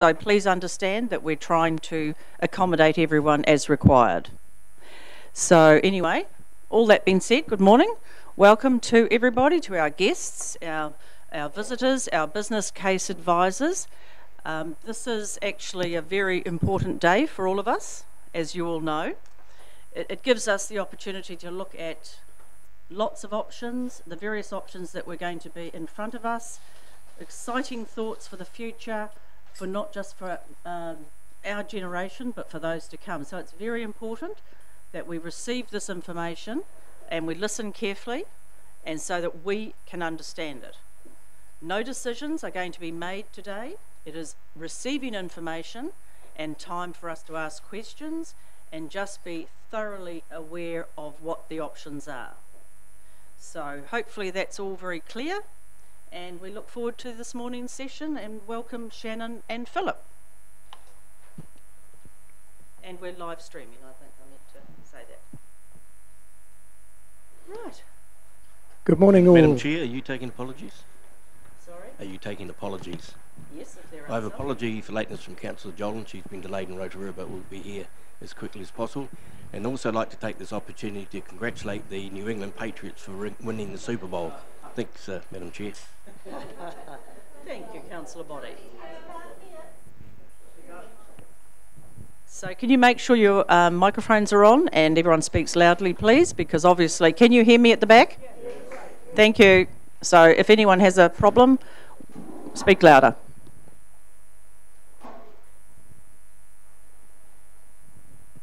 so please understand that we're trying to accommodate everyone as required. So anyway, all that being said, good morning. Welcome to everybody, to our guests, our visitors, our business case advisors. This is actually a very important day for all of us, as you all know. It gives us the opportunity to look at lots of options, the various options that we're going to be in front of us, exciting thoughts for the future, for not just for our generation, but for those to come. So it's very important that we receive this information and we listen carefully, and so that we can understand it. No decisions are going to be made today. It is receiving information and time for us to ask questions and just be thoroughly aware of what the options are. So hopefully that's all very clear, and we look forward to this morning's session, and welcome Shannon and Philip. And we're live streaming, I think I meant to say that. Right. Good morning all. Madam Chair, are you taking apologies? Sorry? Are you taking apologies? Yes, if there are I have some. apology for lateness from Councillor Jolan. She's been delayed in Rotorua, but will be here as quickly as possible. And also like to take this opportunity to congratulate the New England Patriots for winning the Super Bowl. Thanks, Madam Chair. Thank you, Councillor Body. So can you make sure your microphones are on and everyone speaks loudly, please? Because obviously, can you hear me at the back? Thank you. So if anyone has a problem, speak louder.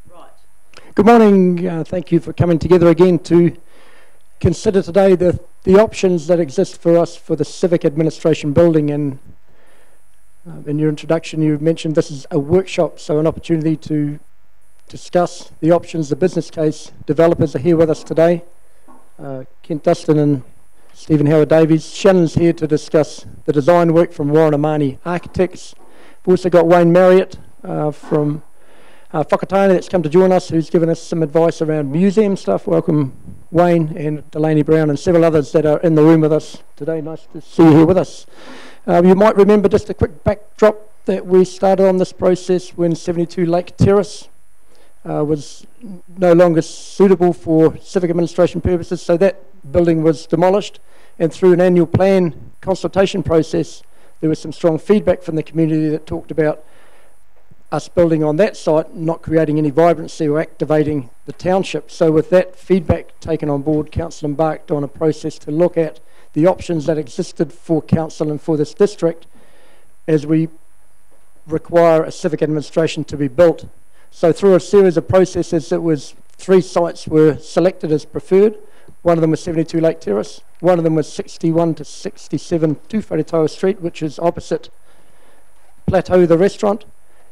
Right. Good morning. Thank you for coming together again to consider today the options that exist for us for the Civic Administration Building. And in your introduction, you mentioned this is a workshop, so an opportunity to discuss the options. The business case developers are here with us today. Kent Dustin and Stephen Howard-Davies. Shannon's here to discuss the design work from Warren Amani Architects. We've also got Wayne Marriott from Whakatane that's come to join us, who's given us some advice around museum stuff. Welcome, Wayne, and Delaney Brown and several others that are in the room with us today. Nice to see you here with us. You might remember, just a quick backdrop, that we started on this process when 72 Lake Terrace was no longer suitable for civic administration purposes, so that building was demolished, and through an annual plan consultation process there was some strong feedback from the community that talked about us building on that site not creating any vibrancy or activating the township. So with that feedback taken on board, Council embarked on a process to look at the options that existed for Council and for this district as we require a civic administration to be built. So through a series of processes, it was 3 sites were selected as preferred. One of them was 72 Lake Terrace. One of them was 61 to 67 Tūwharetoa Street, which is opposite Plateau, the restaurant.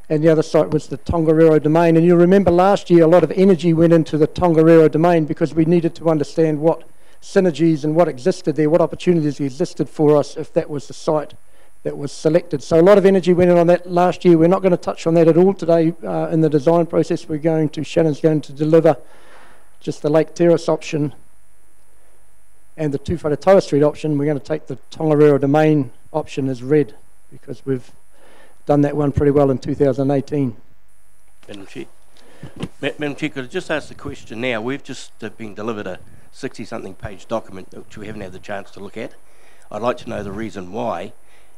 And the other site was the Tongariro Domain. And you'll remember last year a lot of energy went into the Tongariro Domain because we needed to understand what synergies and what existed there, what opportunities existed for us if that was the site that was selected. So a lot of energy went in on that last year. We're not going to touch on that at all today in the design process. Shannon's going to deliver just the Lake Terrace option and the Tūwharetoa Street option. We're going to take the Tongariro Domain option as read because we've done that one pretty well in 2018. Madam Chair. Madam Chair, could I just ask the question now? We've just been delivered a 60-something page document which we haven't had the chance to look at. I'd like to know the reason why.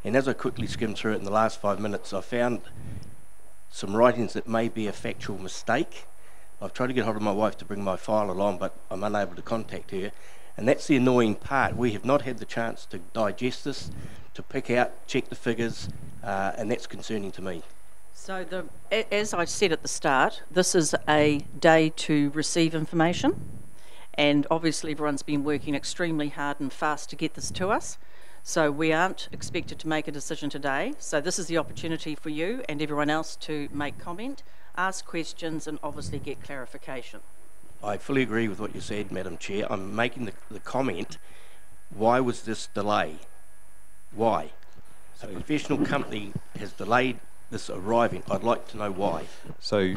And as I quickly skimmed through it in the last 5 minutes, I found some writings that may be a factual mistake. I've tried to get hold of my wife to bring my file along, but I'm unable to contact her. And that's the annoying part. We have not had the chance to digest this, to pick out, check the figures, and that's concerning to me. So as I said at the start, this is a day to receive information, and obviously everyone's been working extremely hard and fast to get this to us. So we aren't expected to make a decision today. So this is the opportunity for you and everyone else to make comment, ask questions, and obviously get clarification. I fully agree with what you said, Madam Chair. I'm making the comment, why was this delay? Why? So a professional company has delayed this arriving. I'd like to know why. So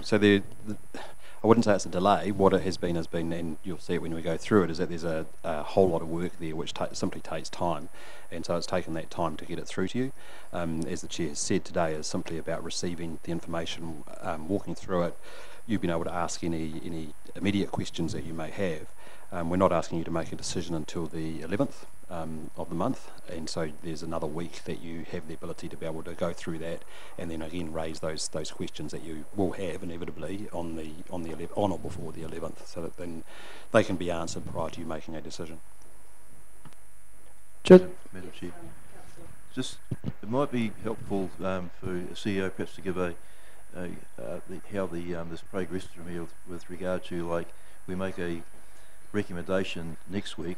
I wouldn't say it's a delay. What it has been, and you'll see it when we go through it, is that there's a whole lot of work there which simply takes time, and so it's taken that time to get it through to you. As the Chair has said today, is simply about receiving the information, walking through it, you being able to ask any immediate questions that you may have. We're not asking you to make a decision until the 11th of the month, and so there's another week that you have the ability to be able to go through that, and then again raise those questions that you will have inevitably on or before the 11th, so that then they can be answered prior to you making a decision. Madam Chair, just it might be helpful for a CEO perhaps to give how this progresses from here with regard to, like, we make a recommendation next week.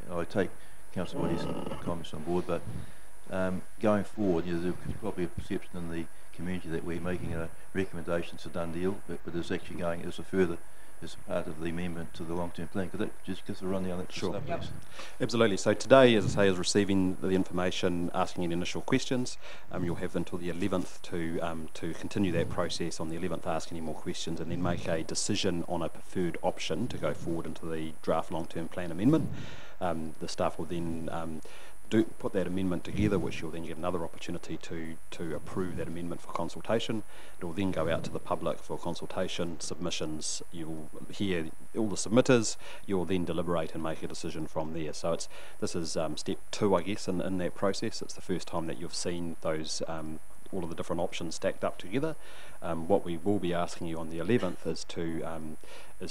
I take Councillor Woody's comments on board, but going forward, there's probably a perception in the community that we're making a recommendation, it's a done deal, but it's actually going as a part of the amendment to the long-term plan. Could that just give us a rundown on that? Sure. Stuff, yep. Absolutely. So today, as I say, is receiving the information, asking any initial questions. You'll have until the 11th to continue that process on the 11th, ask any more questions, and then make a decision on a preferred option to go forward into the draft long-term plan amendment. The staff will then put that amendment together, which you'll then get another opportunity to approve that amendment for consultation. It will then go out to the public for consultation, submissions. You'll hear all the submitters. You'll then deliberate and make a decision from there. So this is step 2, I guess, in that process. It's the first time that you've seen those all of the different options stacked up together. What we will be asking you on the 11th is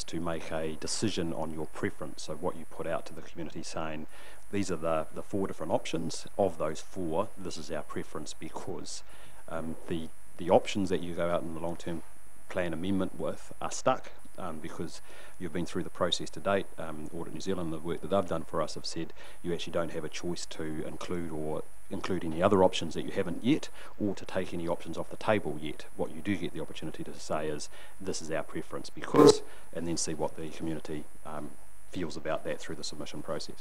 to make a decision on your preference. So what you put out to the community saying, these are the 4 different options. Of those 4, this is our preference, because the options that you go out in the long-term plan amendment with are stuck, because you've been through the process to date. Audit New Zealand, the work that they've done for us, have said you actually don't have a choice to include any other options that you haven't yet, or to take any options off the table yet. What you do get the opportunity to say is, this is our preference because, and then see what the community feels about that through the submission process.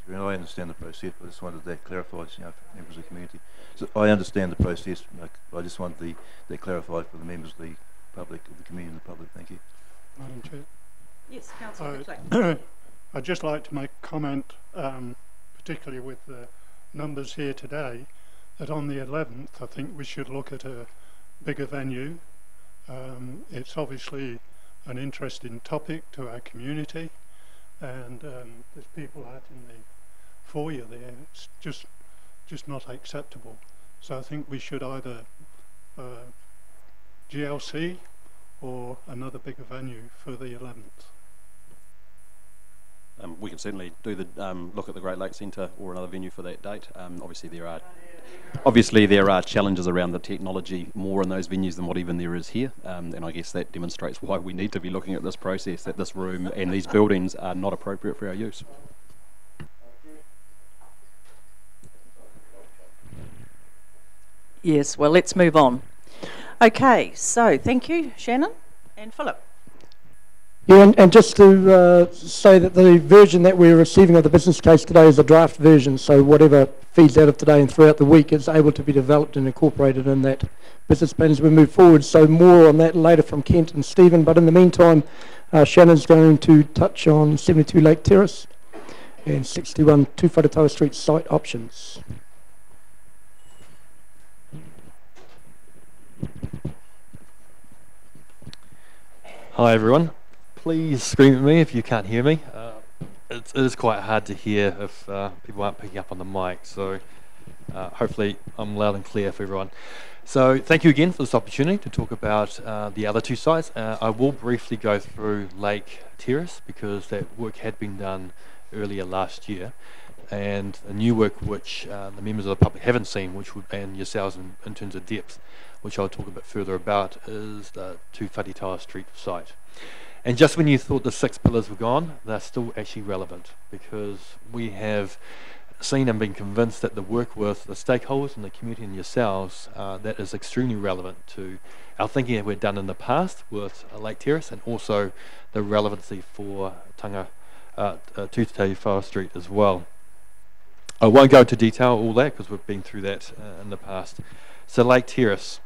I understand the process, but I just wanted that clarified, for members of the community. So I understand the process, I just wanted that clarified for the members of the public, of the community and the public. Thank you. Madam Chair. Yes, Councillor. I'd just like to make a comment, particularly with the numbers here today, that on the 11th I think we should look at a bigger venue. It's obviously an interesting topic to our community, and there's people out in the foyer there. It's just not acceptable. So I think we should either GLC or another bigger venue for the 11th. We can certainly do the look at the Great Lakes Centre or another venue for that date. Obviously there are challenges around the technology more in those venues than what even there is here, and I guess that demonstrates why we need to be looking at this process, that this room and these buildings are not appropriate for our use. Yes, well, let's move on. Okay, so thank you, Shannon and Philip. Yeah, and just to say that the version that we're receiving of the business case today is a draft version, so whatever feeds out of today and throughout the week is able to be developed and incorporated in that business plan as we move forward. So more on that later from Kent and Stephen, but in the meantime, Shannon's going to touch on 72 Lake Terrace and 61 Tūwharetoa Street site options. Hi everyone. Please scream at me if you can't hear me. It is quite hard to hear if people aren't picking up on the mic, so hopefully I'm loud and clear for everyone. So thank you again for this opportunity to talk about the other 2 sites. I will briefly go through Lake Terrace because that work had been done earlier last year, and a new work which the members of the public haven't seen, which would, and yourselves in terms of depth, which I'll talk a bit further about, is the Tūwharetoa Street site. And just when you thought the 6 pillars were gone, they're still actually relevant, because we have seen and been convinced that the work with the stakeholders and the community and yourselves, that is extremely relevant to our thinking that we've done in the past with Lake Terrace, and also the relevancy for Tūwharetoa Street as well. I won't go into detail all that because we've been through that in the past. So Lake Terrace.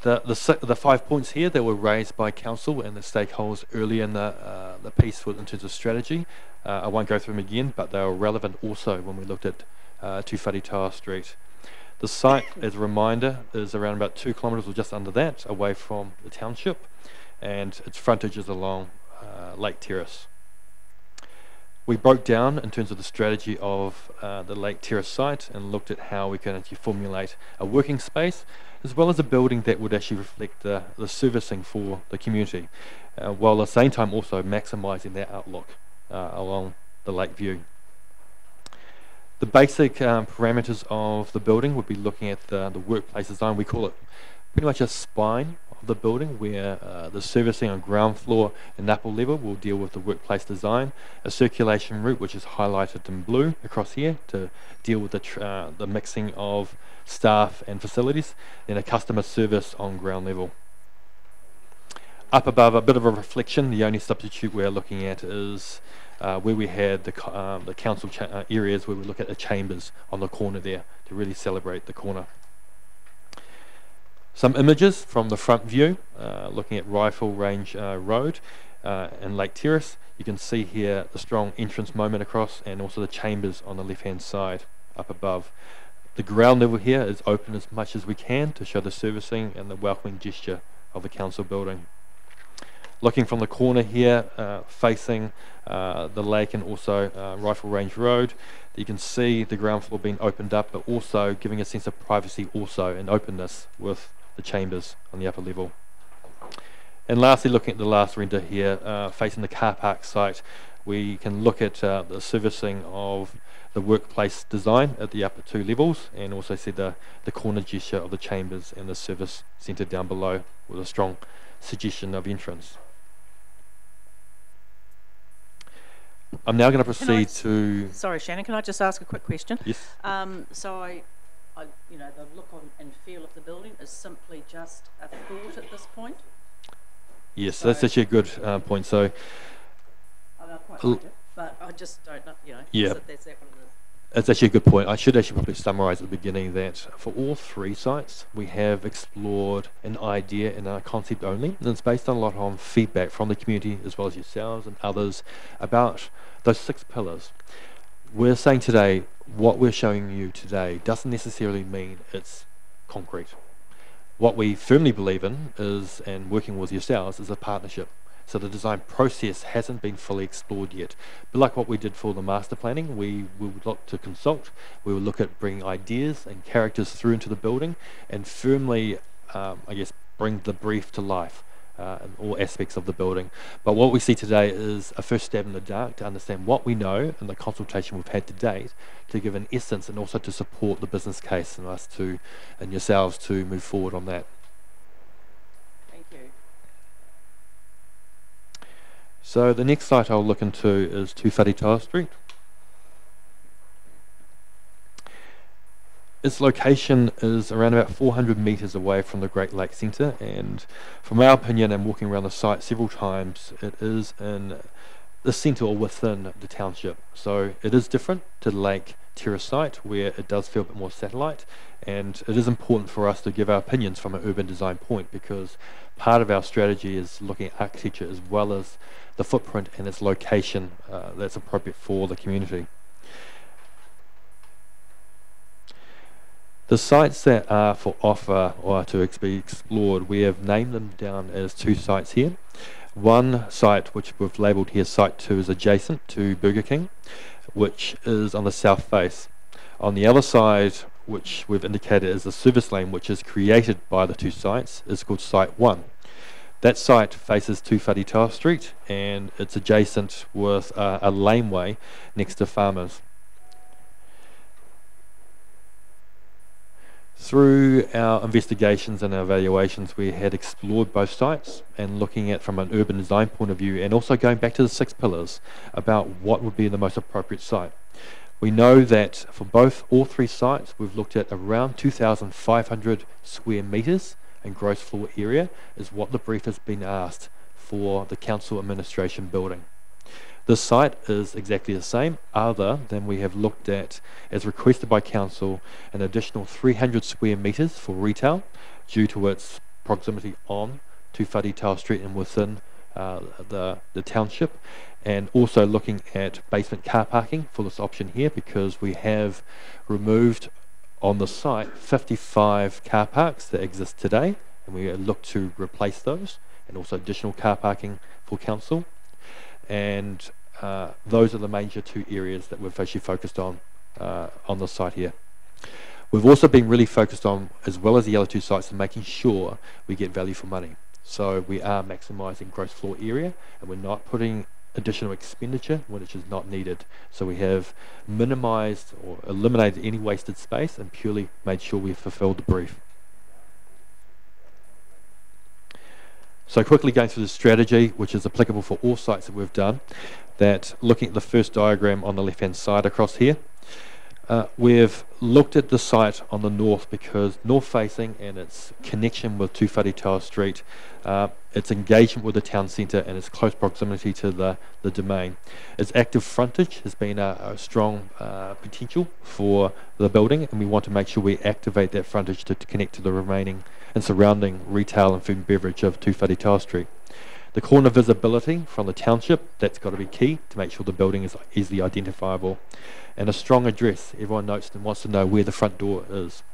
The 5 points here that were raised by council and the stakeholders early in the piece in terms of strategy, I won't go through them again, but they were relevant also when we looked at 2 Wharetoa Street. The site, as a reminder, is around about 2 kilometres or just under that away from the township, and its frontage is along Lake Terrace. We broke down in terms of the strategy of the Lake Terrace site and looked at how we can actually formulate a working space as well as a building that would actually reflect the servicing for the community, while at the same time also maximising their outlook along the lake view. The basic parameters of the building would be looking at the workplace design. We call it pretty much a spine of the building, where the servicing on ground floor and upper level will deal with the workplace design, a circulation route which is highlighted in blue across here to deal with the mixing of staff and facilities, then a customer service on ground level. Up above, a bit of a reflection, the only substitute we're looking at is where we had the council areas where we look at the chambers on the corner there to really celebrate the corner. Some images from the front view, looking at Rifle Range Road and Lake Terrace. You can see here the strong entrance moment across and also the chambers on the left hand side up above. The ground level here is open as much as we can to show the servicing and the welcoming gesture of the council building. Looking from the corner here, facing the lake and also Rifle Range Road, you can see the ground floor being opened up, but also giving a sense of privacy also and openness with the chambers on the upper level. And lastly, looking at the last render here, facing the car park site, we can look at the servicing of the workplace design at the upper 2 levels, and also see the corner gesture of the chambers and the service centre down below with a strong suggestion of entrance. I'm now going to proceed to... Sorry, Shannon, can I just ask a quick question? Yes. So you know, the look and feel of the building is simply just a thought at this point? Yes, so that's actually a good point. So, I quite like it, but I just don't know, you know, yeah. That's that what it is. That's actually a good point. I should actually probably summarise at the beginning that for all 3 sites, we have explored an idea and a concept only, and it's based on a lot on feedback from the community as well as yourselves and others about those 6 pillars. We're saying today, what we're showing you today doesn't necessarily mean it's concrete. What we firmly believe in is, and working with yourselves, is a partnership. So the design process hasn't been fully explored yet. But like what we did for the master planning, we would look to consult, we will look at bringing ideas and characters through into the building and firmly, I guess, bring the brief to life in all aspects of the building. But what we see today is a first stab in the dark to understand what we know and the consultation we've had to date to give an essence and also to support the business case and us to, and yourselves to move forward on that. So the next site I'll look into is 2 Wharetoa Street. Its location is around about 400 metres away from the Great Lakes Centre, and from our opinion and walking around the site several times, it is in the centre or within the township. So it is different to the Lake Terrace site where it does feel a bit more satellite, and it is important for us to give our opinions from an urban design point because part of our strategy is looking at architecture as well as the footprint and its location that's appropriate for the community. The sites that are for offer or to be explored, we have named them down as 2 sites here. One site, which we've labelled here Site 2, is adjacent to Burger King, which is on the south face. On the other side, which we've indicated as a service lane, which is created by the 2 sites, is called Site 1. That site faces 2 Wharetoa Street, and it's adjacent with a laneway next to farmers. Through our investigations and our evaluations, we had explored both sites and looking at from an urban design point of view and also going back to the 6 pillars about what would be the most appropriate site. We know that for all 3 sites, we've looked at around 2,500 square metres and gross floor area is what the brief has been asked for the council administration building. The site is exactly the same, other than we have looked at, as requested by council, an additional 300 square metres for retail due to its proximity on to Wharitau Street and within the township, and also looking at basement car parking for this option here, because we have removed on the site 55 car parks that exist today, and we look to replace those, and also additional car parking for council. And those are the major two areas that we've actually focused on the site here. We've also been really focused on, as well as the other two sites, and making sure we get value for money. So we are maximising gross floor area, and we're not putting additional expenditure which is not needed. So we have minimised or eliminated any wasted space and purely made sure we fulfilled the brief. So quickly going through the strategy, which is applicable for all sites that we've done, that looking at the first diagram on the left hand side across here, we've looked at the site on the north because north facing and its connection with 2 Wharitau Street, its engagement with the town centre and its close proximity to the domain. Its active frontage has been a strong potential for the building, and we want to make sure we activate that frontage to connect to the remaining and surrounding retail and food and beverage of 2 Wharitau Street. The corner visibility from the township, that's got to be key to make sure the building is easily identifiable. And a strong address. Everyone notes and wants to know where the front door is.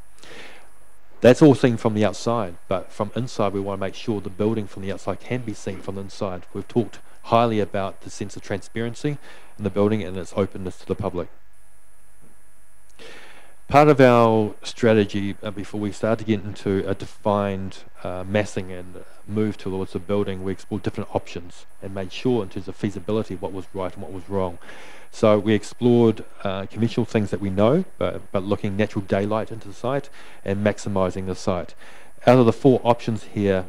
That's all seen from the outside, but from inside we want to make sure the building from the outside can be seen from the inside. We've talked highly about the sense of transparency in the building and its openness to the public. Part of our strategy before we start to get into a defined massing and move towards the building, we explored different options and made sure in terms of feasibility what was right and what was wrong. So we explored conventional things that we know, but looking natural daylight into the site and maximising the site. Out of the 4 options here,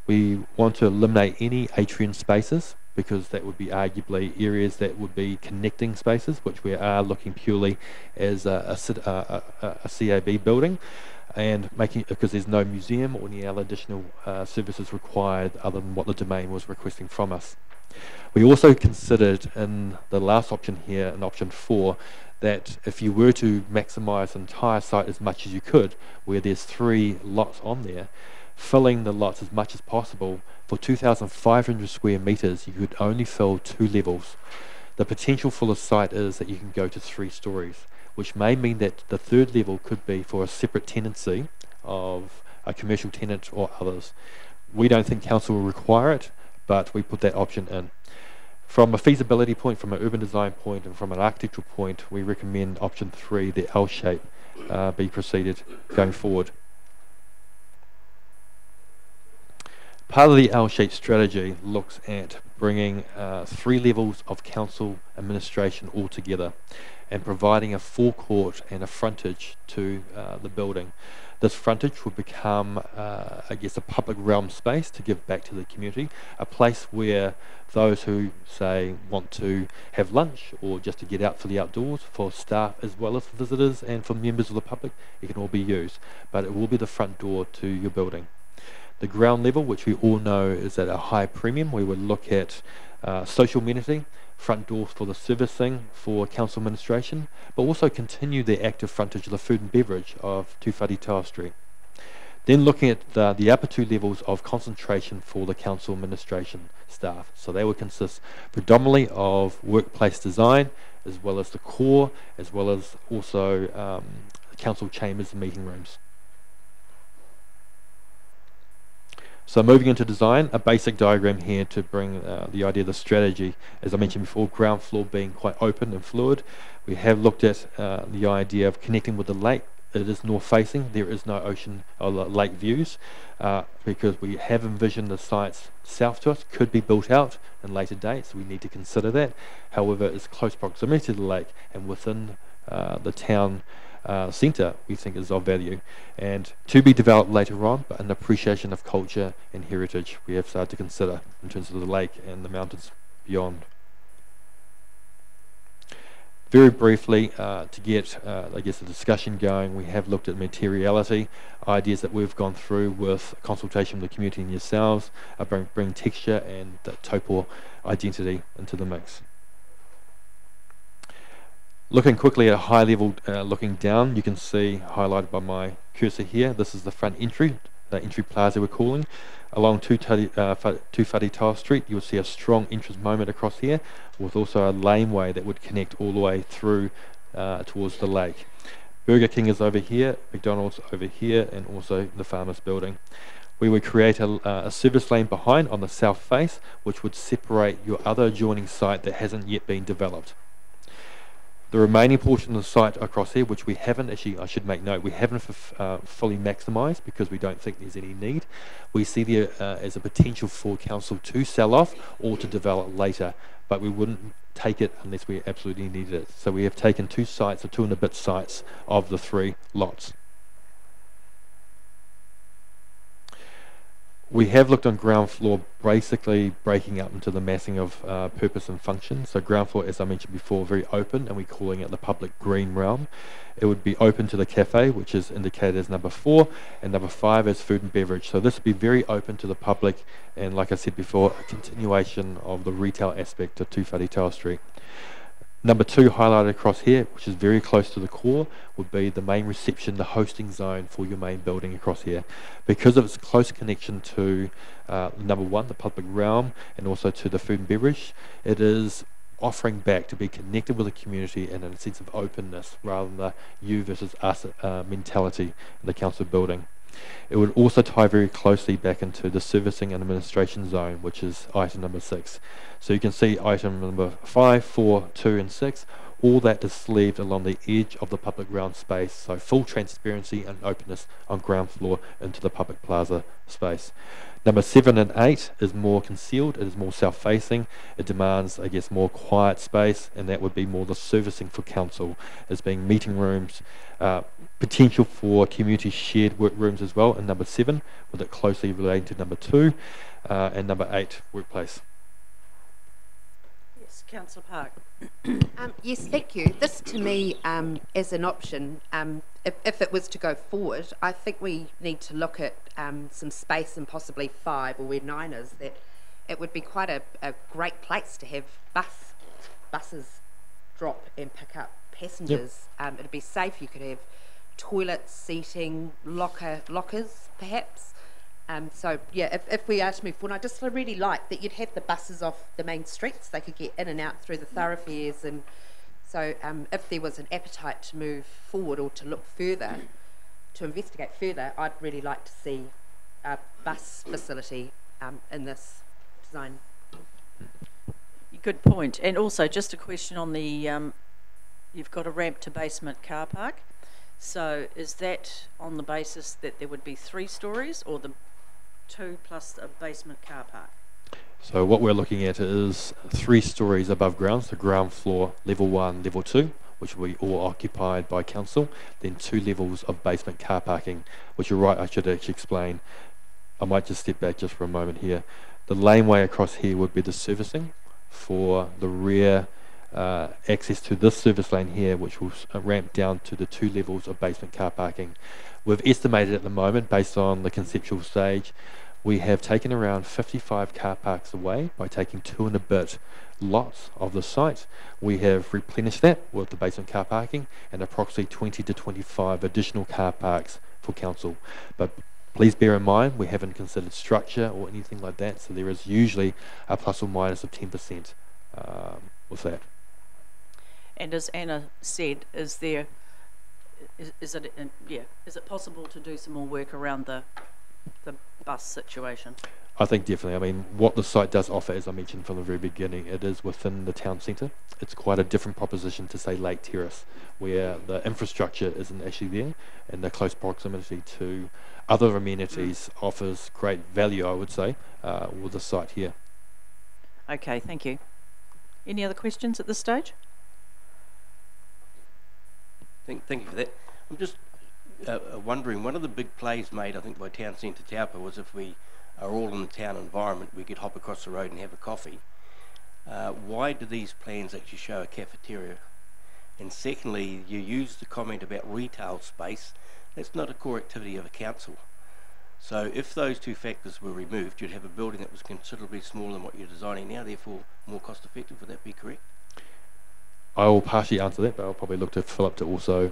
we want to eliminate any atrium spaces, because that would be arguably areas that would be connecting spaces, which we are looking purely as a CAB building, and making, because there's no museum or any other additional services required other than what the domain was requesting from us. We also considered in the last option here, in option 4, that if you were to maximise the entire site as much as you could, where there's 3 lots on there, filling the lots as much as possible, for 2,500 square metres you could only fill 2 levels. The potential for the site is that you can go to 3 stories, which may mean that the 3rd level could be for a separate tenancy of a commercial tenant or others. We don't think council will require it, but we put that option in. From a feasibility point, from an urban design point, and from an architectural point, we recommend option 3, the L shape, be proceeded going forward. Part of the L-shaped strategy looks at bringing 3 levels of council administration all together and providing a forecourt and a frontage to the building. This frontage will become, I guess, a public realm space to give back to the community, a place where those who, say, want to have lunch or just to get out for the outdoors, for staff as well as for visitors and for members of the public, it can all be used. But it will be the front door to your building. The ground level, which we all know is at a high premium, we would look at social amenity, front doors for the servicing for council administration, but also continue the active frontage of the food and beverage of 2 Wharitau Street. Then looking at the upper 2 levels of concentration for the council administration staff. So they would consist predominantly of workplace design, as well as the core, as well as also council chambers and meeting rooms. So moving into design, a basic diagram here to bring the idea of the strategy. As I mentioned before, ground floor being quite open and fluid. We have looked at the idea of connecting with the lake. It is north facing, there is no ocean or lake views, because we have envisioned the sites south to us could be built out in later dates. We need to consider that. However, it's close proximity to the lake and within the town centre we think is of value, and to be developed later on, but an appreciation of culture and heritage we have started to consider in terms of the lake and the mountains beyond. Very briefly, to get I guess the discussion going, we have looked at materiality, ideas that we've gone through with consultation with the community and yourselves, bring texture and Taupo identity into the mix. Looking quickly at a high level, looking down, you can see highlighted by my cursor here, this is the front entry the entry plaza we're calling. Along Tūwhare Tile Street, you'll see a strong entrance moment across here, with also a laneway that would connect all the way through towards the lake. Burger King is over here, McDonald's over here, and also the Farmers Building. We would create a service lane behind on the south face, which would separate your other adjoining site that hasn't yet been developed. The remaining portion of the site across here, which we haven't actually, I should make note, we haven't fully maximised because we don't think there's any need. We see there as a potential for council to sell off or to develop later, but we wouldn't take it unless we absolutely needed it. So we have taken 2 sites, or 2 and a bit sites of the 3 lots. We have looked on ground floor, basically breaking up into the massing of purpose and function. So ground floor, as I mentioned before, very open, and we're calling it the public green realm. It would be open to the cafe, which is indicated as number 4, and number 5 as food and beverage. So this would be very open to the public, and like I said before, a continuation of the retail aspect of Tūwhare Tile Street. Number 2 highlighted across here, which is very close to the core, would be the main reception, the hosting zone for your main building across here. Because of its close connection to number 1, the public realm, and also to the food and beverage, it is offering back to be connected with the community and in a sense of openness rather than the you versus us mentality in the council building. It would also tie very closely back into the servicing and administration zone, which is item number 6. So you can see item number 5, 4, 2 and 6, all that is sleeved along the edge of the public ground space, so full transparency and openness on ground floor into the public plaza space. Number 7 and 8 is more concealed, it is more south-facing, it demands, I guess, more quiet space, and that would be more the servicing for council, as being meeting rooms, potential for community shared work rooms as well in number 7, with it closely relating to number 2, and number 8, workplace. Yes, Councillor Park. Yes, thank you. This to me, as an option, if it was to go forward, I think we need to look at some space in possibly 5 or where 9 is, that it would be quite a great place to have buses drop and pick up passengers. Yep. It'd be safe. You could have toilets, seating, lockers perhaps. So yeah, if we are to move forward, I just really like that you'd have the buses off the main streets, they could get in and out through the thoroughfares, and so if there was an appetite to move forward or to look further, to investigate further, I'd really like to see a bus facility in this design. Good point. And also just a question on the, you've got a ramp to basement car park, so is that on the basis that there would be 3 stories or the 2 plus a basement car park? So what we're looking at is 3 stories above ground, so ground floor, level 1, level 2, which will be all occupied by council, then 2 levels of basement car parking, which you're right, I should actually explain. I might just step back just for a moment here. The laneway across here would be the servicing for the rear access to this service lane here, which will ramp down to the 2 levels of basement car parking. We've estimated at the moment, based on the conceptual stage, we have taken around 55 car parks away by taking 2 and a bit lots of the site. We have replenished that with the basement car parking and approximately 20 to 25 additional car parks for council. But please bear in mind, we haven't considered structure or anything like that, so there is usually a plus or minus of 10% with that. And as Anna said, is it possible to do some more work around the bus situation? I think definitely. I mean, what the site does offer, as I mentioned from the very beginning, it is within the town centre. It's quite a different proposition to, say, Lake Terrace, where the infrastructure isn't actually there, and the close proximity to other amenities offers great value, I would say, with the site here. Okay, thank you. Any other questions at this stage? Thank you for that. I'm just wondering, one of the big plays made, I think, by Town Centre Taupo was if we are all in the town environment, we could hop across the road and have a coffee. Why do these plans actually show a cafeteria? And secondly, you used the comment about retail space. That's not a core activity of a council. So if those 2 factors were removed, you'd have a building that was considerably smaller than what you're designing now, therefore more cost effective. Would that be correct? I will partially answer that, but I'll probably look to Philip to also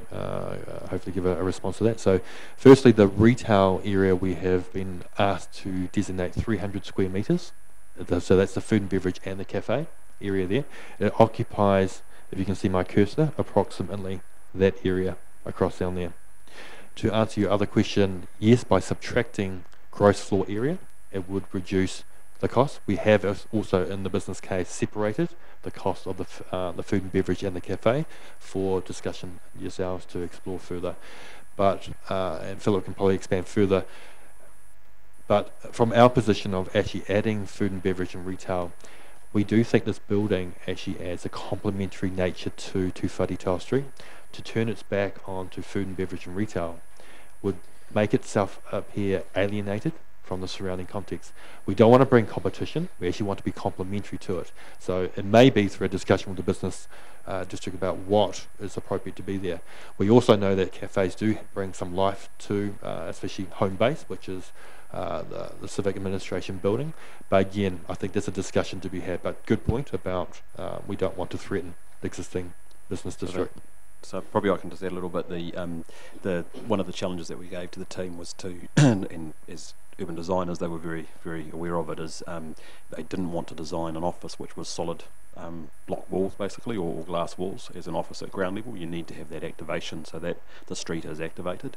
hopefully give a response to that. So firstly, the retail area, we have been asked to designate 300 square metres. So that's the food and beverage and the cafe area there. It occupies, if you can see my cursor, approximately that area across down there. To answer your other question, yes, by subtracting gross floor area, it would reduce the cost. We have also in the business case separated the cost of the food and beverage and the cafe for discussion yourselves to explore further. But and Philip can probably expand further. But from our position of actually adding food and beverage and retail, we do think this building actually adds a complementary nature to Whare Street. To turn its back onto food and beverage and retail would make itself appear alienated from the surrounding context. We don't want to bring competition, we actually want to be complementary to it. So it may be through a discussion with the business district about what is appropriate to be there. We also know that cafes do bring some life to, especially home base, which is the civic administration building. But again, I think there's a discussion to be had, but good point about we don't want to threaten the existing business district. So probably I can just add a little bit. The one of the challenges that we gave to the team was to, and as urban designers, they were very, very aware of it, is they didn't want to design an office which was solid block walls basically, or glass walls as an office at ground level. You need to have that activation so that the street is activated.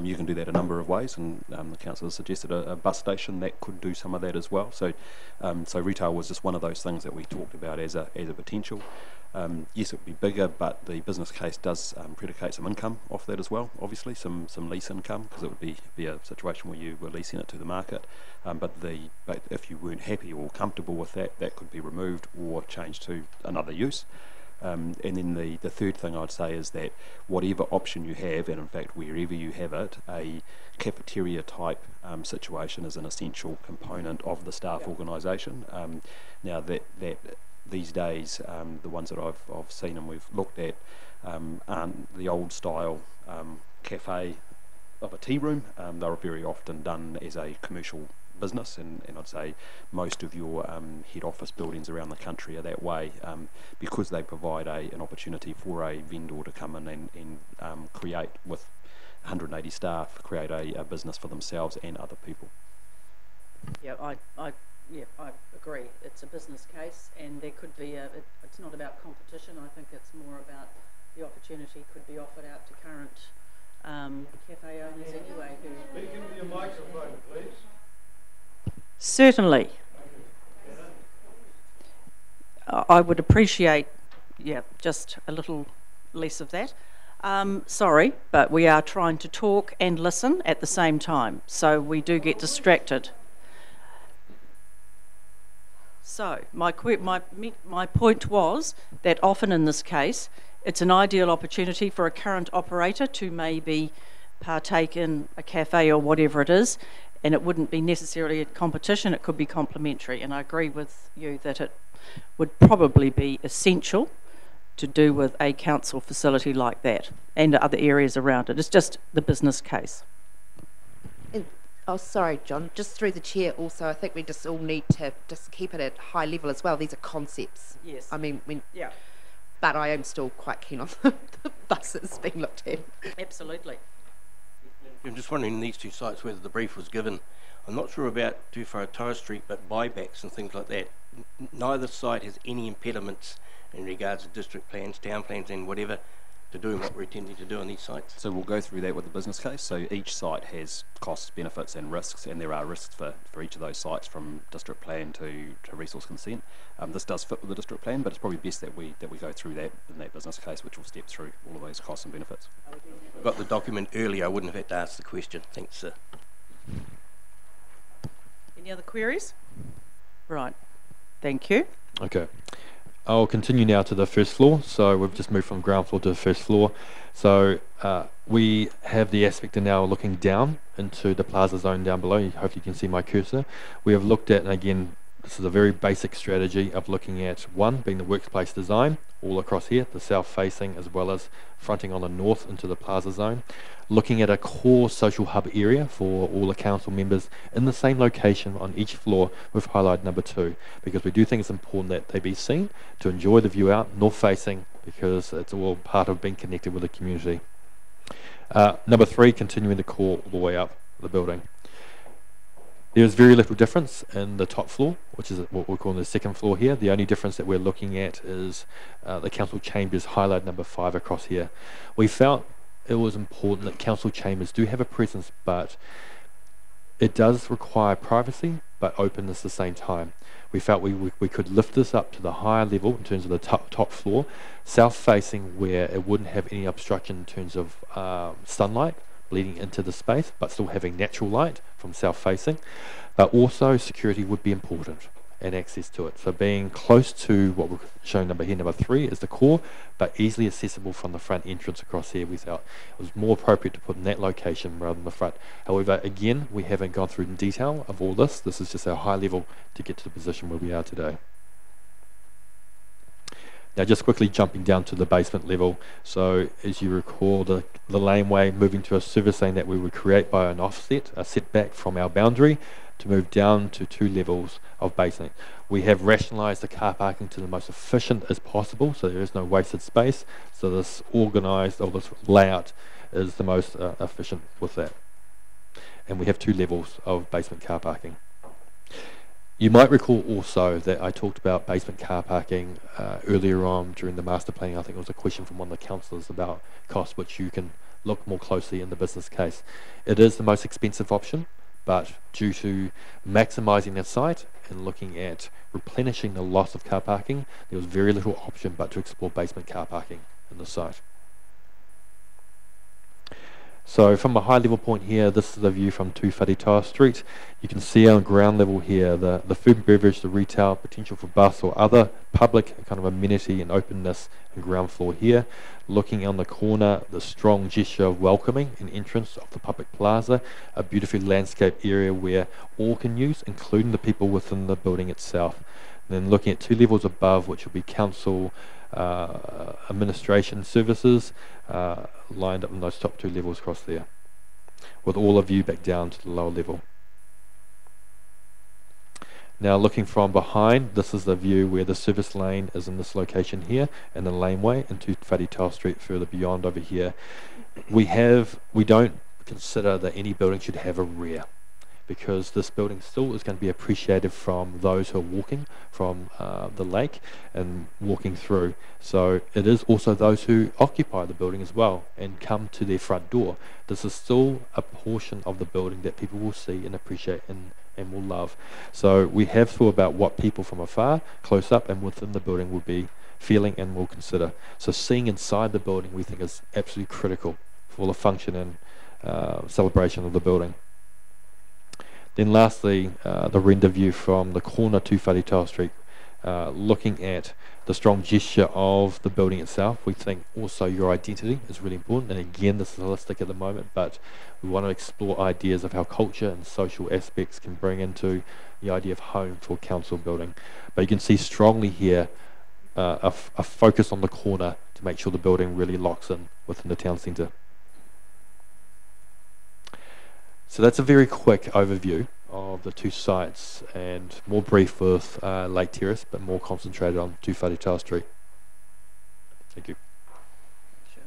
You can do that a number of ways, and the council suggested a bus station that could do some of that as well. So, so retail was just one of those things that we talked about as a potential. Yes, it would be bigger, but the business case does predicate some income off that as well, obviously, some lease income, because it would be a situation where you were leasing it to the market. But if you weren't happy or comfortable with that, that could be removed or changed to another use. And then the third thing I'd say is that whatever option you have, and in fact wherever you have it, a cafeteria type situation is an essential component of the staff organisation. Now that these days, the ones that I've seen and we've looked at aren't the old style cafe of a tea room. They're very often done as a commercial business, and I'd say most of your head office buildings around the country are that way, because they provide an opportunity for a vendor to come in and create, with 180 staff, create a business for themselves and other people. Yeah, I agree. It's a business case, and there could be it's not about competition. I think it's more about the opportunity could be offered out to current cafe owners anyway. Speak into your microphone, please. Certainly. I would appreciate, just a little less of that. Sorry, but we are trying to talk and listen at the same time, so we do get distracted. So my point was that often in this case, it's an ideal opportunity for a current operator to maybe partake in a cafe or whatever it is, and it wouldn't be necessarily a competition, it could be complementary. And I agree with you that it would probably be essential to do with a council facility like that and other areas around it. It's just the business case. Oh, sorry, John. Just through the chair also, I think we just all need to just keep it at high level as well. These are concepts. Yes. I mean, yeah. But I am still quite keen on the buses being looked at. Absolutely. I'm just wondering, in these two sites, whether the brief was given. I'm not sure about Whare Street, but buybacks and things like that. Neither site has any impediments in regards to district plans, town plans, and whatever, to doing what we're intending to do on these sites. So we'll go through that with the business case. So each site has costs, benefits and risks, and there are risks for each of those sites, from district plan to resource consent. This does fit with the district plan, but it's probably best that we go through that in that business case, which will step through all of those costs and benefits. I got the document earlier, I wouldn't have had to ask the question. Thanks, sir. Any other queries? Right. Thank you. Okay. I'll continue now to the first floor. So we've just moved from ground floor to the first floor. So we have the aspect of now looking down into the plaza zone down below. Hopefully you can see my cursor. We have looked at, and again, this is a very basic strategy of looking at, one, being the workplace design, all across here, the south facing, as well as fronting on the north into the plaza zone. Looking at a core social hub area for all the council members in the same location on each floor, with highlight number 2, because we do think it's important that they be seen to enjoy the view out, north facing, because it's all part of being connected with the community. Number 3, continuing the core all the way up the building. There is very little difference in the top floor, which is what we're calling the second floor here. The only difference that we're looking at is the council chambers, highlight number 5 across here. We felt it was important that council chambers do have a presence, but it does require privacy, but openness at the same time. We felt we could lift this up to the higher level in terms of the top floor, south-facing, where it wouldn't have any obstruction in terms of sunlight bleeding into the space, but still having natural light from south-facing. But also security would be important and access to it. So being close to what we're showing number 3 is the core, but easily accessible from the front entrance across here. We thought it was more appropriate to put in that location rather than the front. However, again, we haven't gone through in detail of all this. This is just our high level to get to the position where we are today. Now just quickly jumping down to the basement level. So as you recall, the laneway moving to a service lane that we would create by an offset, a setback from our boundary, to move down to 2 levels of basement. We have rationalised the car parking to the most efficient as possible, so there is no wasted space. So this organised, or this layout is the most efficient with that. And we have 2 levels of basement car parking. You might recall also that I talked about basement car parking earlier on during the master planning. I think it was a question from one of the councillors about cost, which you can look more closely in the business case. It is the most expensive option, but due to maximising the site and looking at replenishing the loss of car parking, there was very little option but to explore basement car parking in the site. So from a high level point here, this is the view from 2 Wharetoa Street. You can see on ground level here the food and beverage, the retail, potential for bus or other public kind of amenity and openness and ground floor here. Looking on the corner, the strong gesture of welcoming and entrance of the public plaza, a beautifully landscaped area where all can use, including the people within the building itself. And then looking at 2 levels above, which will be council administration services, lined up in those top 2 levels across there, with all a view back down to the lower level. Now looking from behind, this is the view where the service lane is in this location here, and the laneway into Wharetoa Street further beyond over here. We don't consider that any building should have a rear, because this building still is going to be appreciated from those who are walking from the lake and walking through. So it is also those who occupy the building as well and come to their front door. This is still a portion of the building that people will see and appreciate and will love. So we have thought about what people from afar, close up and within the building will be feeling and will consider. So seeing inside the building we think is absolutely critical for the function and celebration of the building. Then lastly, the render view from the corner to Wharetoa Street, looking at the strong gesture of the building itself. We think also your identity is really important, and again this is holistic at the moment, but we want to explore ideas of how culture and social aspects can bring into the idea of home for council building. But you can see strongly here a focus on the corner to make sure the building really locks in within the town centre. So that's a very quick overview of the 2 sites, and more brief with Lake Terrace, but more concentrated on 2 Wharetoa Street. Thank you. Sure.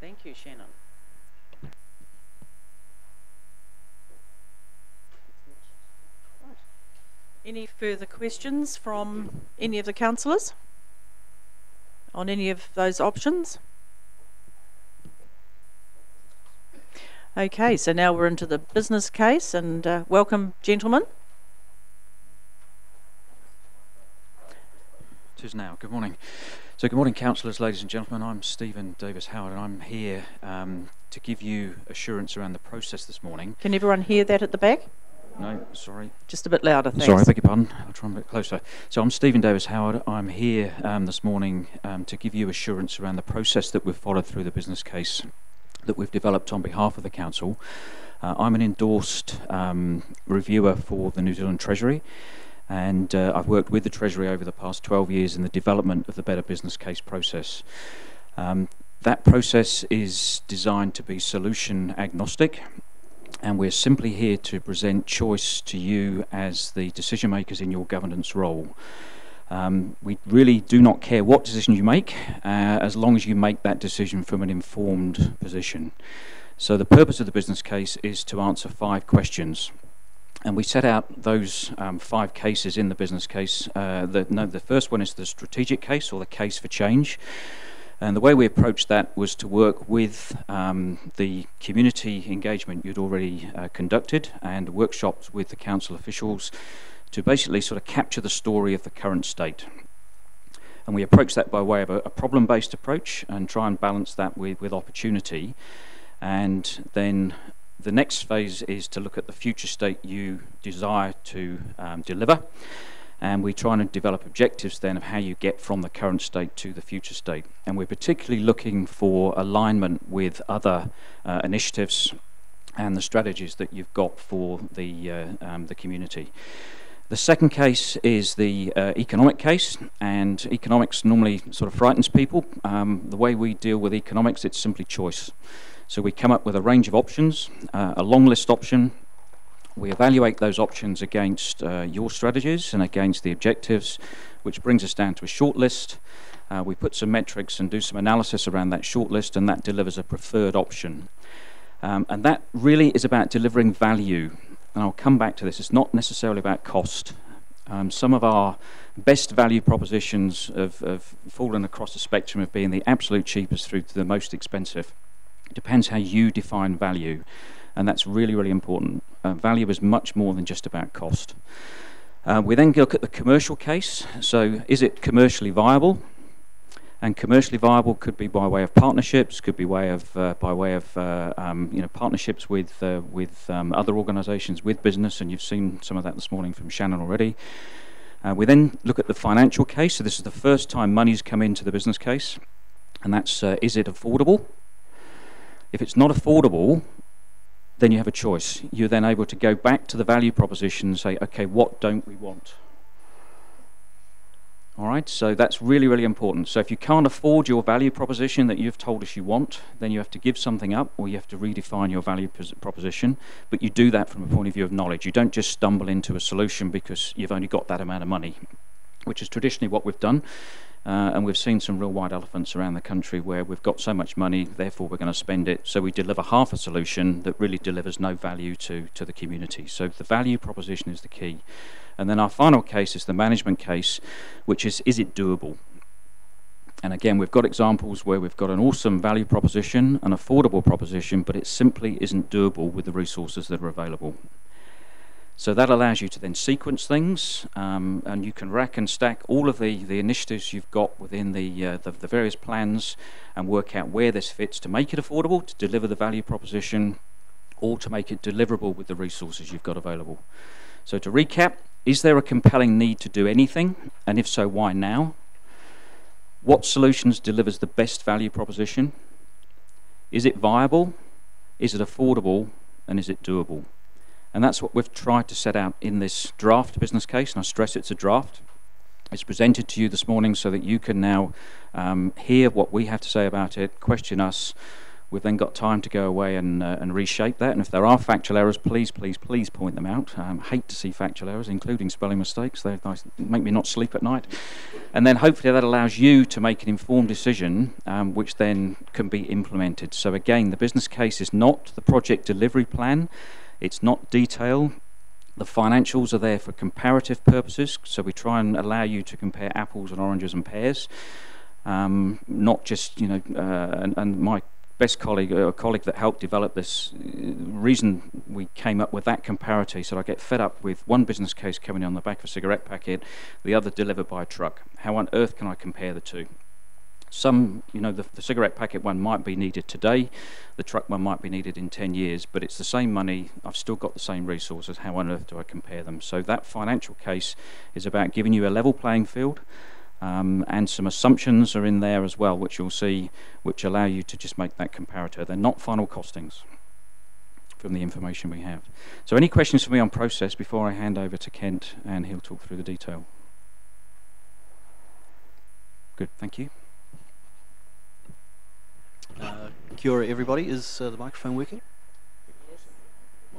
Thank you, Shannon. Right. Any further questions from any of the councillors on any of those options? Okay, so now we're into the business case, and welcome, gentlemen. It is now. Good morning. So good morning, councillors, ladies and gentlemen. I'm Stephen Davis-Howard, and I'm here to give you assurance around the process this morning. Can everyone hear that at the back? No, sorry. Just a bit louder, thanks. Sorry, I beg your pardon. I'll try and be a bit closer. So I'm Stephen Davis-Howard. I'm here this morning to give you assurance around the process that we've followed through the business case that we've developed on behalf of the council. I'm an endorsed reviewer for the New Zealand Treasury, and I've worked with the Treasury over the past 12 years in the development of the Better Business Case process. That process is designed to be solution agnostic, and we're simply here to present choice to you as the decision makers in your governance role. We really do not care what decision you make, as long as you make that decision from an informed position. So the purpose of the business case is to answer 5 questions. And we set out those 5 cases in the business case. The first one is the strategic case, or the case for change. And the way we approached that was to work with the community engagement you'd already conducted, and workshops with the council officials to basically sort of capture the story of the current state. And we approach that by way of a problem-based approach and try and balance that with opportunity. And then the next phase is to look at the future state you desire to deliver. And we try and develop objectives then of how you get from the current state to the future state. And we're particularly looking for alignment with other initiatives and the strategies that you've got for the community. The second case is the economic case, and economics normally sort of frightens people. The way we deal with economics, it's simply choice. So we come up with a range of options, a long list option. We evaluate those options against your strategies and against the objectives, which brings us down to a short list. We put some metrics and do some analysis around that short list, and that delivers a preferred option. And that really is about delivering value. And I'll come back to this. It's not necessarily about cost. Some of our best value propositions have fallen across the spectrum of being the absolute cheapest through to the most expensive. It depends how you define value, and that's really, really important. Value is much more than just about cost. We then look at the commercial case. So is it commercially viable? And commercially viable could be by way of partnerships, could be by way of partnerships with other organisations, with business, and you've seen some of that this morning from Shannon already. We then look at the financial case. So this is the first time money's come into the business case, and that's is it affordable? If it's not affordable, then you have a choice. You're then able to go back to the value proposition and say, okay, what don't we want? All right, so that's really, really important. So if you can't afford your value proposition that you've told us you want, then you have to give something up, or you have to redefine your value proposition. But you do that from a point of view of knowledge. You don't just stumble into a solution because you've only got that amount of money, which is traditionally what we've done. And we've seen some real white elephants around the country where we've got so much money, therefore we're going to spend it. So we deliver half a solution that really delivers no value to the community. So the value proposition is the key. And then our final case is the management case, which is it doable? And again, we've got examples where we've got an awesome value proposition, an affordable proposition, but it simply isn't doable with the resources that are available. So that allows you to then sequence things, and you can rack and stack all of the initiatives you've got within the various plans and work out where this fits to make it affordable, to deliver the value proposition, or to make it deliverable with the resources you've got available. So to recap, is there a compelling need to do anything? And if so, why now? What solutions delivers the best value proposition? Is it viable? Is it affordable? And is it doable? And that's what we've tried to set out in this draft business case, and I stress it's a draft. It's presented to you this morning so that you can now hear what we have to say about it, question us. We've then got time to go away and reshape that. And if there are factual errors, please, please, please point them out. Hate to see factual errors, including spelling mistakes. They make me not sleep at night. And then hopefully that allows you to make an informed decision, which then can be implemented. So again, the business case is not the project delivery plan. It's not detail. The financials are there for comparative purposes. So we try and allow you to compare apples and oranges and pears. Not just, and my best colleague, a colleague that helped develop this, reason we came up with that comparator, he said, I get fed up with one business case coming on the back of a cigarette packet, the other delivered by a truck. How on earth can I compare the two? Some, the cigarette packet one might be needed today, the truck one might be needed in 10 years, but it's the same money, I've still got the same resources, how on earth do I compare them? So that financial case is about giving you a level playing field. And some assumptions are in there as well, which you'll see, which allow you to just make that comparator. They're not final costings from the information we have. So any questions for me on process before I hand over to Kent and he'll talk through the detail? Good, thank you. Kia ora everybody, is the microphone working?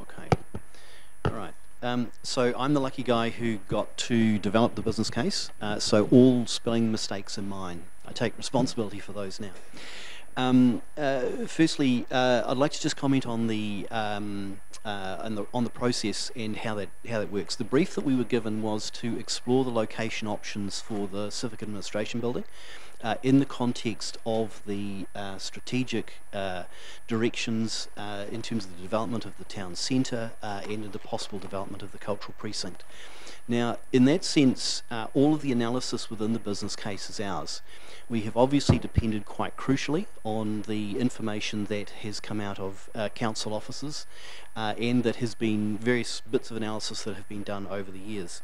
Okay, all right. So I'm the lucky guy who got to develop the business case. So all spelling mistakes are mine. I take responsibility for those now. Firstly, I'd like to just comment on the process and how that works. The brief that we were given was to explore the location options for the Civic Administration Building in the context of the strategic directions in terms of the development of the town centre and the possible development of the cultural precinct. Now, in that sense, all of the analysis within the business case is ours. We have obviously depended quite crucially on the information that has come out of council offices and that has been various bits of analysis that have been done over the years.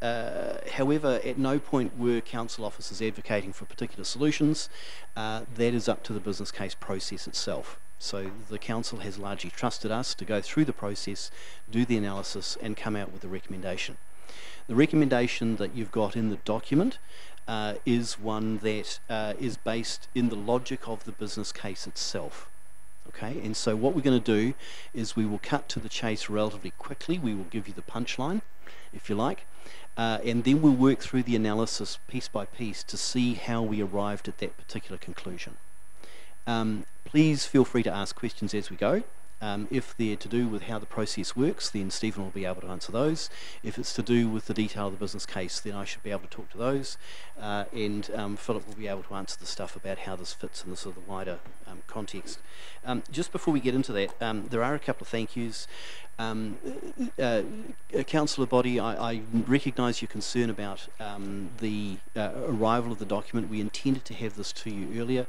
However, at no point were council officers advocating for particular solutions. That is up to the business case process itself. So the council has largely trusted us to go through the process, do the analysis and come out with a recommendation. The recommendation that you've got in the document is one that is based in the logic of the business case itself. Okay, and so what we're going to do is we will cut to the chase relatively quickly. We will give you the punchline, if you like, and then we'll work through the analysis piece by piece to see how we arrived at that particular conclusion. Please feel free to ask questions as we go. If they're to do with how the process works, then Stephen will be able to answer those. If it's to do with the detail of the business case, then I should be able to talk to those. And Philip will be able to answer the stuff about how this fits in the sort of the wider context. Just before we get into that, there are a couple of thank yous. Councillor Body, I recognise your concern about the arrival of the document. We intended to have this to you earlier.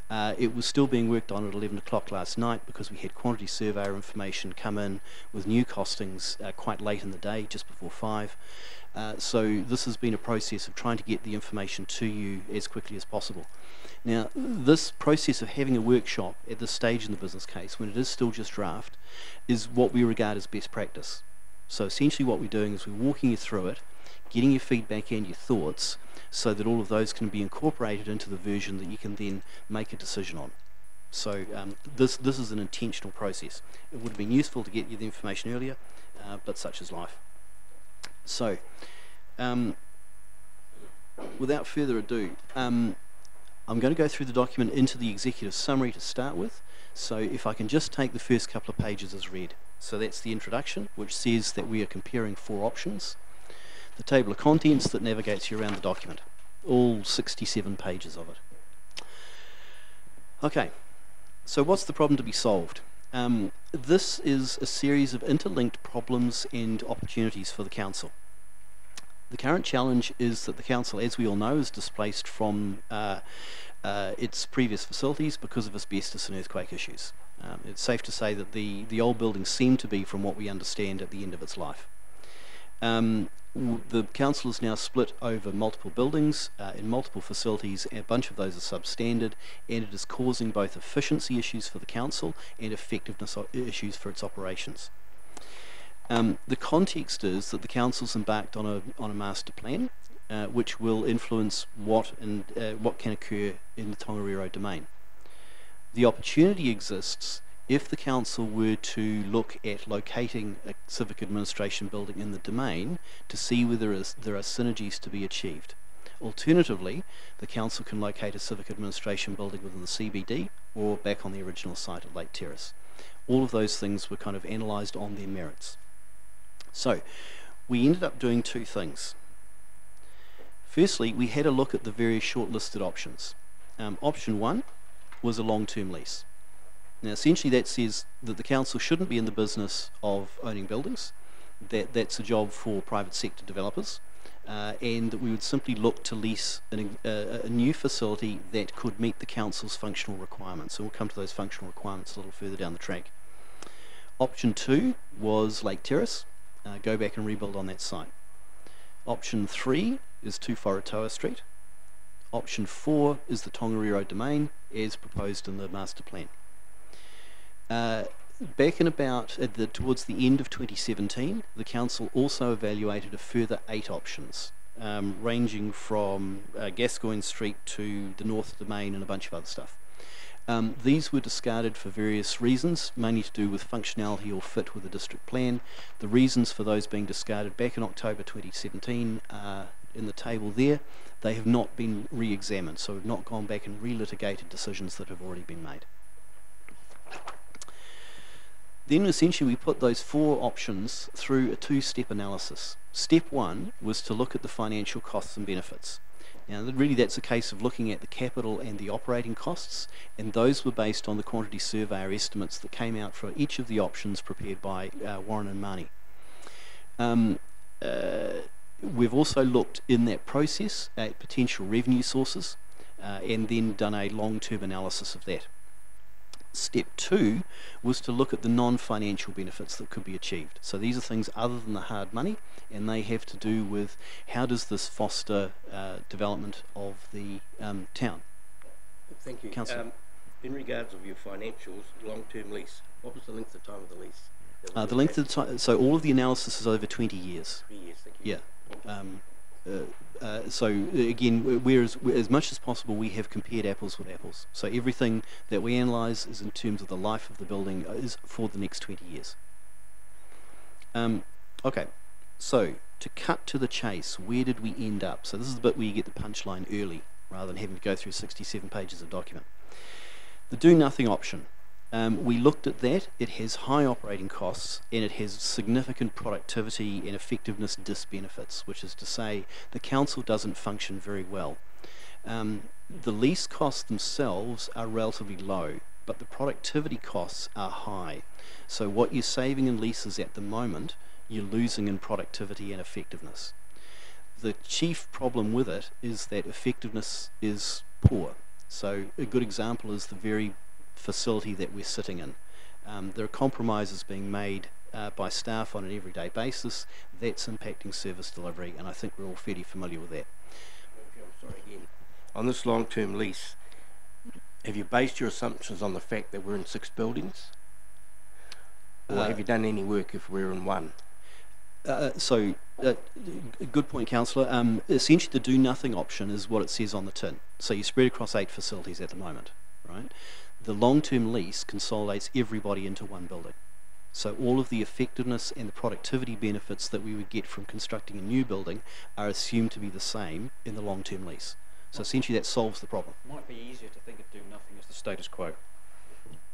It was still being worked on at 11 o'clock last night because we had quantity surveyor information come in with new costings quite late in the day, just before 5. So this has been a process of trying to get the information to you as quickly as possible. Now, this process of having a workshop at this stage in the business case, when it is still just draft, is what we regard as best practice. So essentially what we're doing is we're walking you through it, getting your feedback and your thoughts, so that all of those can be incorporated into the version that you can then make a decision on. So this is an intentional process. It would have been useful to get you the information earlier, but such is life. So, without further ado, I'm going to go through the document into the executive summary to start with. So if I can just take the first couple of pages as read. So that's the introduction, which says that we are comparing 4 options. The table of contents that navigates you around the document, all 67 pages of it. Okay, so what's the problem to be solved? This is a series of interlinked problems and opportunities for the council. The current challenge is that the council, as we all know, is displaced from its previous facilities because of asbestos and earthquake issues. It's safe to say that the old building seemed to be, from what we understand, at the end of its life. The council is now split over multiple buildings in multiple facilities, and a bunch of those are substandard, and it is causing both efficiency issues for the council and effectiveness issues for its operations. The context is that the council's embarked on a master plan which will influence what can occur in the Tongariro domain. The opportunity exists if the council were to look at locating a civic administration building in the domain to see whether there are synergies to be achieved. Alternatively, the council can locate a civic administration building within the CBD or back on the original site at Lake Terrace. All of those things were kind of analysed on their merits. So, we ended up doing 2 things. Firstly, we had a look at the various shortlisted options. Option 1 was a long-term lease. Now, essentially that says that the council shouldn't be in the business of owning buildings, that's a job for private sector developers, and that we would simply look to lease a new facility that could meet the council's functional requirements. So we'll come to those functional requirements a little further down the track. Option 2 was Lake Terrace, go back and rebuild on that site. Option 3 is 2 Wharetoa Street. Option 4 is the Tongariro domain as proposed in the master plan. Back in about towards the end of 2017, the council also evaluated a further 8 options, ranging from Gascoigne Street to the North Domain and a bunch of other stuff. These were discarded for various reasons, mainly to do with functionality or fit with the district plan. The reasons for those being discarded back in October 2017 are in the table there. They have not been re-examined, so we've not gone back and relitigated decisions that have already been made. Then essentially we put those 4 options through a 2-step analysis. Step 1 was to look at the financial costs and benefits. Now really that's a case of looking at the capital and the operating costs, and those were based on the quantity surveyor estimates that came out for each of the options prepared by Warren and Marnie. We've also looked in that process at potential revenue sources and then done a long-term analysis of that. Step 2 was to look at the non-financial benefits that could be achieved. So these are things other than the hard money, and they have to do with how does this foster development of the town. Thank you. Councillor. In regards of your financials, long-term lease, what was the length of time of the lease? The length of the time, so all of the analysis is over 20 years. 3 years, thank you. Yeah. So again, whereas as much as possible we have compared apples with apples. So everything that we analyse is in terms of the life of the building is for the next 20 years. Okay, so to cut to the chase, where did we end up? So this is the bit where you get the punchline early rather than having to go through 67 pages of document. The do nothing option. We looked at that. It has high operating costs and it has significant productivity and effectiveness disbenefits, which is to say the council doesn't function very well. The lease costs themselves are relatively low, but the productivity costs are high. So what you're saving in leases at the moment, you're losing in productivity and effectiveness. The chief problem with it is that effectiveness is poor. So a good example is the very facility that we're sitting in. There are compromises being made by staff on an everyday basis. That's impacting service delivery, and I think we're all fairly familiar with that. I'm sorry again. On this long-term lease, have you based your assumptions on the fact that we're in 6 buildings? Or have you done any work if we're in 1? Good point, Councillor. Essentially the do nothing option is what it says on the tin. So you spread across 8 facilities at the moment, right? The long-term lease consolidates everybody into 1 building. So all of the effectiveness and the productivity benefits that we would get from constructing a new building are assumed to be the same in the long-term lease. So essentially that solves the problem. Might be easier to think of do nothing as the status quo.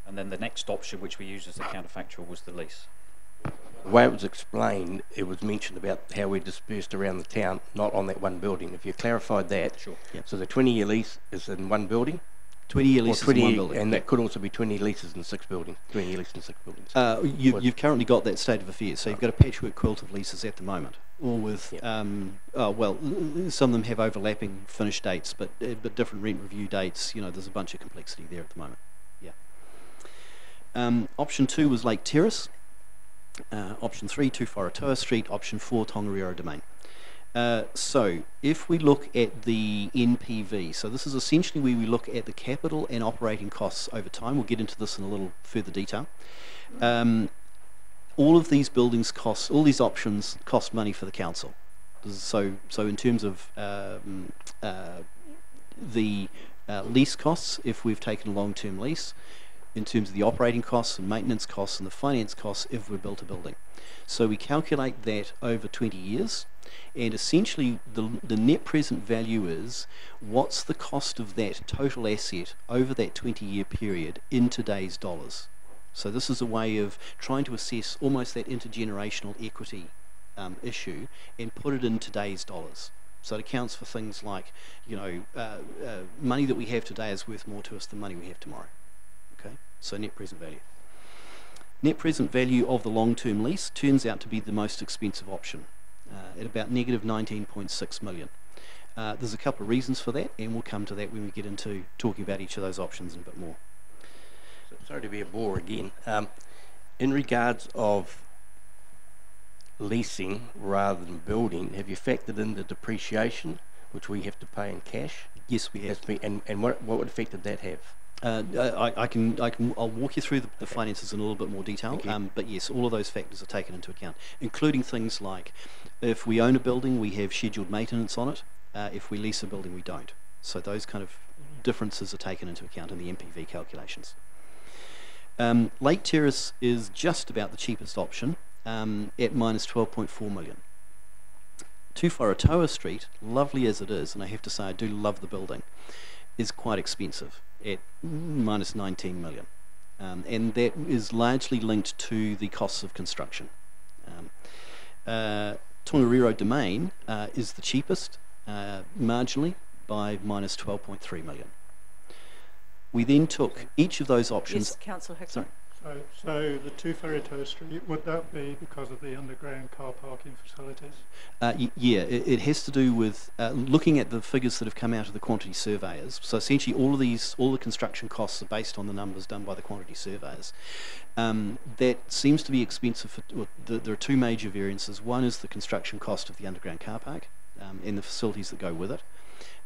And then the next option which we used as the counterfactual was the lease. The way it was explained, it was mentioned about how we're dispersed around the town, not on that 1 building. If you clarified that, sure. Yep. So the 20-year lease is in 1 building? 20-year leases in 1 building. And that could also be 20 leases in 6 buildings, 20-year leases in 6 buildings. You've currently got that state of affairs, so you've got a patchwork quilt of leases at the moment, all with, Yep. some of them have overlapping finish dates, but different rent review dates. You know, there's a bunch of complexity there at the moment. Yeah. Option 2 was Lake Terrace. Option 3, 2 Wharetoa Street. Option 4, Tongariro Domain. So if we look at the NPV, so this is essentially where we look at the capital and operating costs over time. We'll get into this in a little further detail. All of these buildings cost, all these options cost money for the council. So in terms of the lease costs, if we've taken a long-term lease, in terms of the operating costs and maintenance costs and the finance costs if we built a building. So we calculate that over 20 years, and essentially the net present value is what's the cost of that total asset over that 20-year period in today's dollars. So this is a way of trying to assess almost that intergenerational equity issue and put it in today's dollars. So it accounts for things like, you know, money that we have today is worth more to us than money we have tomorrow. Okay, so net present value. Net present value of the long-term lease turns out to be the most expensive option at about negative 19.6 million. There's a couple of reasons for that, and we'll come to that when we get into talking about each of those options in a bit more. So, sorry to be a bore again. In regards of leasing rather than building, have you factored in the depreciation, which we have to pay in cash? Yes, we have. And what effect did that have? I'll walk you through the finances in a little bit more detail. But yes, all of those factors are taken into account, including things like if we own a building, we have scheduled maintenance on it. If we lease a building, we don't. So those kind of differences are taken into account in the MPV calculations. Lake Terrace is just about the cheapest option at minus 12.4 million. 2 Wharetoa Street, lovely as it is, and I have to say I do love the building, is quite expensive at minus 19 million. And that is largely linked to the costs of construction. Tongariro Domain is the cheapest, marginally, by minus 12.3 million. We then took each of those options. Yes, Councillor Hickman. So the 2 Wharetoa Street, would that be because of the underground car parking facilities? Yeah, it has to do with looking at the figures that have come out of the quantity surveyors. So essentially all the construction costs are based on the numbers done by the quantity surveyors. That seems to be expensive. There are two major variances. One is the construction cost of the underground car park and the facilities that go with it.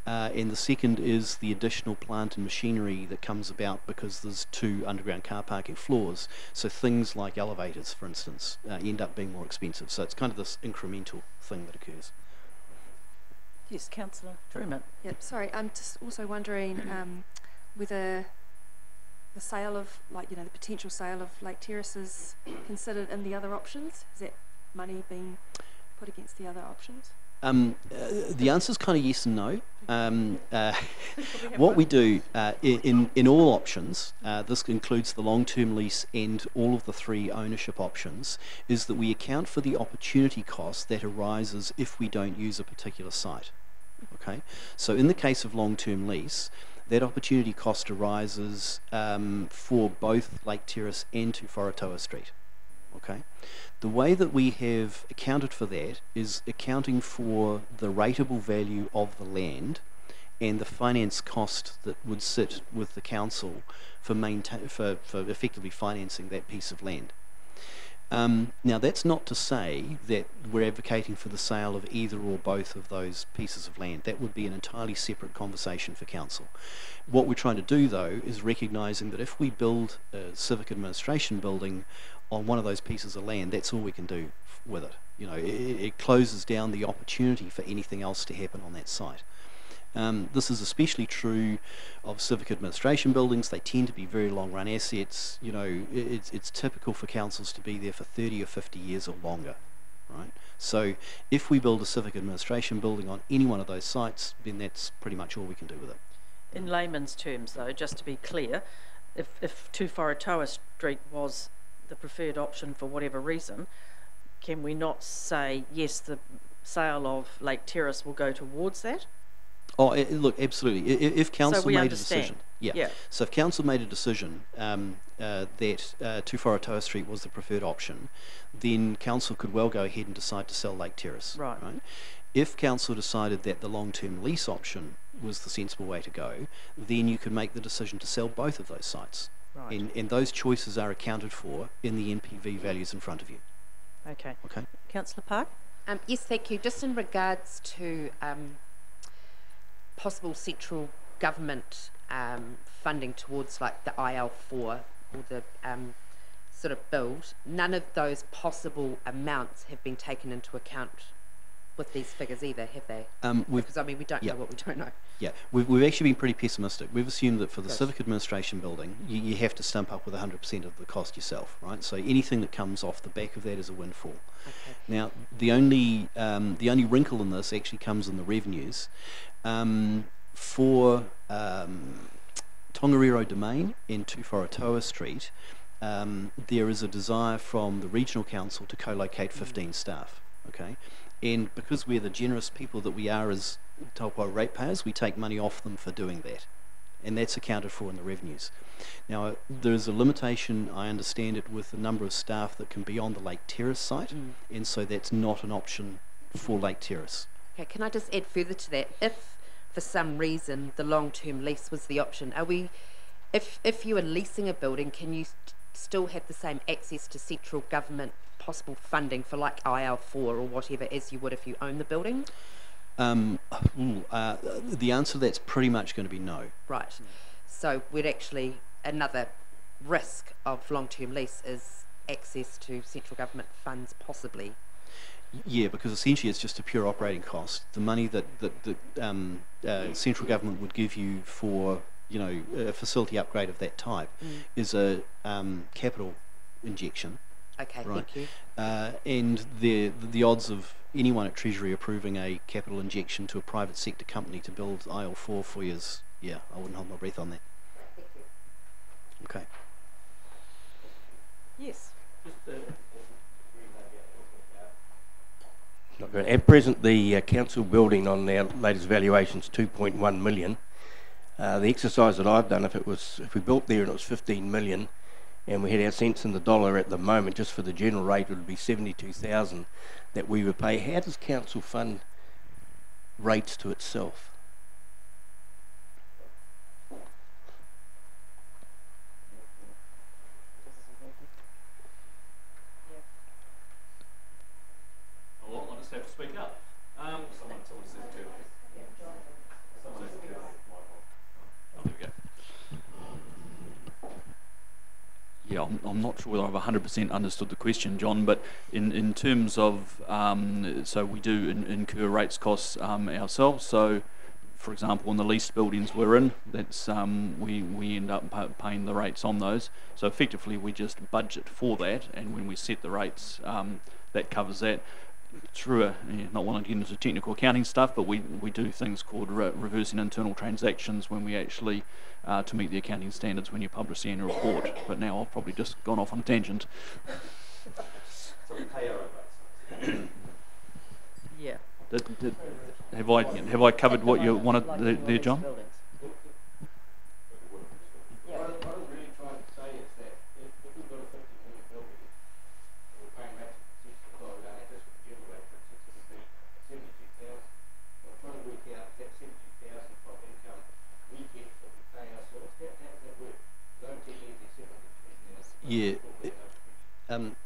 And the second is the additional plant and machinery that comes about because there's 2 underground car parking floors. So things like elevators, for instance, end up being more expensive. So it's kind of this incremental thing that occurs. Yes, Councillor Truman. Yep, sorry, I'm just also wondering whether the sale of, the potential sale of Lake Terrace is considered in the other options. Is that money being put against the other options? The answer is kind of yes and no. What we do in all options, this includes the long-term lease and all of the 3 ownership options, is that we account for the opportunity cost that arises if we don't use a particular site. Okay, so in the case of long-term lease, that opportunity cost arises for both Lake Terrace and 2 Wharetoa Street. Okay, the way that we have accounted for that is accounting for the rateable value of the land and the finance cost that would sit with the council for effectively financing that piece of land. Now that's not to say that we're advocating for the sale of either or both of those pieces of land. That would be an entirely separate conversation for council. What we're trying to do though is recognising that if we build a civic administration building on one of those pieces of land, that's all we can do with it. It closes down the opportunity for anything else to happen on that site. This is especially true of civic administration buildings. They tend to be very long run assets. It's typical for councils to be there for 30 or 50 years or longer, right? So if we build a civic administration building on any one of those sites, then that's pretty much all we can do with it. In layman's terms though, just to be clear, if 2 Wharetoa Street was the preferred option for whatever reason, can we not say yes, the sale of Lake Terrace will go towards that? Oh, look, absolutely. If council made a decision, yeah. So if council made a decision that 2 Wharetoa Street was the preferred option, then council could well go ahead and decide to sell Lake Terrace. Right. If council decided that the long-term lease option was the sensible way to go, then you could make the decision to sell both of those sites. Right. And those choices are accounted for in the NPV values in front of you. Okay. Okay. Councillor Park? Yes, thank you. Just in regards to possible central government funding towards like the IL4 or the sort of build, none of those possible amounts have been taken into account with these figures either, have they? Because we don't know what we don't know. Yeah, we've actually been pretty pessimistic. We've assumed that for the civic administration building, you have to stump up with 100% of the cost yourself, right? So anything that comes off the back of that is a windfall. Okay. Now, the only wrinkle in this actually comes in the revenues. For Tongariro Domain and 2 Wharetoa Street, there is a desire from the regional council to co-locate 15 staff. Okay. And because we're the generous people that we are as Taupo ratepayers, we take money off them for doing that. And that's accounted for in the revenues. Now, there's a limitation, I understand it, with the number of staff that can be on the Lake Terrace site, and so that's not an option for Lake Terrace. Okay, can I just add further to that? If, for some reason, the long-term lease was the option, if you are leasing a building, can you still have the same access to central government possible funding for like IL4 or whatever as you would if you own the building? The answer to that's pretty much going to be no. Right. So we'd actually, another risk of long-term lease is access to central government funds possibly. Yeah, because essentially it's just a pure operating cost. The money that central government would give you for, you know, a facility upgrade of that type is a capital injection. Okay, right? thank you. And the odds of anyone at Treasury approving a capital injection to a private sector company to build IL4 for you is, yeah, I wouldn't hold my breath on that. Okay. Yes. Not good. At present, the council building on their latest valuation is 2.1 million. The exercise that I've done, if we built there and it was 15 million, and we had our cents in the dollar at the moment, just for the general rate, it would be 72,000 that we would pay. How does council fund rates to itself? I'll just have to speak up. Yeah, I'm not sure whether I've 100% understood the question, John, but in terms of, so we do incur rates costs ourselves. So, for example, in the leased buildings we're in, that's we end up paying the rates on those. So effectively we just budget for that, and when we set the rates, that covers that. Through not wanting to get into technical accounting stuff, but we do things called reversing internal transactions when we actually, to meet the accounting standards when you publish the annual report. But now I've probably just gone off on a tangent. So we pay our own rates. Yeah. Have I covered what you wanted there, John? Yeah.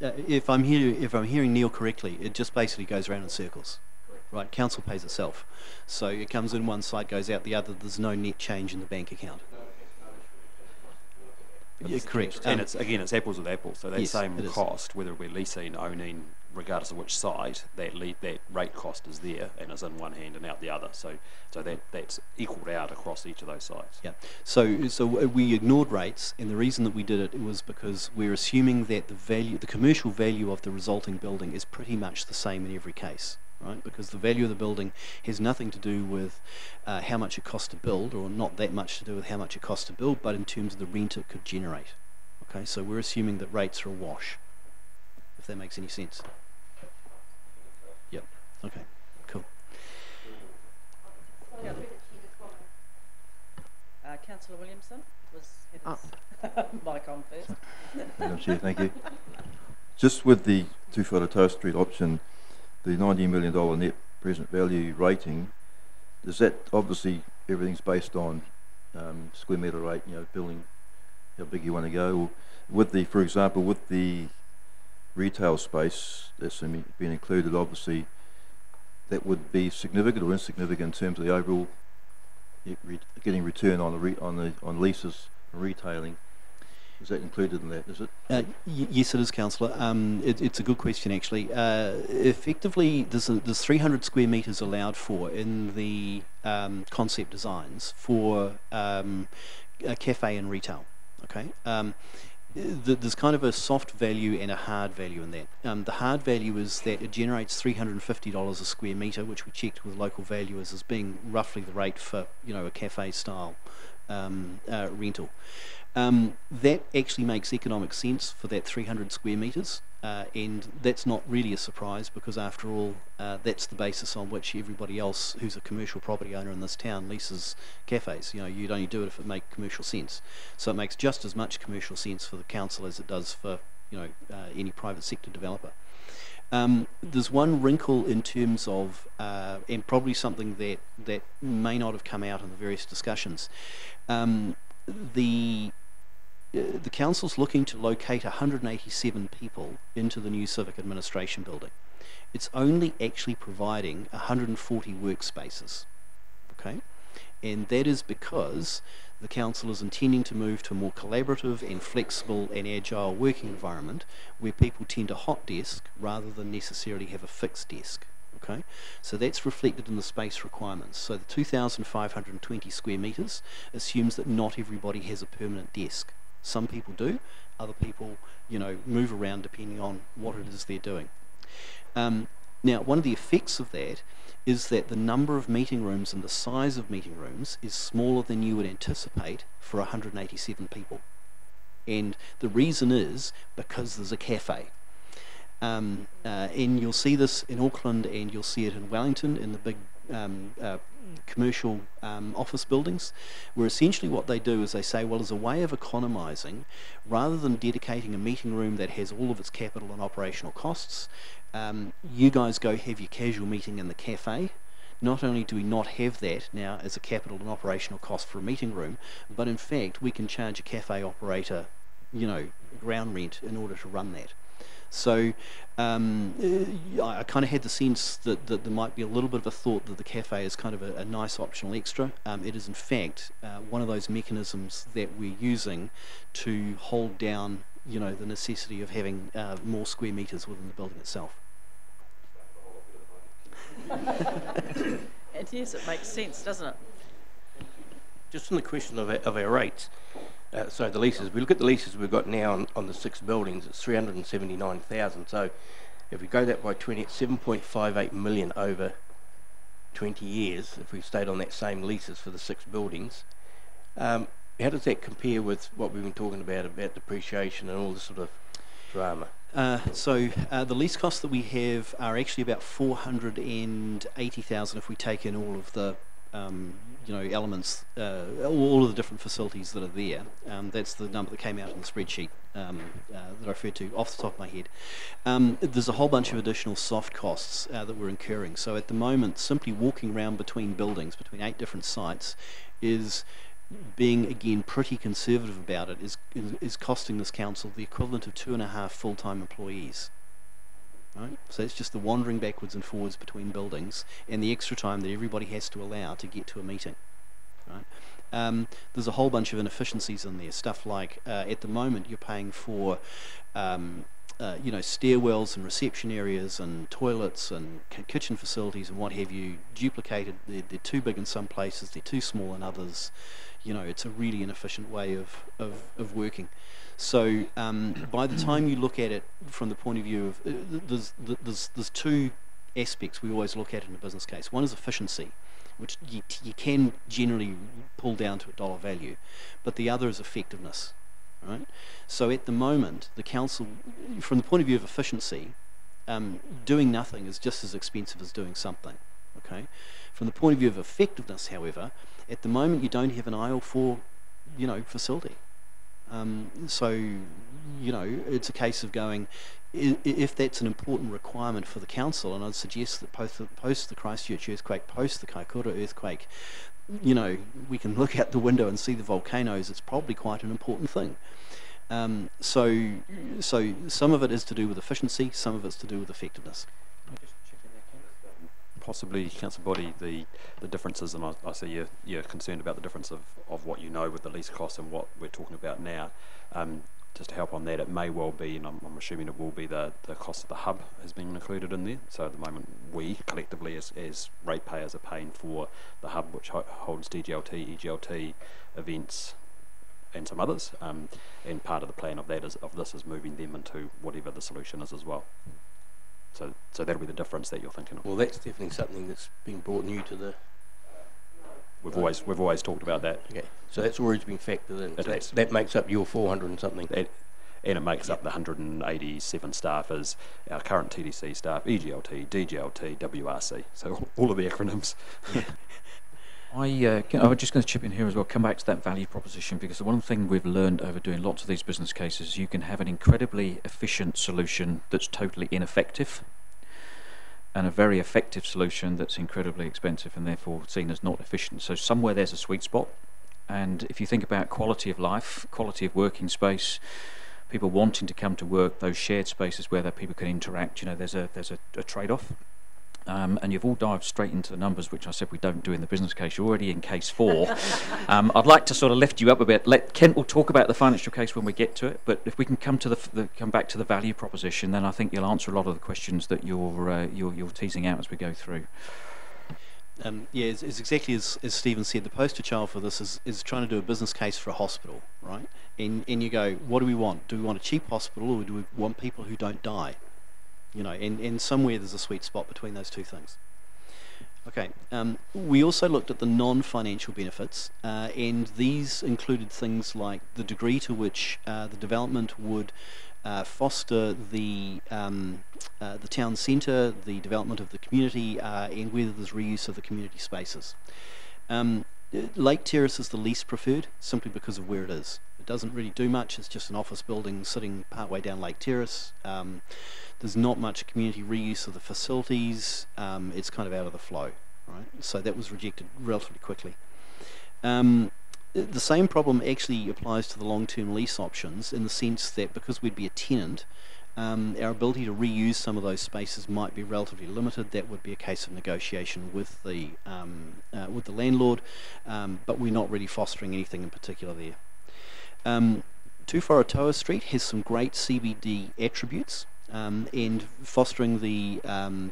If I'm hearing Neil correctly, it just basically goes around in circles. Right, council pays itself. So it comes in one side, goes out the other, there's no net change in the bank account. Yeah, correct. And it's apples with apples, so that yes, same cost, whether we're leasing, owning, regardless of which site, that rate cost is there and is in one hand and out the other. So that's equalled out across each of those sites. Yeah. So we ignored rates, and the reason that we did it was because we're assuming that the commercial value of the resulting building is pretty much the same in every case. Right, because the value of the building has nothing to do with how much it costs to build, or not that much to do with how much it costs to build, but in terms of the rent it could generate. Okay, so we're assuming that rates are a wash, if that makes any sense. Yep. Okay. Cool. Councillor Williamson had his mic on first. Madam Chair, thank you. Just with the 2 Whakatau Street option, the $90 million net present value rating, is that obviously everything's based on square metre rate, you know, building, how big you want to go? Or with the, for example, with the retail space that's been included, obviously that would be significant or insignificant in terms of the overall getting return on leases and retailing. Is that included in that, is it? Yes, it is, Councillor. It's a good question, actually. Effectively, there's 300 square metres allowed for in the concept designs for a cafe and retail. Okay. There's kind of a soft value and a hard value in that. The hard value is that it generates $350 a square metre, which we checked with local valuers as being roughly the rate for, you know, a cafe style rental. That actually makes economic sense for that 300 square metres, and that's not really a surprise, because after all, that's the basis on which everybody else who's a commercial property owner in this town leases cafes. You know, you'd only do it if it makes commercial sense. So it makes just as much commercial sense for the council as it does for, you know, any private sector developer. There's one wrinkle in terms of, and probably something that may not have come out in the various discussions. The council's looking to locate 187 people into the new civic administration building. It's only actually providing 140 workspaces, okay? And that is because the council is intending to move to a more collaborative and flexible and agile working environment where people tend to hot desk rather than necessarily have a fixed desk. Okay, so that's reflected in the space requirements. So the 2,520 square metres assumes that not everybody has a permanent desk. Some people do, other people, you know, move around depending on what it is they're doing. Now, one of the effects of that is that the number of meeting rooms and the size of meeting rooms is smaller than you would anticipate for 187 people. And the reason is because there's a cafe. And you'll see this in Auckland and you'll see it in Wellington in the big commercial office buildings, where essentially what they do is they say, well, as a way of economising, rather than dedicating a meeting room that has all of its capital and operational costs, you guys go have your casual meeting in the cafe. Not only do we not have that now as a capital and operational cost for a meeting room, but in fact we can charge a cafe operator, you know, ground rent in order to run that. So I kind of had the sense that there might be a little bit of a thought that the cafe is kind of a nice optional extra. It is in fact one of those mechanisms that we're using to hold down, you know, the necessity of having more square metres within the building itself. And yes, it makes sense, doesn't it? Just on the question of our rates, so the leases, we look at the leases we've got now on the 6 buildings, it's 379,000. So if we go that by 20, it's 7.58 million over 20 years, if we stayed on that same leases for the 6 buildings. How does that compare with what we've been talking about depreciation and all this sort of drama? So the lease costs that we have are actually about 480,000 if we take in all of the you know, elements, all of the different facilities that are there. That's the number that came out in the spreadsheet that I referred to off the top of my head. There's a whole bunch of additional soft costs that we're incurring. So at the moment, simply walking around between buildings, between 8 different sites, is being again pretty conservative about it, is costing this council the equivalent of 2.5 full-time employees. Right? So it's just the wandering backwards and forwards between buildings and the extra time that everybody has to allow to get to a meeting. Right? There's a whole bunch of inefficiencies in there. Stuff like at the moment you're paying for you know, stairwells and reception areas and toilets and kitchen facilities and what have you duplicated. They're too big in some places, they're too small in others. You know, it's a really inefficient way of working. So by the time you look at it from the point of view of there's 2 aspects we always look at in a business case. One is efficiency, which you can generally pull down to a dollar value, but the other is effectiveness. Right? So at the moment, the council, from the point of view of efficiency, doing nothing is just as expensive as doing something. Okay. From the point of view of effectiveness, however, at the moment you don't have an aisle for, you know, facility. So, you know, it's a case of going, if that's an important requirement for the council, and I'd suggest that post the Christchurch earthquake, post the Kaikoura earthquake, you know, we can look out the window and see the volcanoes. It's probably quite an important thing. So some of it is to do with efficiency, some of it's to do with effectiveness. Possibly, Council Body, the differences, and I see you're concerned about the difference of what you know with the lease costs and what we're talking about now. Just to help on that, it may well be, and I'm assuming it will be, the cost of the hub has been included in there. So at the moment, we collectively as ratepayers are paying for the hub, which holds DGLT, EGLT, events, and some others. And part of the plan of that is is moving them into whatever the solution is as well. So that'll be the difference that you're thinking of. Well, that's definitely something that's been brought new to the. We've always talked about that. Okay, so that's always been factored in. So that makes up your 400 and something. And it makes up the 187 staffers, our current TDC staff, EGLT, DGLT, WRC. So all of the acronyms. I was just going to chip in here as well, come back to that value proposition, because the one thing we've learned over doing lots of these business cases, you can have an incredibly efficient solution that's totally ineffective, and a very effective solution that's incredibly expensive and therefore seen as not efficient. So somewhere there's a sweet spot, and if you think about quality of life, quality of working space, people wanting to come to work, those shared spaces where that people can interact, you know, there's a trade-off. and you've all dived straight into the numbers, which I said we don't do in the business case. You're already in case 4. I'd like to sort of lift you up a bit. Kent will talk about the financial case when we get to it, but if we can come back to the value proposition, then I think you'll answer a lot of the questions that you're teasing out as we go through. Yeah, it's exactly as Stephen said. The poster child for this is trying to do a business case for a hospital, right? And you go, what do we want? Do we want a cheap hospital, or do we want people who don't die? You know, and somewhere there's a sweet spot between those two things. Okay, we also looked at the non-financial benefits, and these included things like the degree to which the development would foster the town centre, the development of the community, and whether there's reuse of the community spaces. Lake Terrace is the least preferred, simply because of where it is. It doesn't really do much. It's just an office building sitting partway down Lake Terrace. There's not much community reuse of the facilities. It's kind of out of the flow, right? So that was rejected relatively quickly. The same problem actually applies to the long-term lease options, in the sense that because we'd be a tenant, our ability to reuse some of those spaces might be relatively limited. That would be a case of negotiation with the landlord, but we're not really fostering anything in particular there. Tuwharetoa Street has some great CBD attributes, and fostering the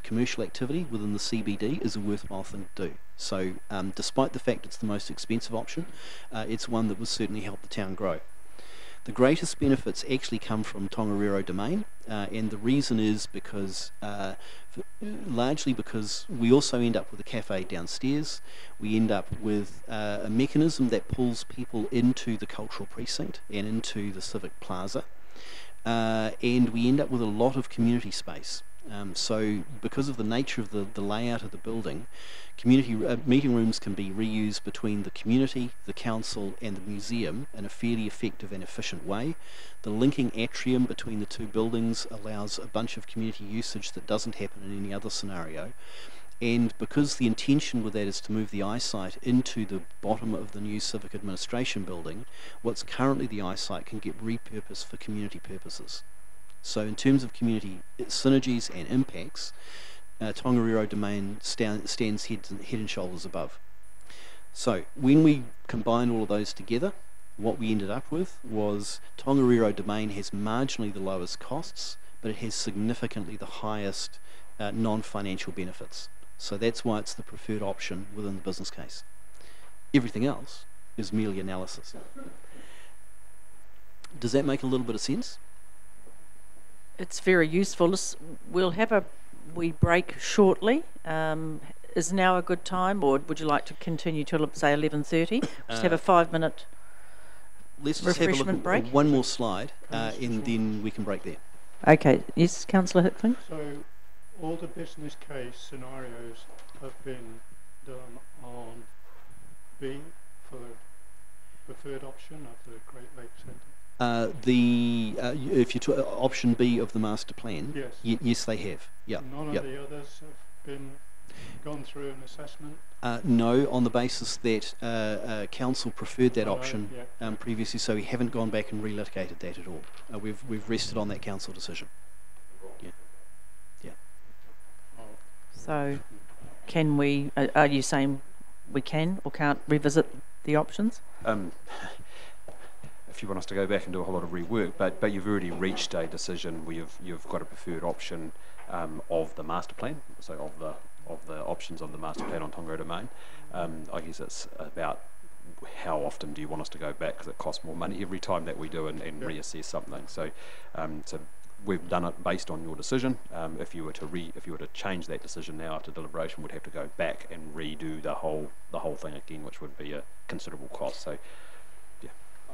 commercial activity within the CBD is a worthwhile thing to do. So despite the fact it's the most expensive option, it's one that will certainly help the town grow. The greatest benefits actually come from Tongariro Domain, and the reason is because largely because we also end up with a cafe downstairs. We end up with a mechanism that pulls people into the cultural precinct and into the civic plaza, and we end up with a lot of community space. So because of the nature of the layout of the building, community meeting rooms can be reused between the community, the council and the museum in a fairly effective and efficient way. The linking atrium between the two buildings allows a bunch of community usage that doesn't happen in any other scenario. And because the intention with that is to move the eyesight into the bottom of the new civic administration building, what's currently the eyesight can get repurposed for community purposes. So in terms of community synergies and impacts, Tongariro Domain stands head and shoulders above. So when we combine all of those together, what we ended up with was Tongariro Domain has marginally the lowest costs, but it has significantly the highest non-financial benefits. So that's why it's the preferred option within the business case. Everything else is merely analysis. Does that make a little bit of sense? It's very useful. We'll have a wee break shortly. Is now a good time, or would you like to continue till, say, 11:30? Just have a 5-minute let's just have a look break. One more slide, and then we can break there. Okay. Yes, Councillor Hickling? So all the business case scenarios have been done on B for the preferred option of the Great Lakes Centre. If you option B of the master plan, yes, yes, they have. Yeah. None of the others have been gone through an assessment. No, on the basis that council preferred that option previously, so we haven't gone back and relitigated that at all. We've rested on that council decision. Yeah. So, can we? Are you saying we can or can't revisit the options? If you want us to go back and do a whole lot of rework, but you've already reached a decision where you've got a preferred option of the master plan, so of the options of the master plan on Tongariro Domain. I guess it's about how often do you want us to go back, because it costs more money every time that we do and reassess something. So we've done it based on your decision. If you were to change that decision now after deliberation, we'd have to go back and redo the whole thing again, which would be a considerable cost. So.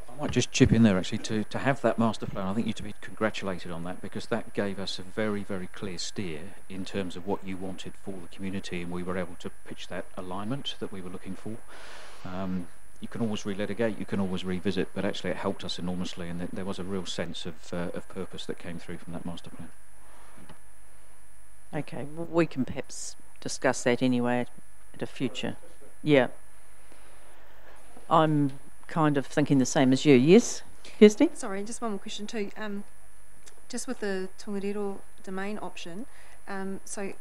I might just chip in there actually to have that master plan. I think you're to be congratulated on that, because that gave us a very, very clear steer in terms of what you wanted for the community, and we were able to pitch that alignment that we were looking for. You can always relitigate, you can always revisit, but actually it helped us enormously, and there was a real sense of purpose that came through from that master plan. Okay, well, we can perhaps discuss that anyway at a future. Yeah. I'm kind of thinking the same as you. Yes, Kirsty? Sorry, just one more question too. Just with the Tongariro Domain option, so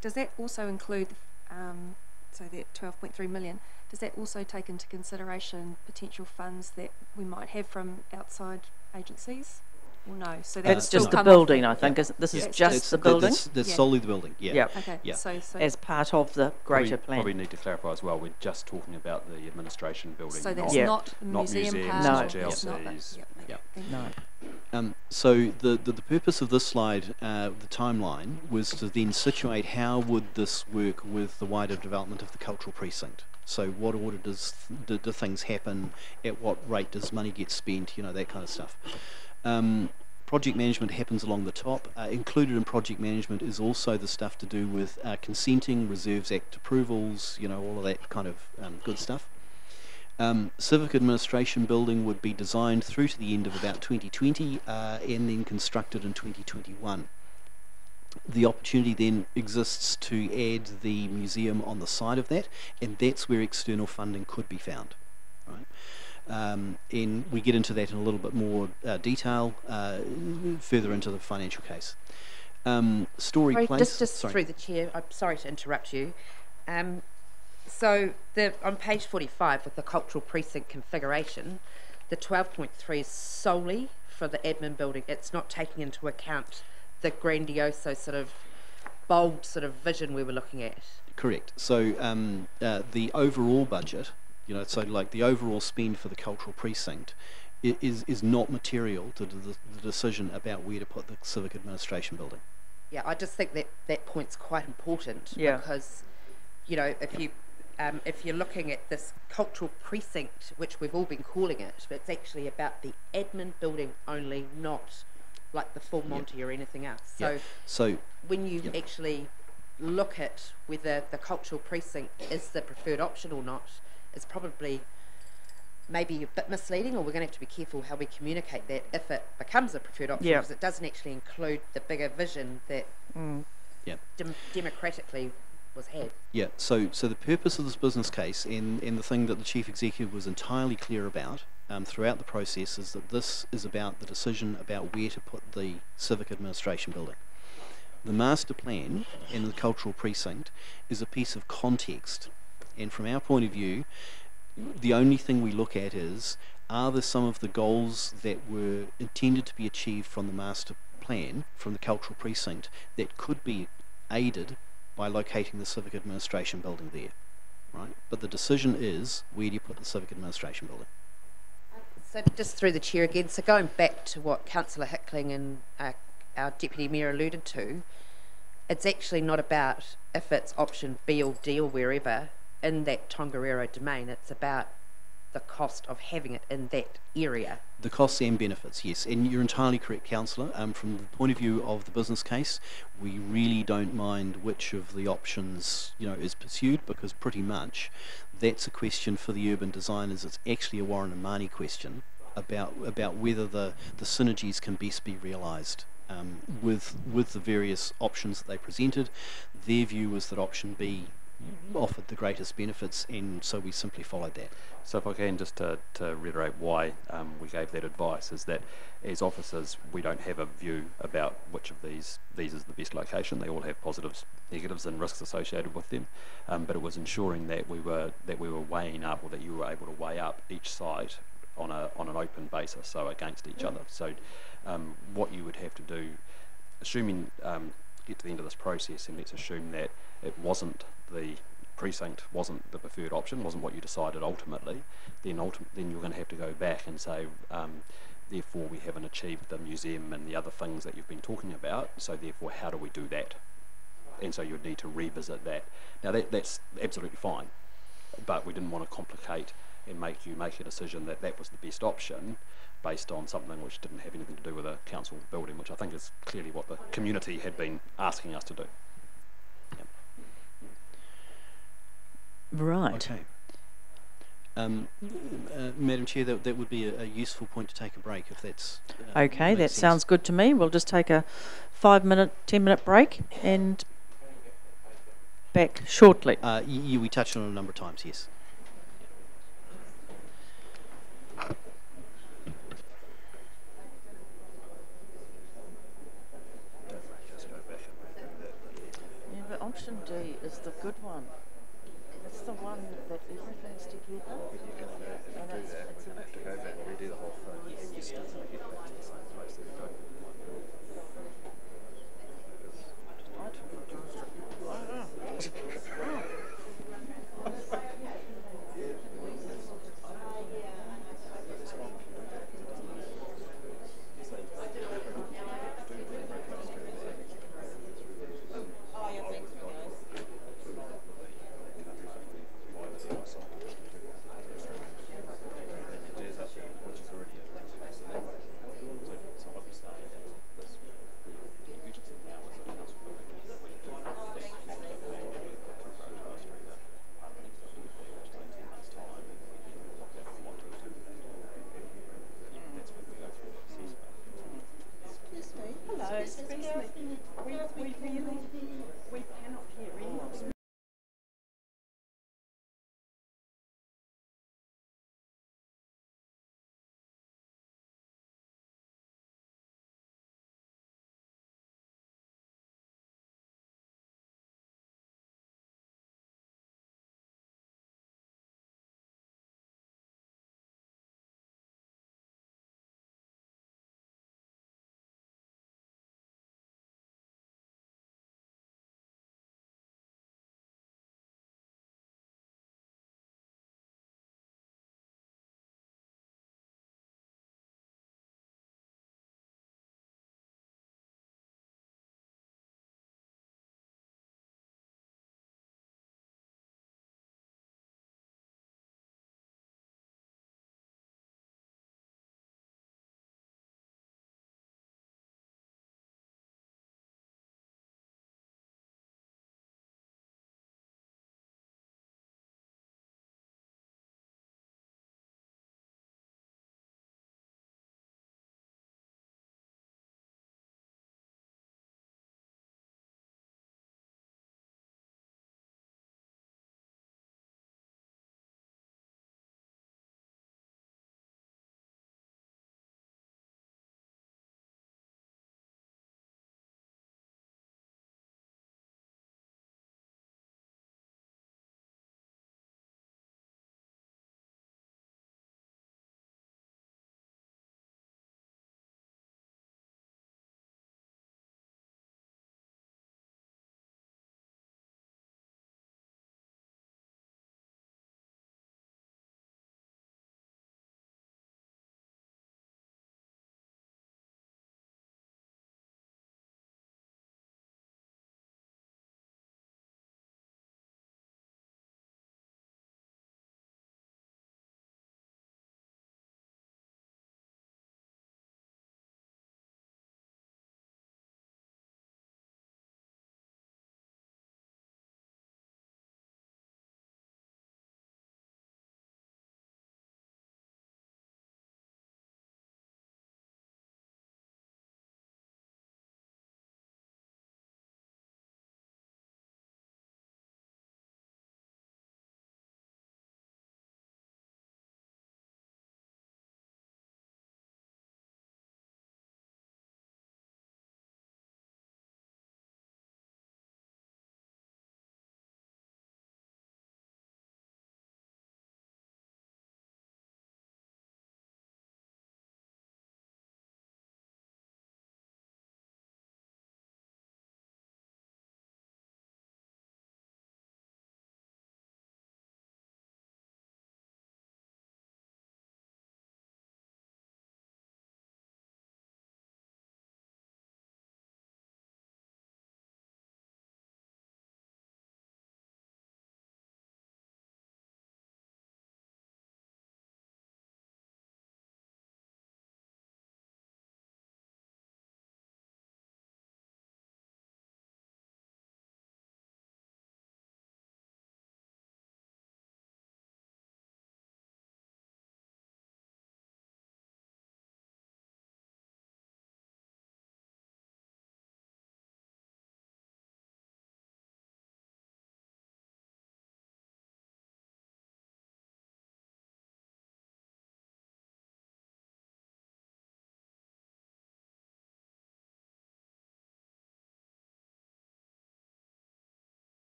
does that also include, so that 12.3 million, does that also take into consideration potential funds that we might have from outside agencies? Or no? So That's still just the come off building, that? I think. This is That's just the building. That's Yeah. solely the building, yeah. Yep. Okay, Yeah. so As part of the greater plan. Probably need to clarify as well, we're just talking about the administration building. so that's Yeah. not the not museum museums, part, not or it's not that. GLCs. Yep, okay, Yep. thank you. No. So the purpose of this slide, the timeline, was to then situate how would this work with the wider development of the cultural precinct. So what order do things happen, at what rate does money get spent, you know, that kind of stuff. Project management happens along the top. Included in project management is also the stuff to do with consenting, Reserves Act approvals, you know, all of that kind of good stuff. Civic administration building would be designed through to the end of about 2020 and then constructed in 2021. The opportunity then exists to add the museum on the side of that, and that's where external funding could be found. Right? And we get into that in a little bit more detail further into the financial case. Story Place. Just through the chair, I'm sorry to interrupt you. So on page 45 with the cultural precinct configuration, the 12.3 is solely for the admin building. It's not taking into account the grandiose sort of bold sort of vision we were looking at. Correct. So the overall budget, you know, so like the overall spend for the cultural precinct is not material to the decision about where to put the civic administration building. Yeah, I just think that point's quite important, Yeah. because, you know, if you're looking at this cultural precinct, which we've all been calling it, but it's actually about the admin building only, not like the full Monty or anything else. So when you actually look at whether the cultural precinct is the preferred option or not, it's probably maybe a bit misleading, or we're going to have to be careful how we communicate that if it becomes a preferred option, because it doesn't actually include the bigger vision that democratically was had. Yeah, so the purpose of this business case and the thing that the Chief Executive was entirely clear about throughout the process is that this is about the decision about where to put the civic administration building. The master plan and the cultural precinct is a piece of context, and from our point of view, the only thing we look at is, are there some of the goals that were intended to be achieved from the master plan, from the cultural precinct, that could be aided by locating the civic administration building there, right? But the decision is, where do you put the civic administration building? So just through the chair again, so going back to what Councillor Hickling and our Deputy Mayor alluded to, it's actually not about if it's option B or D or wherever in that Tongariro domain, it's about the cost of having it in that area. The costs and benefits, yes, and you're entirely correct, Councillor. From the point of view of the business case, we really don't mind which of the options, you know, is pursued, because pretty much that's a question for the urban designers. It's actually a Warren and Marnie question about whether the synergies can best be realised with the various options that they presented. Their view was that option B offered the greatest benefits, and so we simply followed that. So if I can just to reiterate why we gave that advice, is that as officers we don't have a view about which of these is the best location. They all have positives, negatives and risks associated with them, but it was ensuring that we were weighing up, or that you were able to weigh up each site on an open basis, so against each other. So what you would have to do, assuming get to the end of this process, and let's assume that it wasn't the precinct, wasn't the preferred option, wasn't what you decided ultimately, then you're going to have to go back and say, therefore we haven't achieved the museum and the other things that you've been talking about, so therefore how do we do that? And so you'd need to revisit that. Now that's absolutely fine, but we didn't want to complicate and make you make a decision that was the best option based on something which didn't have anything to do with a council building, which I think is clearly what the community had been asking us to do. Yep. Right. Okay. Madam Chair, that would be a useful point to take a break, if that's Okay, that makes sounds sense. good to me. We'll just take a 5-minute, 10-minute break and back shortly. We touched on it a number of times, yes. option D is the good one. It's the one that everything's together. And it's to go back and redo the whole thing. Yes. You still have to get back to the same place that you go. I took it to Which is already a place. So obviously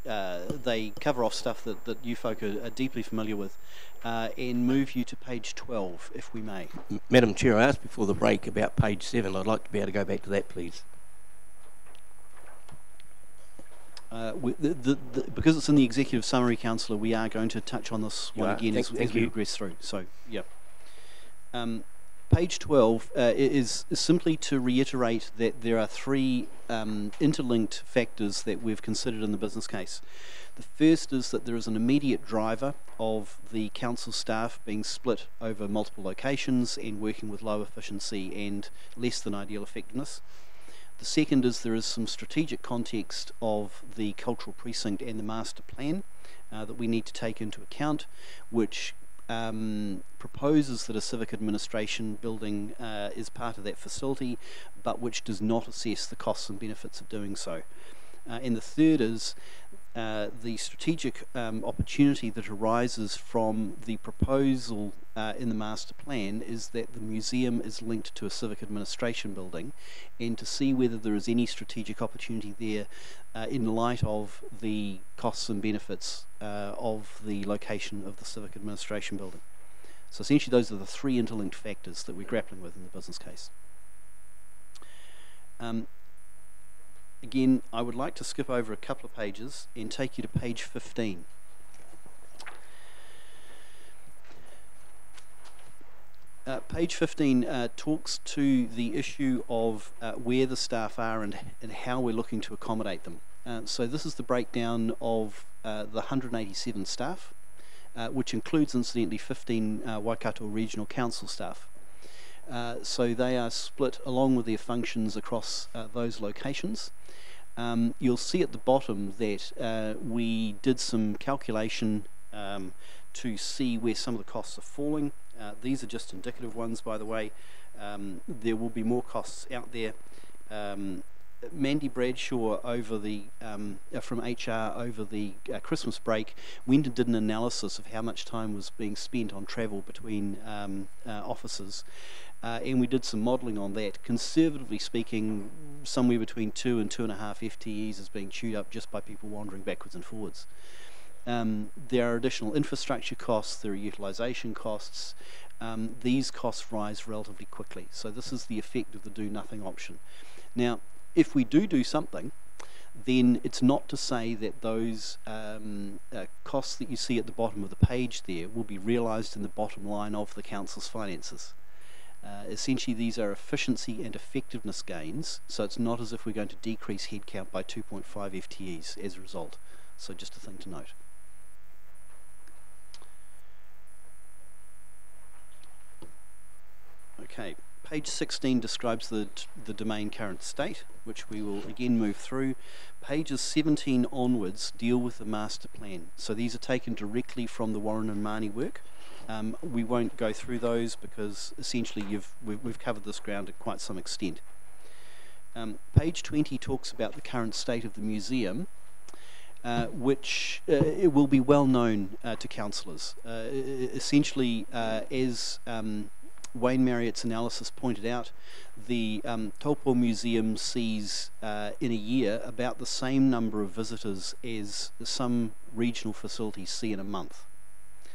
they cover off stuff that you folk are deeply familiar with, and move you to page 12, if we may. Madam Chair, I asked before the break about page 7. I'd like to be able to go back to that, please. Because it's in the executive summary, Councillor, we are going to touch on this one again as we progress through. So, yeah. Page 12 is simply to reiterate that there are three interlinked factors that we've considered in the business case. The first is that there is an immediate driver of the council staff being split over multiple locations and working with low efficiency and less than ideal effectiveness. The second is there is some strategic context of the cultural precinct and the master plan that we need to take into account, which proposes that a civic administration building is part of that facility, but which does not assess the costs and benefits of doing so. And the third is the strategic opportunity that arises from the proposal in the master plan is that the museum is linked to a civic administration building, and to see whether there is any strategic opportunity there in light of the costs and benefits of the location of the civic administration building. So essentially those are the three interlinked factors that we're grappling with in the business case. Again, I would like to skip over a couple of pages and take you to page 15. Page 15 talks to the issue of where the staff are and how we're looking to accommodate them. So this is the breakdown of the 187 staff, which includes incidentally 15 Waikato Regional Council staff. So they are split along with their functions across those locations. You'll see at the bottom that we did some calculation to see where some of the costs are falling. These are just indicative ones, by the way. There will be more costs out there. Mandy Bradshaw over the from HR over the Christmas break went and did an analysis of how much time was being spent on travel between offices, and we did some modelling on that. Conservatively speaking, somewhere between 2 and 2.5 FTEs is being chewed up just by people wandering backwards and forwards. There are additional infrastructure costs, there are utilisation costs. These costs rise relatively quickly, so this is the effect of the do nothing option. Now, if we do something, then it's not to say that those costs that you see at the bottom of the page there will be realised in the bottom line of the council's finances. Essentially, these are efficiency and effectiveness gains, so it's not as if we're going to decrease headcount by 2.5 FTEs as a result. So just a thing to note. Okay, page 16 describes the domain current state, which we will again move through. Pages 17 onwards deal with the master plan. So these are taken directly from the Warren and Marnie work. We won't go through those because essentially we've covered this ground at quite some extent. Page 20 talks about the current state of the museum, which it will be well known to councillors. Essentially, as Wayne Marriott's analysis pointed out, the Taupo Museum sees in a year about the same number of visitors as some regional facilities see in a month.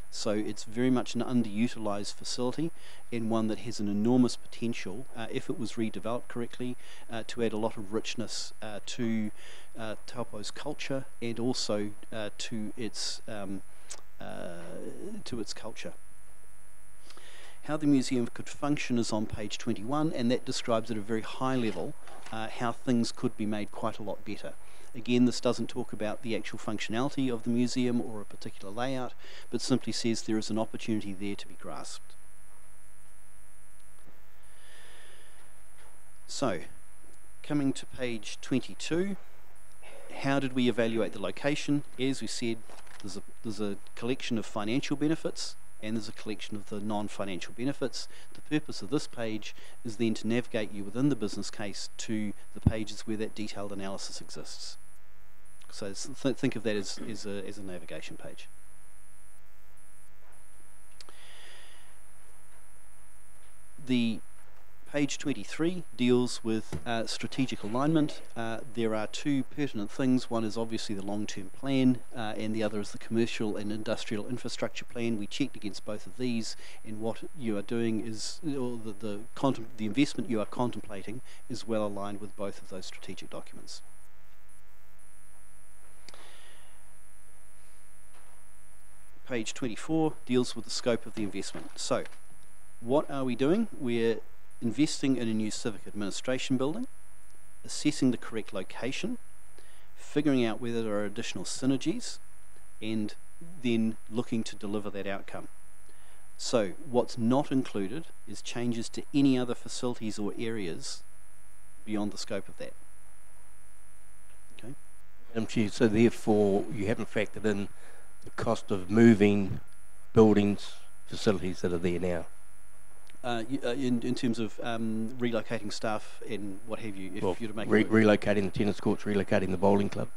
So it's very much an underutilised facility, and one that has an enormous potential, if it was redeveloped correctly, to add a lot of richness to Taupo's culture and also to its culture. How the museum could function is on page 21, and that describes at a very high level how things could be made quite a lot better. Again, this doesn't talk about the actual functionality of the museum or a particular layout, but simply says there is an opportunity there to be grasped. So, coming to page 22, how did we evaluate the location? As we said, there's a collection of financial benefits, and there's a collection of the non-financial benefits. The purpose of this page is then to navigate you within the business case to the pages where that detailed analysis exists. So think of that as a navigation page. The Page 23 deals with strategic alignment. There are two pertinent things. One is obviously the long-term plan, and the other is the commercial and industrial infrastructure plan. We checked against both of these, and what you are doing is, or the investment you are contemplating is well aligned with both of those strategic documents. Page 24 deals with the scope of the investment. So, what are we doing? We're investing in a new civic administration building, assessing the correct location, figuring out whether there are additional synergies, and then looking to deliver that outcome. So what's not included is changes to any other facilities or areas beyond the scope of that. Okay. So therefore you haven't factored in the cost of moving buildings, facilities that are there now? In terms of relocating staff and what have you, if you're to make relocating the tennis courts, relocating the bowling club.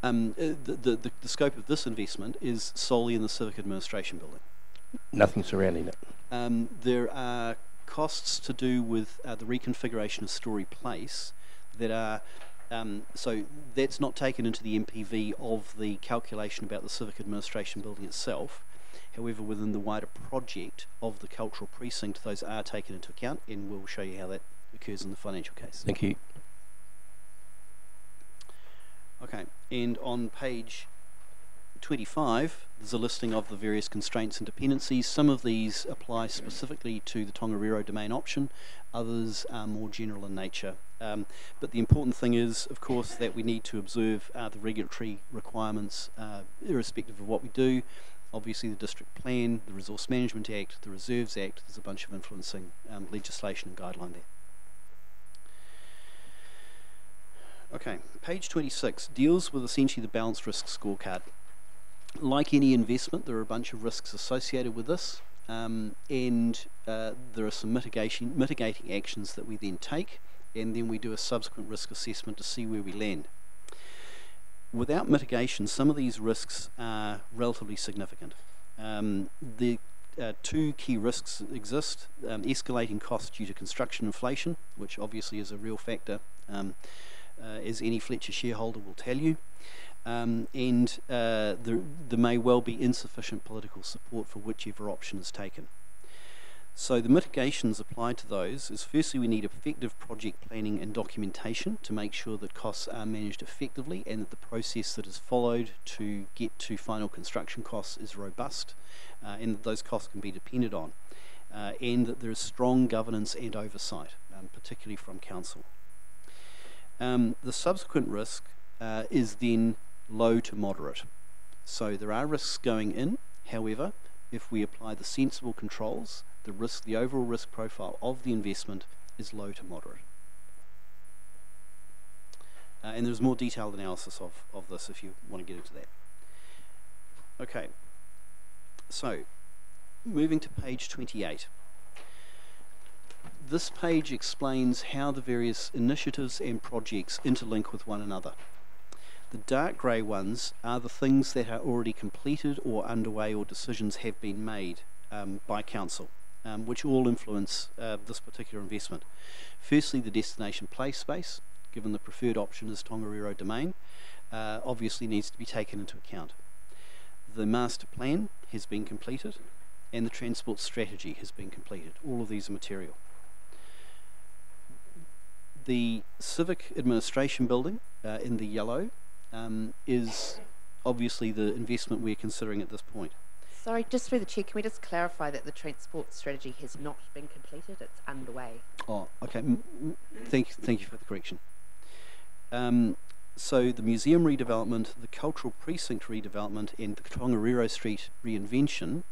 The scope of this investment is solely in the civic administration building. Nothing surrounding it. There are costs to do with the reconfiguration of Story Place that are so that's not taken into the MPV of the calculation about the civic administration building itself. However, within the wider project of the cultural precinct, those are taken into account, and we'll show you how that occurs in the financial case. Thank you. Okay, and on page 25, there's a listing of the various constraints and dependencies. Some of these apply specifically to the Tongariro domain option, others are more general in nature. But the important thing is, of course, that we need to observe the regulatory requirements irrespective of what we do. Obviously the District Plan, the Resource Management Act, the Reserves Act, there's a bunch of influencing legislation and guideline there. Okay, page 26 deals with essentially the balanced risk scorecard. Like any investment, there are a bunch of risks associated with this, and there are some mitigating actions that we then take, and then we do a subsequent risk assessment to see where we land. Without mitigation, some of these risks are relatively significant. The two key risks exist: escalating costs due to construction inflation, which obviously is a real factor, as any Fletcher shareholder will tell you, and there may well be insufficient political support for whichever option is taken. So the mitigations applied to those is, firstly, we need effective project planning and documentation to make sure that costs are managed effectively and that the process that is followed to get to final construction costs is robust, and that those costs can be depended on, and that there is strong governance and oversight, particularly from council. The subsequent risk is then low to moderate. So there are risks going in. However, if we apply the sensible controls, the overall risk profile of the investment is low to moderate. And there's more detailed analysis of this if you want to get into that. Okay, so moving to page 28. This page explains how the various initiatives and projects interlink with one another. The dark grey ones are the things that are already completed or underway, or decisions have been made by council, which all influence this particular investment. Firstly, the destination play space, given the preferred option is Tongariro domain, obviously needs to be taken into account. The master plan has been completed, and the transport strategy has been completed. All of these are material. The civic administration building in the yellow is obviously the investment we're considering at this point. Sorry, just through the chair, can we just clarify that the transport strategy has not been completed? It's underway. Oh, okay. Thank you for the correction. So the museum redevelopment, the cultural precinct redevelopment, and the Tongariro Street reinvention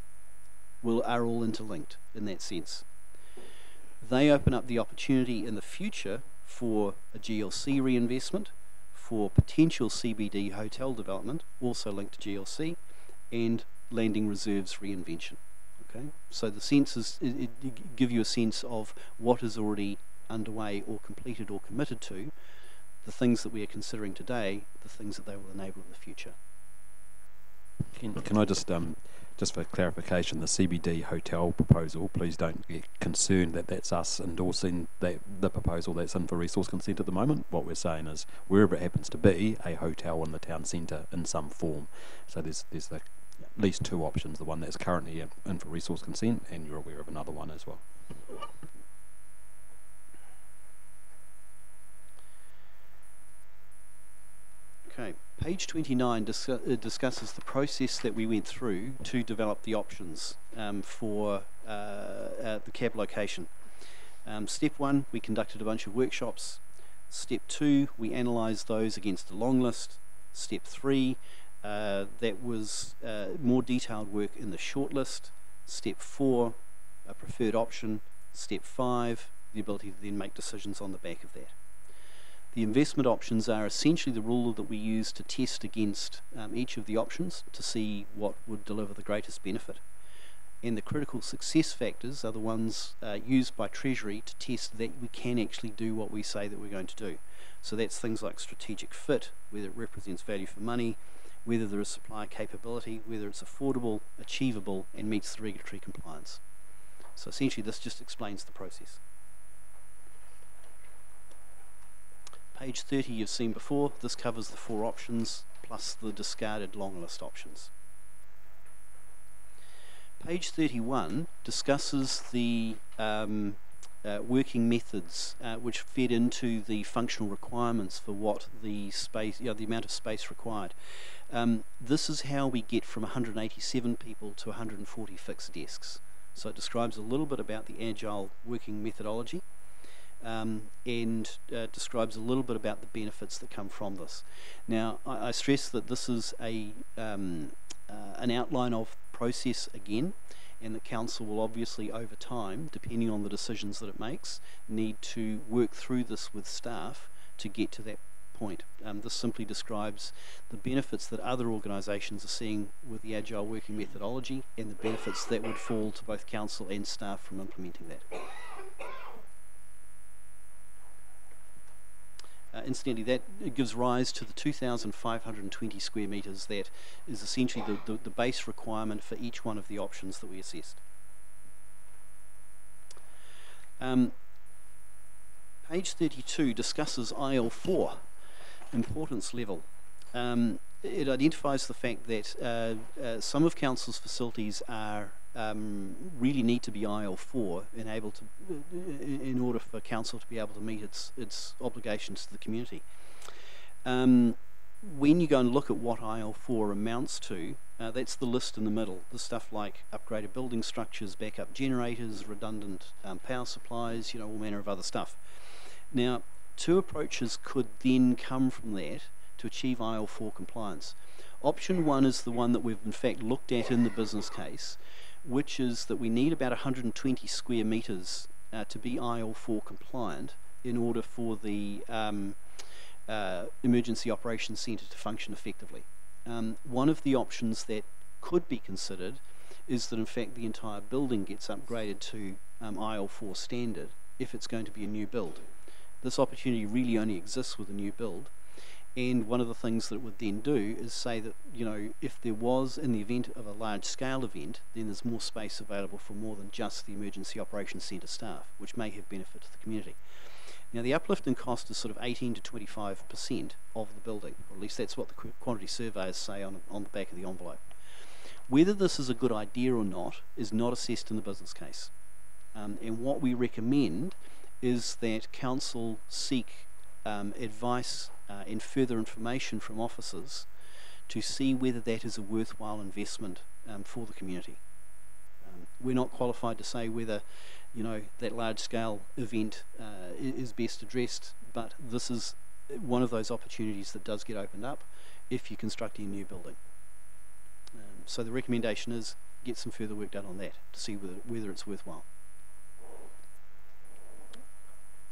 are all interlinked in that sense. They open up the opportunity in the future for a GLC reinvestment, for potential CBD hotel development, also linked to GLC, and landing reserves reinvention. Okay, so the sense is it give you a sense of what is already underway or completed or committed to, the things that we are considering today, the things that they will enable in the future. Can I just for clarification, the CBD hotel proposal, please don't get concerned that that's us endorsing the proposal that's in for resource consent at the moment. What we're saying is, wherever it happens to be, a hotel in the town centre in some form. So there's at least two options, the one that's currently in for resource consent, and you're aware of another one as well. Okay, page 29 discusses the process that we went through to develop the options for the cab location. Step 1, we conducted a bunch of workshops. Step 2, we analysed those against a long list. Step 3, that was more detailed work in the shortlist. Step 4, a preferred option. Step 5, the ability to then make decisions on the back of that. The investment options are essentially the rule that we use to test against each of the options to see what would deliver the greatest benefit. And the critical success factors are the ones used by Treasury to test that we can actually do what we say that we're going to do. So that's things like strategic fit, whether it represents value for money, whether there is supply capability, whether it's affordable, achievable, and meets the regulatory compliance. So essentially this just explains the process. Page 30 you've seen before. This covers the 4 options plus the discarded long list options. Page 31 discusses the working methods which fed into the functional requirements for what the space, the amount of space required. This is how we get from 187 people to 140 fixed desks. So it describes a little bit about the agile working methodology. And describes a little bit about the benefits that come from this. Now, I stress that this is an outline of process again, and the council will obviously over time, depending on the decisions that it makes, need to work through this with staff to get to that point. This simply describes the benefits that other organisations are seeing with the agile working methodology and the benefits that would fall to both council and staff from implementing that. Incidentally, that gives rise to the 2,520 square metres that is essentially the base requirement for each one of the options that we assessed. Page 32 discusses IL4, importance level. It identifies the fact that some of council's facilities are really need to be IL4 in order for council to be able to meet its obligations to the community. When you go and look at what IL4 amounts to, that's the list in the middle. The stuff like upgraded building structures, backup generators, redundant power supplies, all manner of other stuff. Now, 2 approaches could then come from that to achieve IL4 compliance. Option 1 is the one that we've in fact looked at in the business case, which is that we need about 120 square metres to be IL4 compliant in order for the Emergency Operations Centre to function effectively. One of the options that could be considered is that in fact the entire building gets upgraded to IL4 standard if it's going to be a new build. This opportunity really only exists with a new build. And one of the things that it would then do is say that, if there was, in the event of a large-scale event, then there's more space available for more than just the Emergency Operations Centre staff, which may have benefit to the community. Now, the uplift in cost is sort of 18 to 25% of the building, or at least that's what the quantity surveyors say on the back of the envelope. Whether this is a good idea or not is not assessed in the business case. And what we recommend is that council seek advice and further information from officers to see whether that is a worthwhile investment for the community. We're not qualified to say whether that large-scale event is best addressed, but this is one of those opportunities that does get opened up if you're constructing a new building. So the recommendation is get some further work done on that to see whether it's worthwhile.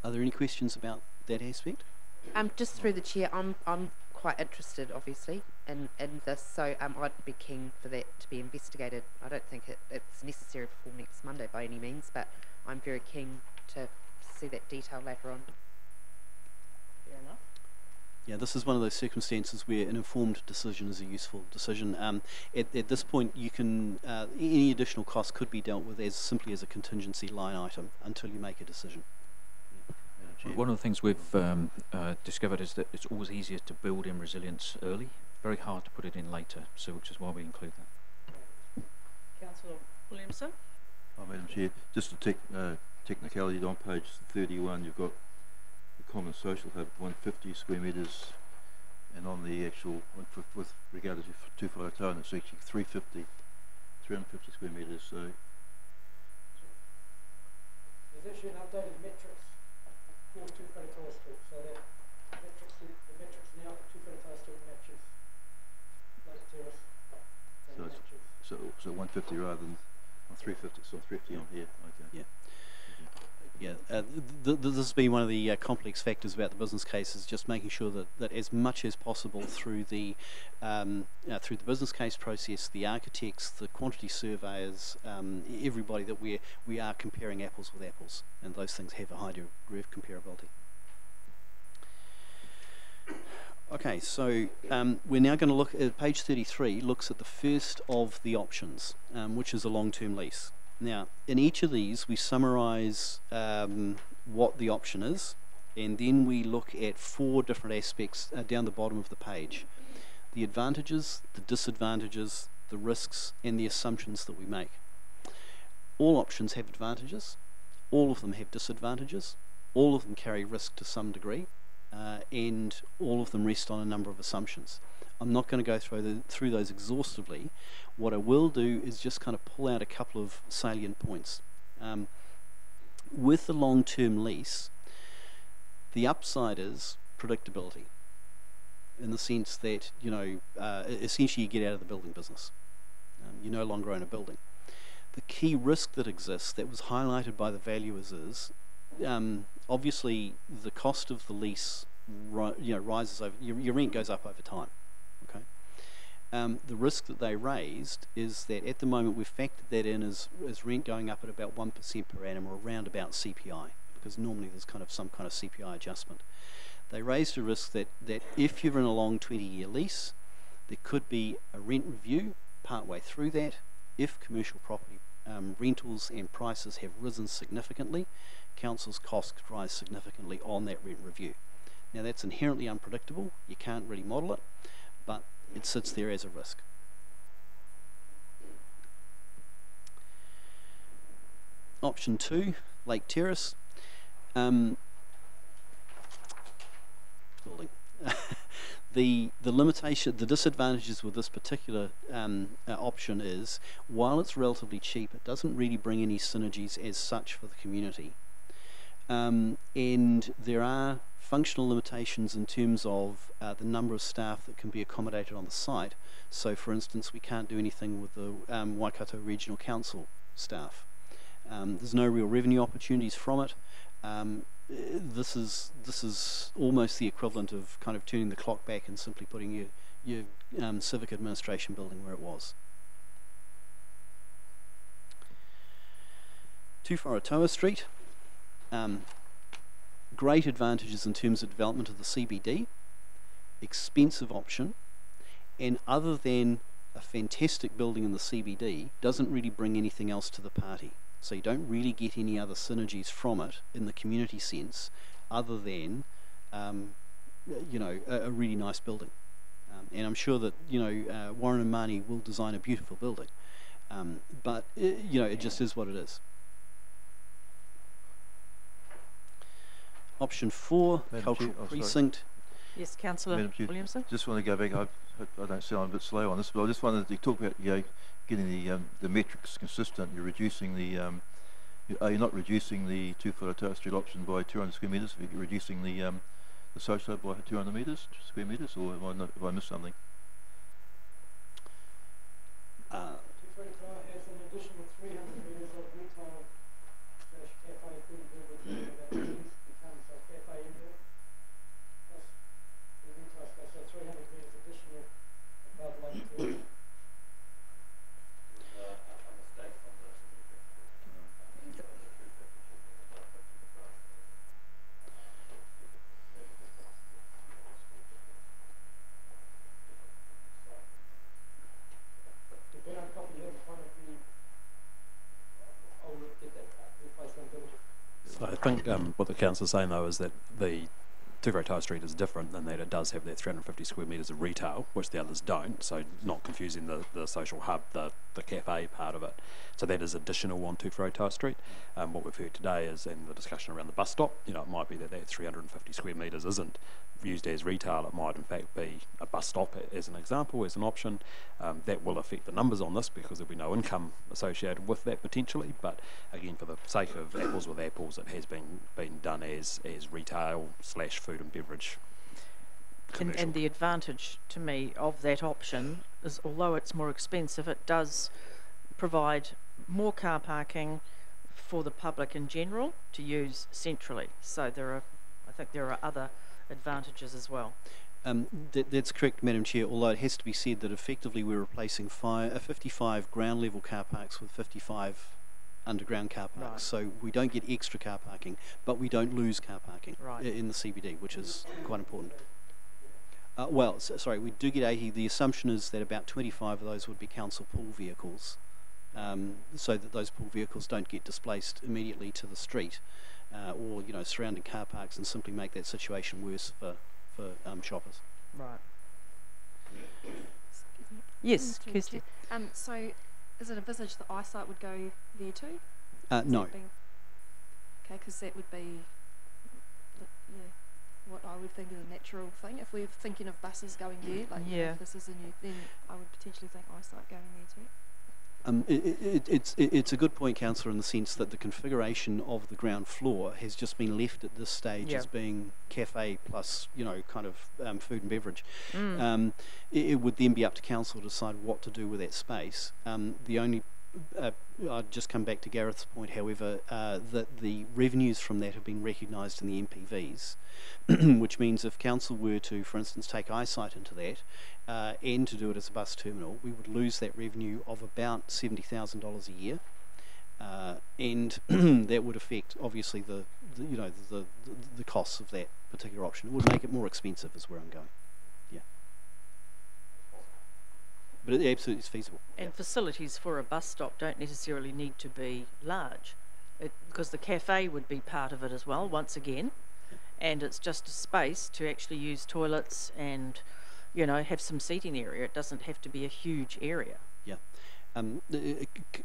Are there any questions about that aspect? Just through the chair, I'm quite interested, obviously, in this, so I'd be keen for that to be investigated. I don't think it's necessary before next Monday by any means, but I'm very keen to see that detail later on. Fair enough. Yeah, this is one of those circumstances where an informed decision is a useful decision. At this point, you can any additional cost could be dealt with as simply as a contingency line item until you make a decision. One of the things we've discovered is that it's always easier to build in resilience early, very hard to put it in later, so which is why we include that. Councillor Williamson. Madam Chair, just a technicality on page 31, you've got the common social hub 150 square metres, and on the actual, with regard to Two Whakatau, it's actually 350 square metres, so... There's actually an updated metrics for Two Whakatau Street, so that the metrics now for Two Whakatau Street matches Lake Terrace. So 150 rather than 350, so 350 on here, okay. Yeah. Yeah, this has been one of the complex factors about the business case, is just making sure that as much as possible through the business case process, the architects, the quantity surveyors, everybody, that we are comparing apples with apples, and those things have a high degree of comparability. Okay, so we're now going to look at page 33. Looks at the first of the options, which is a long-term lease. Now, in each of these, we summarise what the option is, and then we look at 4 different aspects down the bottom of the page. The advantages, the disadvantages, the risks, and the assumptions that we make. All options have advantages, all of them have disadvantages, all of them carry risk to some degree, and all of them rest on a number of assumptions. I'm not going to go through those exhaustively. What I will do is just kind of pull out a couple of salient points. With the long-term lease, the upside is predictability, in the sense that, you know, essentially you get out of the building business. You no longer own a building. The key risk that exists, that was highlighted by the valuers, is obviously the cost of the lease rises over, your rent goes up over time. Okay. The risk that they raised is that at the moment we've factored that in as rent going up at about 1% per annum, or around about CPI, because normally there's some kind of CPI adjustment. They raised a risk that if you're in a long 20-year lease, there could be a rent review partway through that. If commercial property rentals and prices have risen significantly, council's costs could rise significantly on that rent review. Now, that's inherently unpredictable. You can't really model it, but it sits there as a risk. Option 2, Lake Terrace. Building. The limitation, the disadvantages with this particular option is, while it's relatively cheap, it doesn't really bring any synergies as such for the community. And there are functional limitations in terms of the number of staff that can be accommodated on the site. So, for instance, we can't do anything with the Waikato Regional Council staff. There's no real revenue opportunities from it. This is almost the equivalent of kind of turning the clock back and simply putting your civic administration building where it was. Two Whakatau Street. Great advantages in terms of development of the CBD, expensive option, and other than a fantastic building in the CBD, doesn't really bring anything else to the party. So you don't really get any other synergies from it in the community sense, other than a really nice building. And I'm sure that Warren and Marnie will design a beautiful building, but it just is what it is. Option 4, cultural precinct. Yes, Councillor Williamson. Just want to go back. I don't sound a bit slow on this, but I just wanted to talk about getting the metrics consistent. You're reducing the are you not reducing the Two Whakatau Street option by 200 square metres? You're reducing the social by 200 square metres, or have I missed something? Two Whakatau has an additional 300 metres of retail / cafe food and beverage that becomes a cafe indoor. Plus the retail space, so 300 metres additional above Lake Terrace. think what the council is saying though is that the Tūwhare Street is different in that it does have that 350 square metres of retail, which the others don't, so not confusing the social hub, the cafe part of it. So that is additional on Tūwhare Street. What we've heard today is, in the discussion around the bus stop, you know, it might be that 350 square metres isn't used as retail, it might in fact be a bus stop as an example, as an option. That will affect the numbers on this because there'll be no income associated with that potentially, but again, for the sake of apples with apples, it has been done as retail / food and beverage. And the advantage to me of that option is, although it's more expensive, it does provide more car parking for the public in general to use centrally. So I think there are other advantages as well. That's correct, Madam Chair, although it has to be said that effectively we're replacing 55 ground level car parks with 55 underground car parks. Right. So we don't get extra car parking, but we don't lose car parking in the CBD, which is quite important. Sorry, we do get 80. The assumption is that about 25 of those would be council pool vehicles, so that those pool vehicles don't get displaced immediately to the street or, you know, surrounding car parks and simply make that situation worse for shoppers. Right. Yes, Kirsty. So is it envisaged that eyesight would go there too? No. Okay, because that would be what I would think is a natural thing. If we're thinking of buses going there, like if this is a new, then I would potentially think eyesight going there too. It's a good point, Councillor, in the sense that the configuration of the ground floor has just been left at this stage as being cafe plus, you know, kind of food and beverage. It would then be up to council to decide what to do with that space. The only I'd just come back to Gareth's point, however, that the revenues from that have been recognised in the MPVs, which means if council were to, for instance, take eyesight into that and to do it as a bus terminal, we would lose that revenue of about $70,000 a year, and that would affect obviously the costs of that particular option. It would make it more expensive, is where I'm going. But it absolutely is feasible. And facilities for a bus stop don't necessarily need to be large, because the cafe would be part of it as well, once again, and it's just a space to actually use toilets and, you know, have some seating area. It doesn't have to be a huge area. Yeah.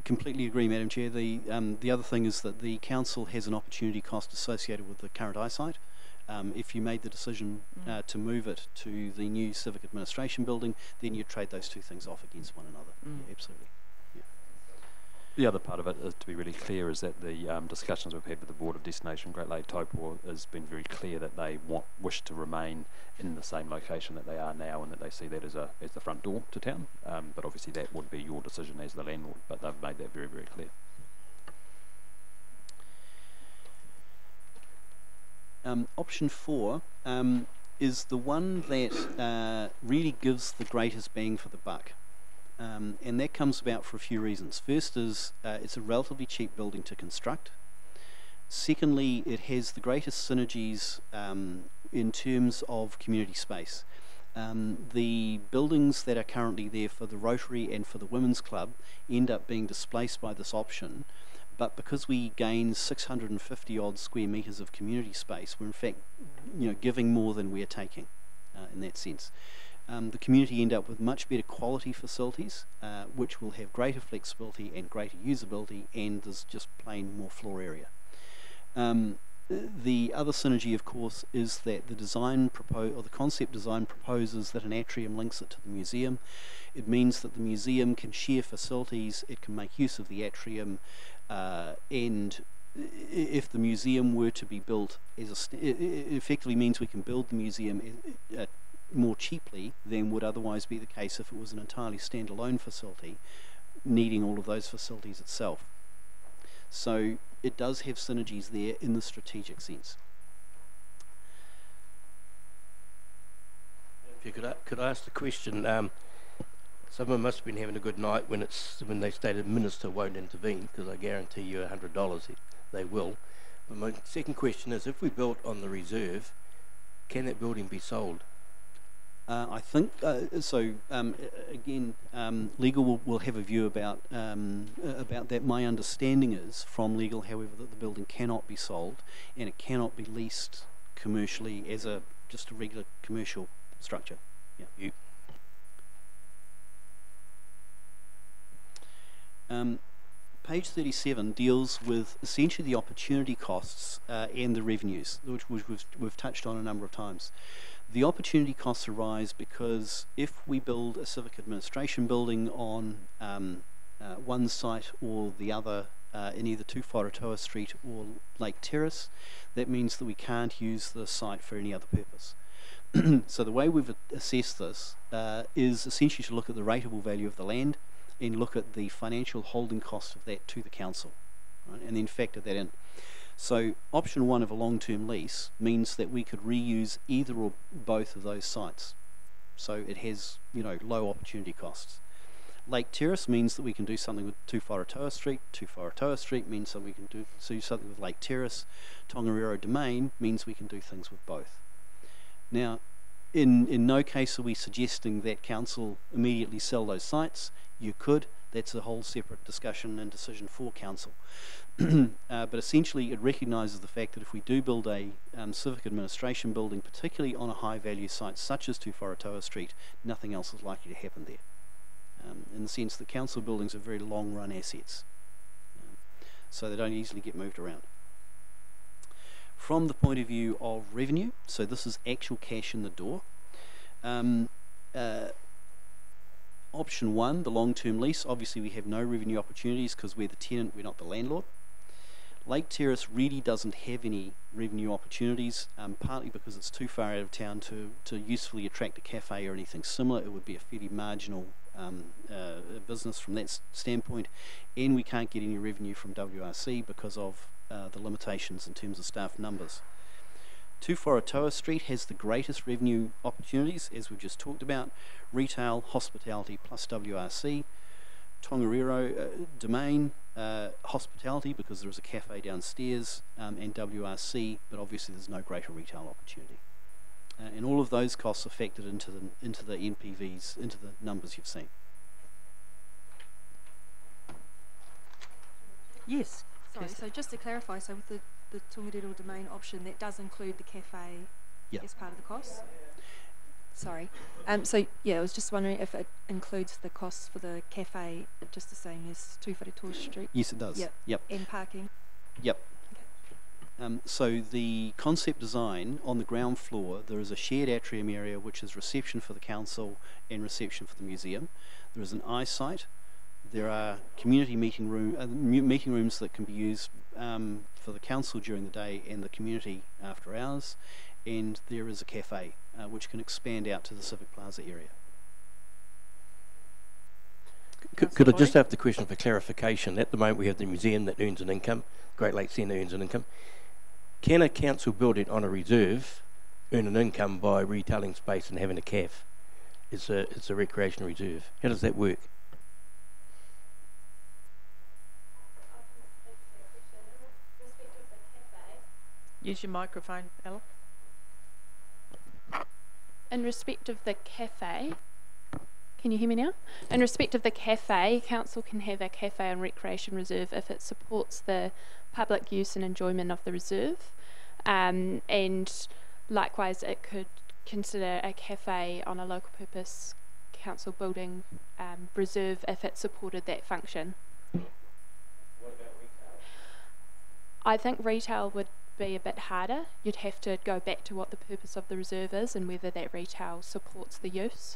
Completely agree, Madam Chair. The other thing is that the council has an opportunity cost associated with the current eyesight. If you made the decision to move it to the new Civic Administration Building, then you'd trade those two things off against one another. Yeah, absolutely. Yeah. The other part of it, to be really clear, is that the discussions we've had with the Board of Destination Great Lake Taupo has been very clear that they wish to remain in the same location that they are now, and that they see that as the front door to town. But obviously that would be your decision as the landlord, but they've made that very, very clear. Option 4 is the one that really gives the greatest bang for the buck, and that comes about for a few reasons. First is it's a relatively cheap building to construct. Secondly, it has the greatest synergies in terms of community space. The buildings that are currently there for the Rotary and for the Women's Club end up being displaced by this option. But because we gain 650 odd square metres of community space, we're in fact, you know, giving more than we're taking in that sense. The community end up with much better quality facilities, which will have greater flexibility and greater usability, and there's just plain more floor area. The other synergy, of course, is that the concept design proposes that an atrium links it to the museum. It means that the museum can share facilities, it can make use of the atrium, and if the museum were to be built it effectively means we can build the museum more cheaply than would otherwise be the case if it was an entirely standalone facility, needing all of those facilities itself. So it does have synergies there in the strategic sense. If you could I ask the question, someone must have been having a good night when they stated Minister won't intervene, because I guarantee you $100 they will. But my second question is, if we built on the reserve, can that building be sold? I think so. Again, legal will have a view about that. My understanding is from legal, however, that the building cannot be sold and it cannot be leased commercially as just a regular commercial structure. Yeah. Page 37 deals with essentially the opportunity costs and the revenues, which we've touched on a number of times. The opportunity costs arise because if we build a civic administration building on one site or the other in either 2 Wharetoa Street or Lake Terrace, that means that we can't use the site for any other purpose. So the way we've assessed this is essentially to look at the rateable value of the land and look at the financial holding cost of that to the council, right? And then factor that in. So option 1 of a long-term lease means that we could reuse either or both of those sites. So it has, low opportunity costs. Lake Terrace means that we can do something with 2 Wharetoa Street. 2 Wharetoa Street means that we can do something with Lake Terrace. Tongariro Domain means we can do things with both. Now, in no case are we suggesting that council immediately sell those sites. You could. That's a whole separate discussion and decision for council. But essentially it recognises the fact that if we do build a civic administration building, particularly on a high value site such as 2 Wharetoa Street, nothing else is likely to happen there. In the sense that council buildings are very long run assets. So they don't easily get moved around. From the point of view of revenue, so this is actual cash in the door. Option 1, the long-term lease, obviously we have no revenue opportunities because we're the tenant, we're not the landlord. Lake Terrace really doesn't have any revenue opportunities, partly because it's too far out of town to usefully attract a cafe or anything similar. It would be a fairly marginal business from that standpoint, and we can't get any revenue from WRC because of the limitations in terms of staff numbers. 2 Wharetoa Street has the greatest revenue opportunities, as we've just talked about: retail, hospitality plus WRC. Tongariro Domain, hospitality because there is a cafe downstairs, and WRC, but obviously there's no greater retail opportunity. And all of those costs are factored into the NPVs, into the numbers you've seen. Yes. Sorry, so just to clarify, so with the Tongariro Domain option, that does include the cafe as part of the cost? Sorry. So, yeah, I was just wondering if it includes the costs for the cafe just the same as 2 Wharetoa Street? Yes, it does. Yep. And parking? Yep. Okay. So the concept design, on the ground floor, there is a shared atrium area which is reception for the council and reception for the museum. There is an eyesight. There are community meeting rooms that can be used for the council during the day and the community after hours, and there is a cafe which can expand out to the Civic Plaza area. Could I just have the question for clarification? At the moment we have the museum that earns an income, Great Lakes Centre earns an income. Can a council building on a reserve earn an income by retailing space and having a cafe? It's a recreation reserve. How does that work? Use your microphone, Ella. In respect of the cafe, can you hear me now? In respect of the cafe, council can have a cafe and recreation reserve if it supports the public use and enjoyment of the reserve, and likewise it could consider a cafe on a local purpose council building reserve if it supported that function. What about retail? I think retail would be a bit harder. You'd have to go back to what the purpose of the reserve is and whether that retail supports the use.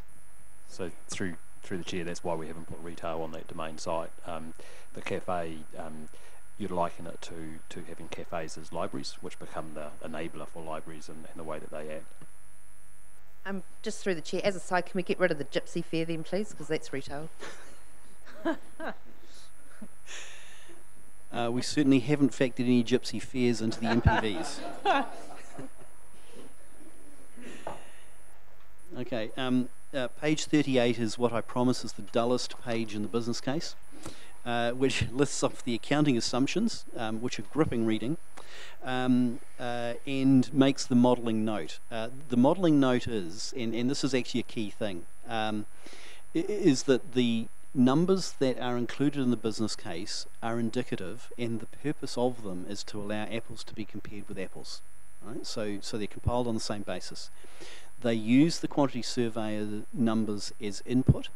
So through the chair, that's why we haven't put retail on that domain site. The cafe, you'd liken it to having cafes as libraries, which become the enabler for libraries and the way that they act. Just through the chair, as a side, can we get rid of the gypsy fare then, please? Because that's retail. We certainly haven't factored any gypsy fares into the MPVs. Okay, page 38 is what I promise is the dullest page in the business case, which lists off the accounting assumptions, which are gripping reading. and makes the modelling note. The modelling note is, and this is actually a key thing, is that the numbers that are included in the business case are indicative, and the purpose of them is to allow apples to be compared with apples. Right? So they're compiled on the same basis. They use the quantity surveyor numbers as input,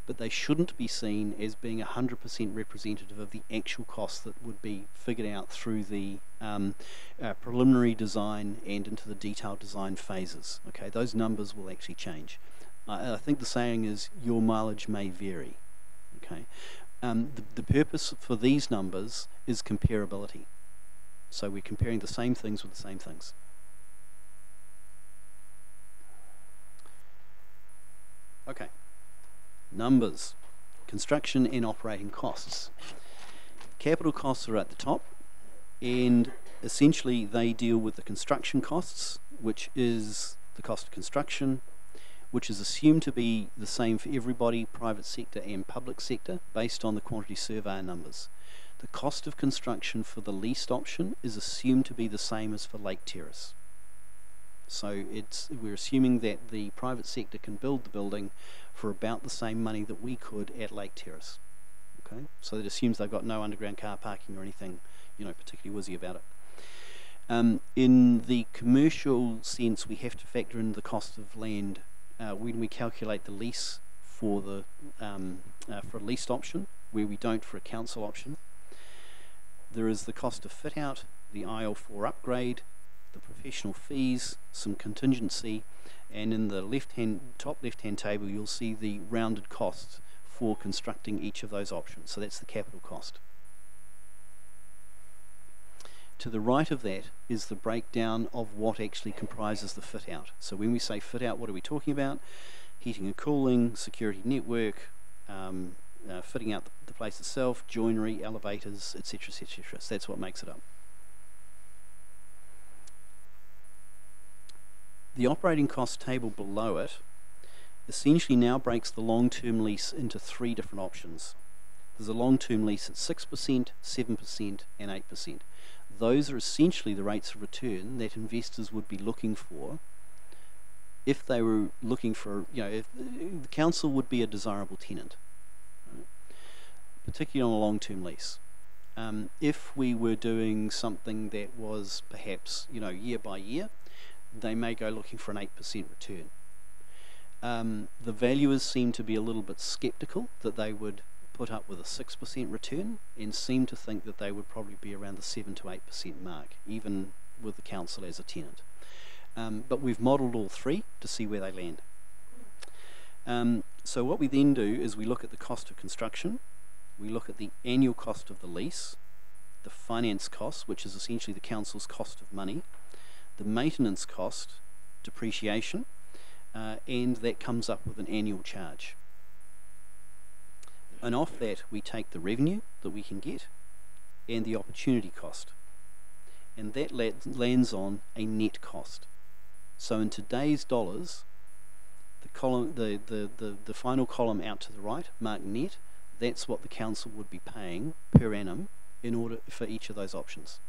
but they shouldn't be seen as being 100% representative of the actual costs that would be figured out through the preliminary design and into the detailed design phases. Okay, those numbers will actually change. I think the saying is, your mileage may vary. Okay, the purpose for these numbers is comparability. So we're comparing the same things with the same things. Okay, numbers, construction and operating costs. Capital costs are at the top, and essentially they deal with the construction costs, which is the cost of construction, which is assumed to be the same for everybody, private sector and public sector, based on the quantity surveyor numbers. The cost of construction for the leased option is assumed to be the same as for Lake Terrace. So we're assuming that the private sector can build the building for about the same money that we could at Lake Terrace. Okay, so it assumes they've got no underground car parking or anything, particularly whizzy about it. In the commercial sense, we have to factor in the cost of land when we calculate the lease for a leased option, where we don't for a council option. There is the cost of fit out, the IL4 upgrade, the professional fees, some contingency, and in the top left-hand table you'll see the rounded costs for constructing each of those options. So that's the capital cost. To the right of that is the breakdown of what actually comprises the fit out. So when we say fit out, what are we talking about? Heating and cooling, security network, fitting out the place itself, joinery, elevators, etc., etc. So that's what makes it up. The operating cost table below it essentially now breaks the long-term lease into three different options. There's a long-term lease at 6%, 7% and 8%. Those are essentially the rates of return that investors would be looking for if they were looking for, if the council would be a desirable tenant, right? Particularly on a long-term lease. If we were doing something that was perhaps, year by year, they may go looking for an 8% return. The valuers seem to be a little bit sceptical that they would put up with a 6% return, and seem to think that they would probably be around the 7 to 8% mark, even with the council as a tenant. But we've modelled all three to see where they land. So what we then do is we look at the cost of construction, we look at the annual cost of the lease, the finance cost, which is essentially the council's cost of money, the maintenance cost, depreciation, and that comes up with an annual charge. And off that we take the revenue that we can get and the opportunity cost, and that lands on a net cost. So in today's dollars, the final column out to the right, marked net, that's what the council would be paying per annum in order for each of those options.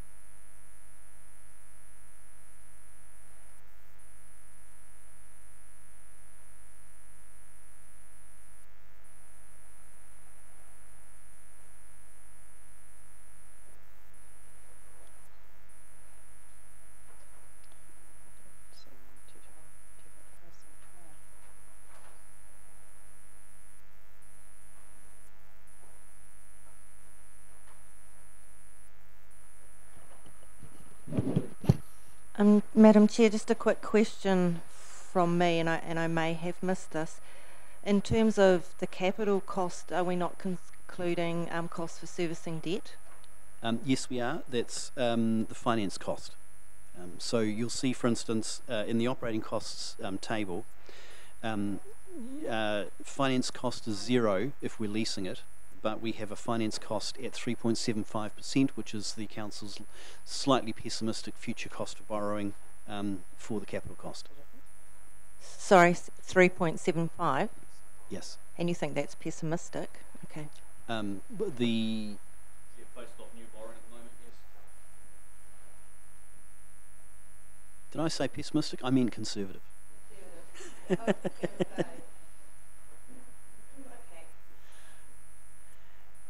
Madam Chair, just a quick question from me, and I may have missed this. In terms of the capital cost, are we not including costs for servicing debt? Yes, we are. That's the finance cost. So you'll see, for instance, in the operating costs table, finance cost is 0 if we're leasing it, but we have a finance cost at 3.75%, which is the council's slightly pessimistic future cost of borrowing for the capital cost. Sorry, 3.75? Yes. And you think that's pessimistic? Okay. Based off new borrowing at the moment, Did I say pessimistic? I mean conservative.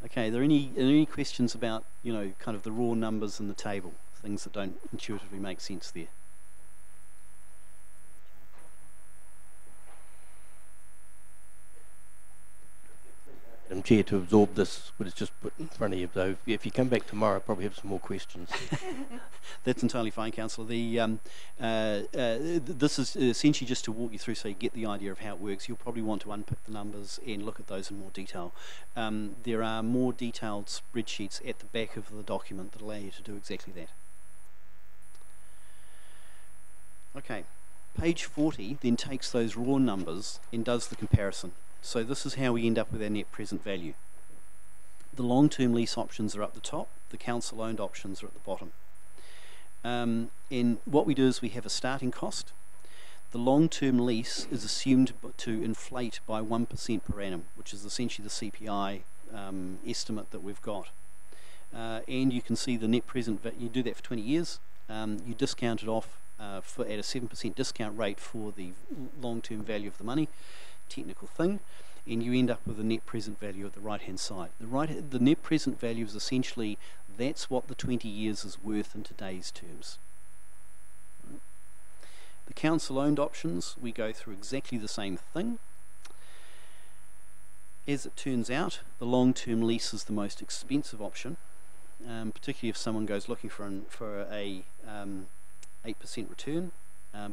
Okay, are there any questions about, you know, kind of the raw numbers in the table, things that don't intuitively make sense there? Chair, to absorb this, but it's just put in front of you. So if you come back tomorrow, I'll probably have some more questions. That's entirely fine, Councillor. This is essentially just to walk you through so you get the idea of how it works. You'll probably want to unpick the numbers and look at those in more detail. There are more detailed spreadsheets at the back of the document that allow you to do exactly that. Okay, page 40 then takes those raw numbers and does the comparison. So this is how we end up with our net present value. The long-term lease options are up the top, the council-owned options are at the bottom. And what we do is we have a starting cost. The long-term lease is assumed to inflate by 1% per annum, which is essentially the CPI estimate that we've got. And you can see the net present value. You do that for 20 years. You discount it off at a 7% discount rate for the long-term value of the money. Technical thing, and you end up with the net present value at the right hand side. The net present value is essentially that's what the 20 years is worth in today's terms. The council owned options, we go through exactly the same thing. As it turns out, the long term lease is the most expensive option, particularly if someone goes looking for a 8% return.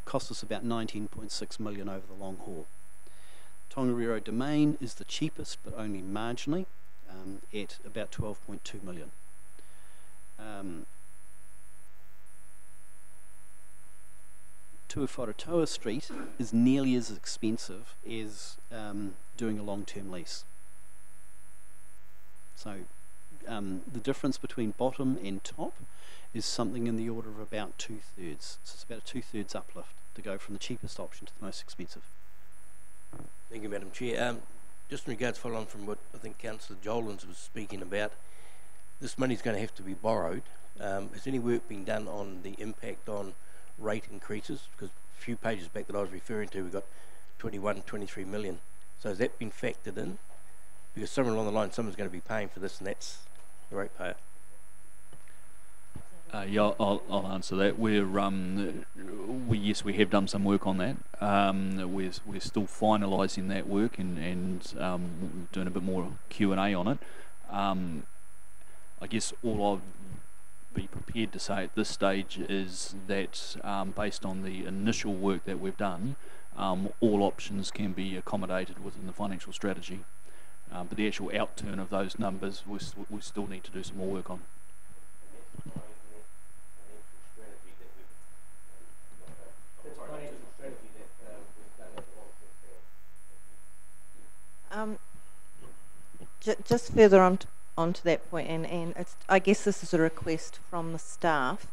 Costs us about 19.6 million over the long haul. Tongariro Domain is the cheapest, but only marginally, at about 12.2 million. Tuawharetoa Street is nearly as expensive as doing a long-term lease. So the difference between bottom and top is something in the order of about 2/3. So it's about a 2/3 uplift to go from the cheapest option to the most expensive. Thank you, Madam Chair. Just in regards, follow on from what I think Councillor Jolins was speaking about, this money's going to have to be borrowed. Has any work been done on the impact on rate increases? Because a few pages back that I was referring to, we got 21, 23 million. So has that been factored in? Because somewhere along the line, someone's going to be paying for this, and that's the ratepayer. Yeah, I'll answer that. Yes, we have done some work on that. We're still finalising that work and doing a bit more Q&A on it. I guess all I'll be prepared to say at this stage is that based on the initial work that we've done, all options can be accommodated within the financial strategy. But the actual outturn of those numbers, we still need to do some more work on. Just further on to that point, and it's, I guess this is a request from the staff.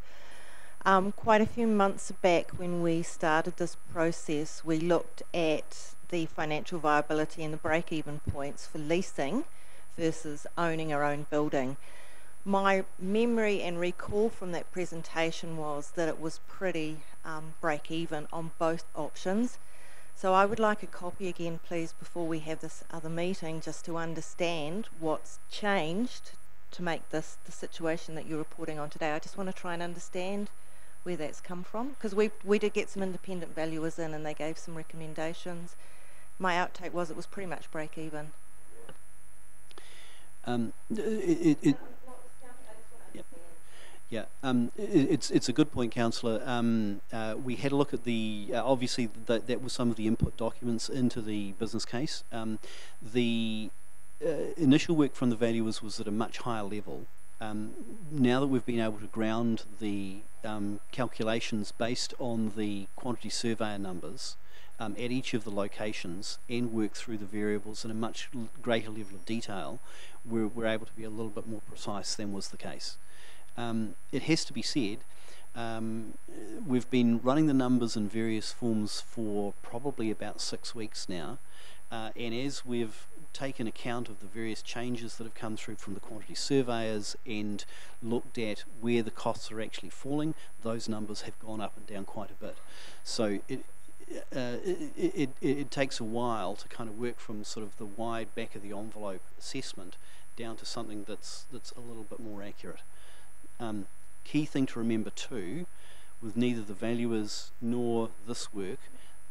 Quite a few months back when we started this process, we looked at the financial viability and the break-even points for leasing versus owning our own building. My memory and recall from that presentation was that it was pretty break-even on both options. So I would like a copy again, please, before we have this other meeting, just to understand what's changed to make this the situation that you're reporting on today. I just want to try and understand where that's come from, because we did get some independent valuers in and they gave some recommendations. My outtake was it was pretty much break-even. It's a good point, Councillor. We had a look at the obviously that was some of the input documents into the business case. The initial work from the valuers was at a much higher level. Now that we've been able to ground the calculations based on the quantity surveyor numbers at each of the locations and work through the variables in a much greater level of detail, we're able to be a little bit more precise than was the case. It has to be said, we've been running the numbers in various forms for probably about 6 weeks now, and as we've taken account of the various changes that have come through from the quantity surveyors and looked at where the costs are actually falling, those numbers have gone up and down quite a bit. So it takes a while to kind of work from sort of the wide back of the envelope assessment down to something that's a little bit more accurate. Key thing to remember too, with neither the valuers nor this work,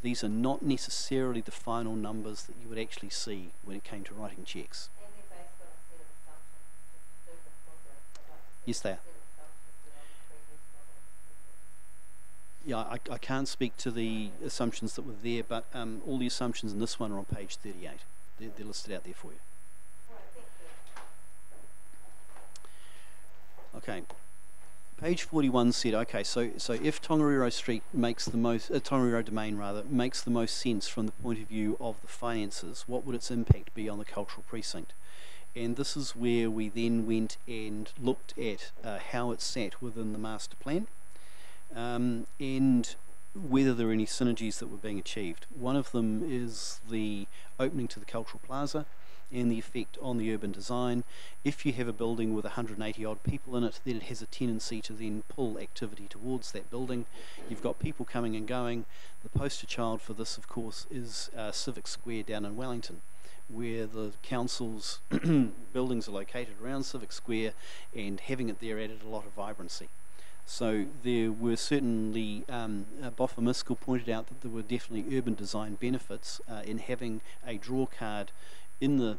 these are not necessarily the final numbers that you would actually see when it came to writing checks. Yes, they are. Yeah, I can't speak to the assumptions that were there, but all the assumptions in this one are on page 38. They're listed out there for you. Okay. Page 41 said, okay, so if Tongariro Street makes the most, Tongariro Domain rather, makes the most sense from the point of view of the finances, what would its impact be on the cultural precinct? And this is where we then went and looked at how it sat within the master plan, and whether there are any synergies that were being achieved. One of them is the opening to the cultural plaza and the effect on the urban design. If you have a building with 180 odd people in it, then it has a tendency to then pull activity towards that building. You've got people coming and going. The poster child for this, of course, is Civic Square down in Wellington, where the council's buildings are located around Civic Square, and having it there added a lot of vibrancy. So there were certainly, Boffa Miskell pointed out that there were definitely urban design benefits in having a draw card in the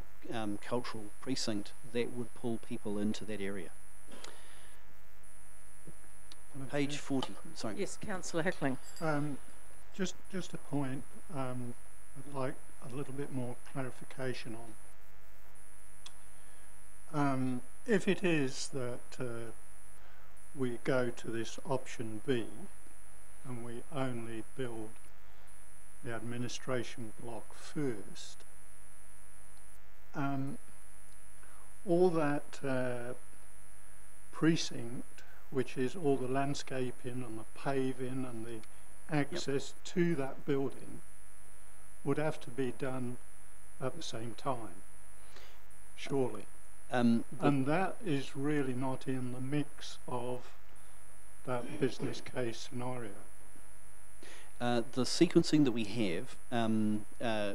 cultural precinct that would pull people into that area. Page 40, sorry. Yes, Councillor Hickling. Just a point I'd like a little bit more clarification on. If it is that we go to this option B and we only build the administration block first, all that precinct, which is all the landscaping and the paving and the access to that building, would have to be done at the same time, surely. And that is really not in the mix of that business case scenario. The sequencing that we have,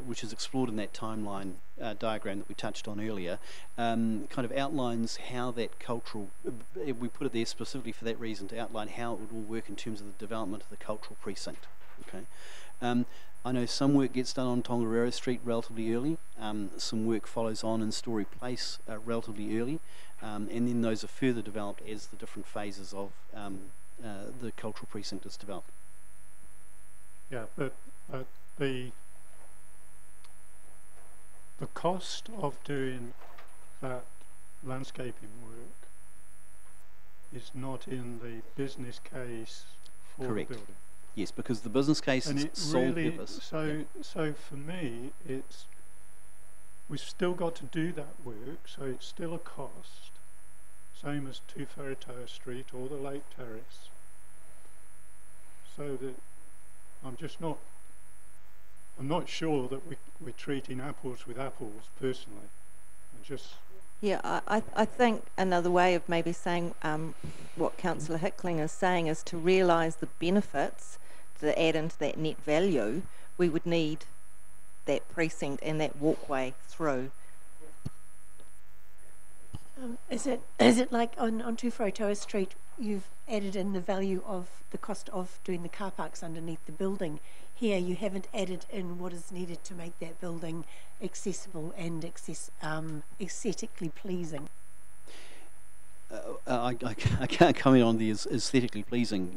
which is explored in that timeline diagram that we touched on earlier, kind of outlines how that cultural, we put it there specifically for that reason, to outline how it would all work in terms of the development of the cultural precinct. Okay. I know some work gets done on Tongariro Street relatively early, some work follows on in Story Place relatively early, and then those are further developed as the different phases of the cultural precinct is developed. Yeah, but the cost of doing that landscaping work is not in the business case for Correct. the building. Yes, because the business case is sole really, purpose. So for me, we've still got to do that work, so it's still a cost, same as 2 Wharetoa Street or the Lake Terrace. So that I'm not sure that we're treating apples with apples personally. Yeah, I think another way of maybe saying what Councillor Hickling is saying is to realise the benefits to add into that net value, we would need that precinct and that walkway through. Is it like on 2 Wharetoa Street, you've added in the value of the cost of doing the car parks underneath the building? Here you haven't added in what is needed to make that building accessible and aesthetically pleasing. I can't comment on the aesthetically pleasing,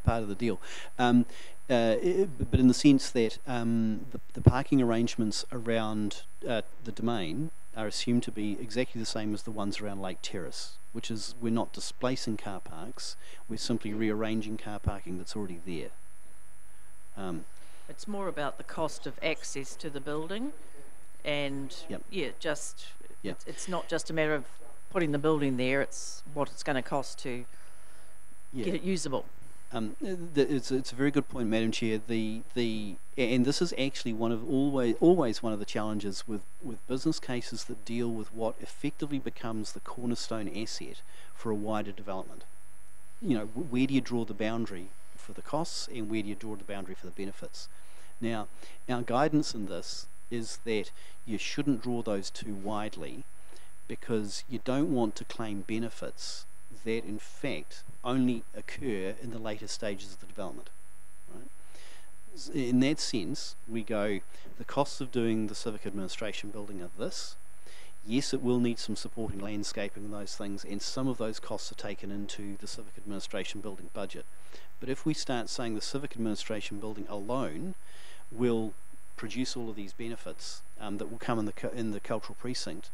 part of the deal. But in the sense that the parking arrangements around the domain are assumed to be exactly the same as the ones around Lake Terrace, which is we're not displacing car parks, we're simply rearranging car parking that's already there. It's more about the cost of access to the building, and it's not just a matter of putting the building there, it's what it's going to cost to get it usable. It's a very good point, Madam Chair. And this is actually always one of the challenges with business cases that deal with what effectively becomes the cornerstone asset for a wider development. You know, where do you draw the boundary for the costs, and where do you draw the boundary for the benefits? Now, our guidance in this is that you shouldn't draw those too widely, because you don't want to claim benefits that in fact only occur in the later stages of the development. Right? In that sense, we go, the costs of doing the civic administration building are this. Yes, it will need some supporting landscaping and those things, and some of those costs are taken into the civic administration building budget. But if we start saying the civic administration building alone will produce all of these benefits that will come in the cultural precinct,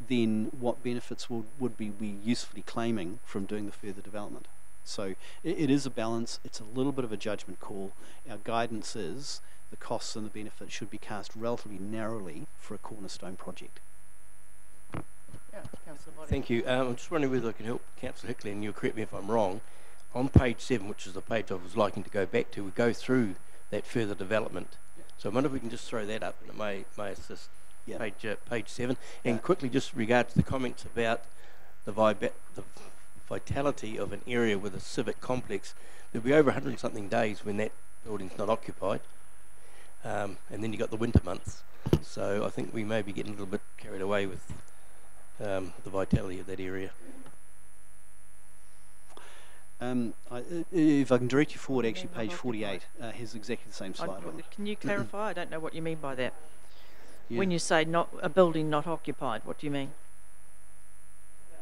then what benefits would we be usefully claiming from doing the further development? So it is a balance. It's a little bit of a judgment call. Our guidance is the costs and the benefits should be cast relatively narrowly for a cornerstone project. Thank you. I'm just wondering whether I can help Councillor Hickley, and you'll correct me if I'm wrong. On page 7, which is the page I was liking to go back to, we go through that further development. So I wonder if we can just throw that up, and it may assist. Yeah. Page 7. And quickly, just regard to the comments about the vitality of an area with a civic complex. There'll be over 100 and something days when that building's not occupied, and then you've got the winter months. So I think we may be getting a little bit carried away with the vitality of that area. If I can direct you forward, actually page 48 has exactly the same slide on it. Can you clarify? I don't know what you mean by that. Yeah. When you say not a building not occupied, what do you mean?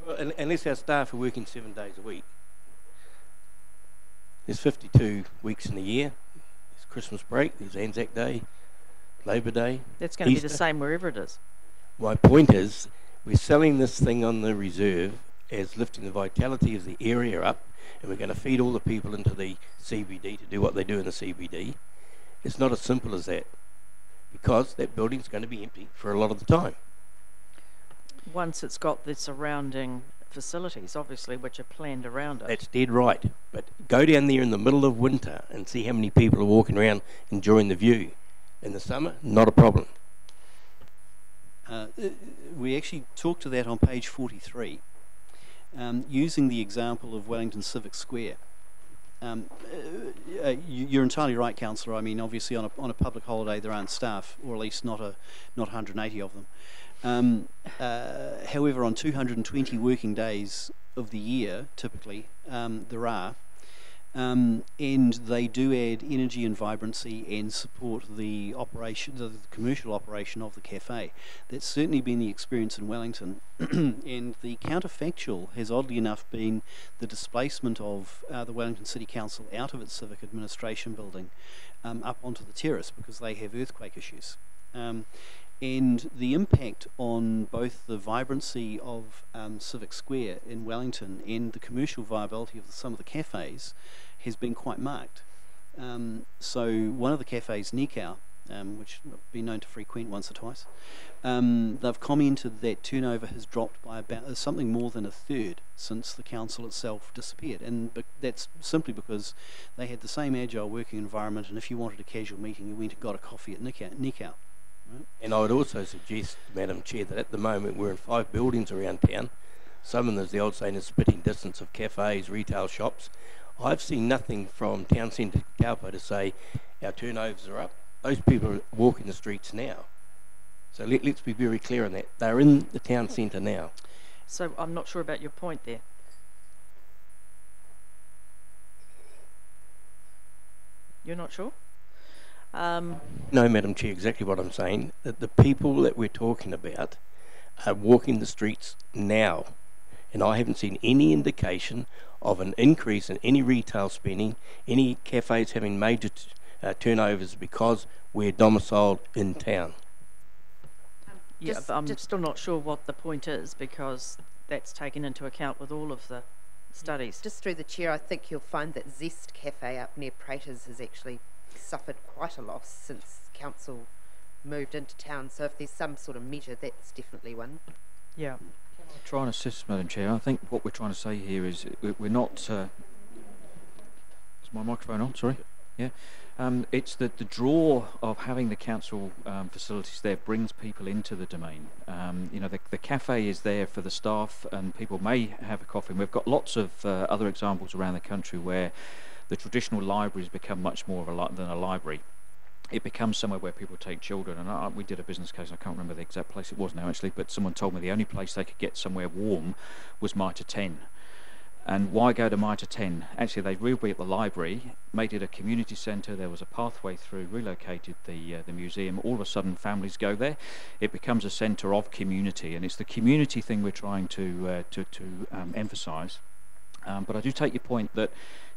Well, unless our staff are working 7 days a week. There's 52 weeks in a year. There's Christmas break, there's Anzac Day, Labour Day, That's going to Easter. be the same wherever it is. My point is, we're selling this thing on the reserve as lifting the vitality of the area up, and we're going to feed all the people into the CBD to do what they do in the CBD. It's not as simple as that, because that building's going to be empty for a lot of the time. Once it's got the surrounding facilities, obviously, which are planned around it. That's dead right. But go down there in the middle of winter and see how many people are walking around enjoying the view. In the summer, not a problem. We actually talked to that on page 43, using the example of Wellington Civic Square. You're entirely right, Councillor. I mean, obviously on a public holiday there aren't staff, or at least not 180 of them. However, on 220 working days of the year, typically, there are. And they do add energy and vibrancy and support the operation, the commercial operation of the cafe. That's certainly been the experience in Wellington. And the counterfactual has oddly enough been the displacement of the Wellington City Council out of its civic administration building up onto the terrace, because they have earthquake issues. And the impact on both the vibrancy of Civic Square in Wellington and the commercial viability of some of the cafes has been quite marked. So one of the cafes, Nikau, which I've been known to frequent once or twice, they've commented that turnover has dropped by about something more than a third since the council itself disappeared, and that's simply because they had the same agile working environment, and if you wanted a casual meeting you went and got a coffee at Nikau. Right. And I would also suggest, Madam Chair, that at the moment we're in 5 buildings around town. Some of them, as the old saying, is spitting distance of cafes, retail shops. I've seen nothing from town centre to Taupo to say our turnovers are up. Those people are walking the streets now. So let's be very clear on that. They're in the town centre now. So I'm not sure about your point there. You're not sure? No, Madam Chair, exactly what I'm saying. That the people that we're talking about are walking the streets now. And I haven't seen any indication of an increase in any retail spending, any cafes having major turnovers because we're domiciled in town. Yeah, but I'm still not sure what the point is, because that's taken into account with all of the studies. Just through the chair, I think you'll find that Zest Cafe up near Praters has actually suffered quite a loss since council moved into town. So if there's some sort of measure, that's definitely one. Yeah. Try and assist, Madam Chair. I think what we're trying to say here is we're not Is my microphone on? Sorry. Yeah. It's the draw of having the council facilities there brings people into the domain. You know, the cafe is there for the staff, and people may have a coffee. And we've got lots of other examples around the country where the traditional libraries become much more of than a library. It becomes somewhere where people take children, and we did a business case, I can't remember the exact place it was now actually, but someone told me the only place they could get somewhere warm was Mitre 10. And why go to Mitre 10? Actually, they rebuilt the library, made it a community centre, there was a pathway through, relocated the museum. All of a sudden, families go there. It becomes a centre of community, and it's the community thing we're trying to emphasise. But I do take your point that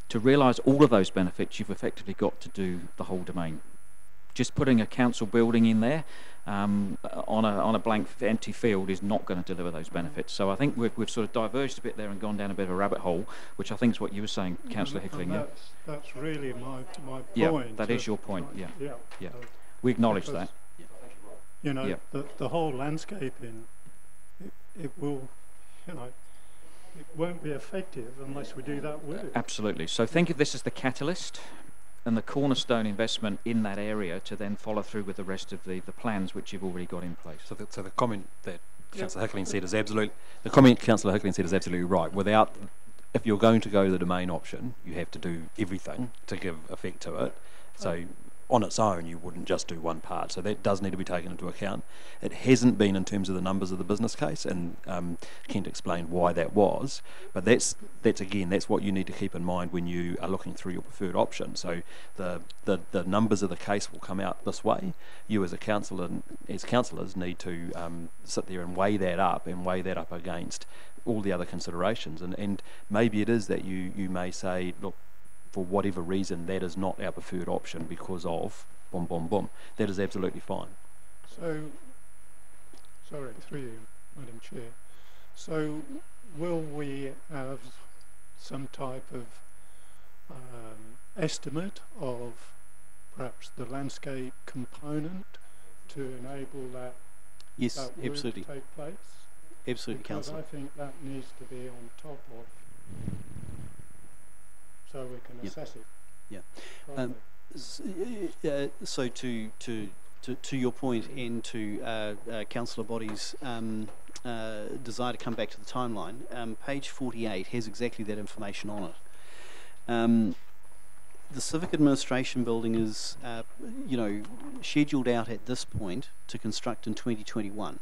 to realise all of those benefits, you've effectively got to do the whole domain. Just putting a council building in there on a blank empty field is not going to deliver those benefits. So I think we've sort of diverged a bit there and gone down a bit of a rabbit hole, which I think is what you were saying, Councillor Hickling. Yeah, that's really my point. Yeah, that is your point. Yeah, yeah. We acknowledge that. You know, the whole landscaping, it will, you know, it won't be effective unless we do that work. Absolutely. So think of this as the catalyst and the cornerstone investment in that area to then follow through with the rest of the plans which you've already got in place. So the comment that Councillor Hickling said is absolutely right. Without, if you're going to go the domain option, you have to do everything to give effect to it. So on its own, you wouldn't just do one part. So that does need to be taken into account. It hasn't been in terms of the numbers of the business case, and Kent explained why that was. But that's what you need to keep in mind when you are looking through your preferred option. So the numbers of the case will come out this way. You as a councillor, as councillors, need to sit there and weigh that up against all the other considerations. And maybe it is that you may say, look, for whatever reason, that is not our preferred option because of boom, boom, boom. That is absolutely fine. So, sorry, through you, Madam Chair. So, will we have some type of estimate of perhaps the landscape component to enable that, yes, that work absolutely. to take place? Absolutely, because Councillor. I think that needs to be on top of, so we can assess it. Yeah. So to your point and to Councillor Boddy's desire to come back to the timeline, page 48 has exactly that information on it. The Civic Administration Building is, scheduled out at this point to construct in 2021.